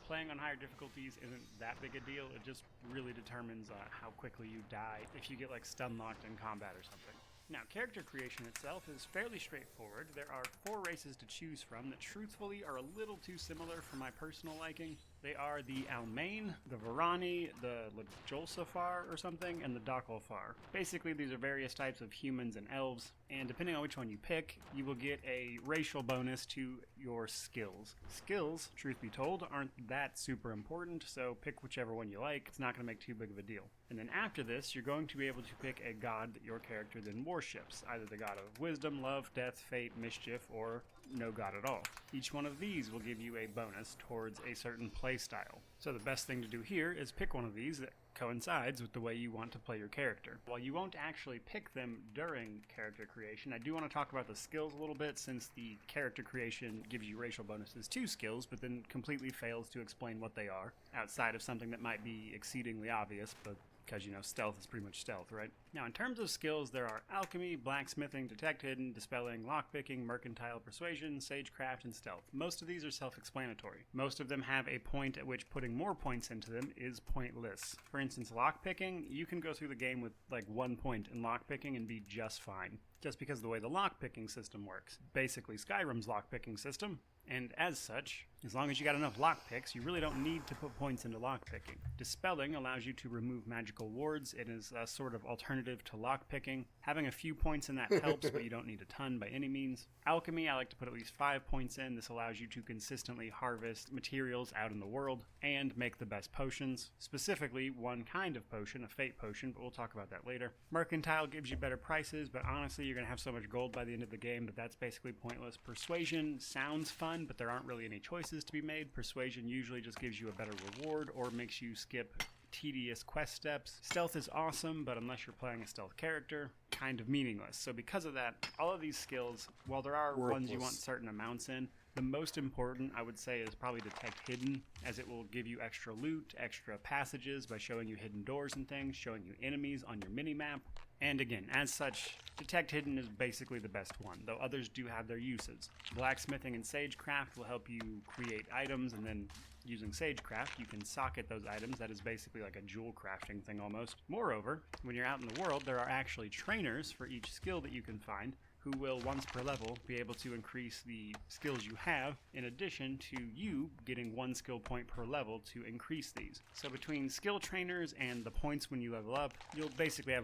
playing on higher difficulties isn't that big a deal. It just really determines how quickly you die if you get like stun locked in combat or something. Now, character creation itself is fairly straightforward. There are 4 races to choose from that truthfully are a little too similar for my personal liking. They are the Almain, the Varani, the Lajolsafar or something, and the Dakolfar. Basically, these are various types of humans and elves, and depending on which one you pick, you will get a racial bonus to your skills. Skills, truth be told, aren't that super important, so pick whichever one you like. It's not going to make too big of a deal. And then after this, you're going to be able to pick a god that your character then worships, either the god of wisdom, love, death, fate, mischief, or no god at all. Each one of these will give you a bonus towards a certain play style. So the best thing to do here is pick one of these that coincides with the way you want to play your character. While you won't actually pick them during character creation, I do want to talk about the skills a little bit, since the character creation gives you racial bonuses to skills, but then completely fails to explain what they are, outside of something that might be exceedingly obvious, but because, you know, stealth is pretty much stealth, right? Now, in terms of skills, there are alchemy, blacksmithing, detect hidden, dispelling, lockpicking, mercantile persuasion, sagecraft, and stealth. Most of these are self-explanatory. Most of them have a point at which putting more points into them is pointless. For instance, lockpicking, you can go through the game with like 1 point in lockpicking and be just fine, just because of the way the lockpicking system works. Basically Skyrim's lockpicking system. And as such, as long as you got enough lockpicks, you really don't need to put points into lockpicking. Dispelling allows you to remove magical wards. It is a sort of alternative to lockpicking. Having a few points in that helps, but you don't need a ton by any means. Alchemy, I like to put at least 5 points in. This allows you to consistently harvest materials out in the world and make the best potions. Specifically, one kind of potion, a fate potion, but we'll talk about that later. Mercantile gives you better prices, but honestly, you're going to have so much gold by the end of the game that that's basically pointless. Persuasion sounds fun, but there aren't really any choices to be made. Persuasion usually just gives you a better reward or makes you skip tedious quest steps. Stealth is awesome, but unless you're playing a stealth character, kind of meaningless. So because of that, all of these skills, while there are ones you want certain amounts in, the most important, I would say, is probably detect hidden, as it will give you extra loot, extra passages by showing you hidden doors and things, showing you enemies on your mini-map. And again, as such, detect hidden is basically the best one, though others do have their uses. Blacksmithing and sagecraft will help you create items, and then using sagecraft, you can socket those items. That is basically like a jewel crafting thing almost. Moreover, when you're out in the world, there are actually trainers for each skill that you can find, who will, once per level, be able to increase the skills you have, in addition to you getting 1 skill point per level to increase these. So between skill trainers and the points when you level up, you'll basically have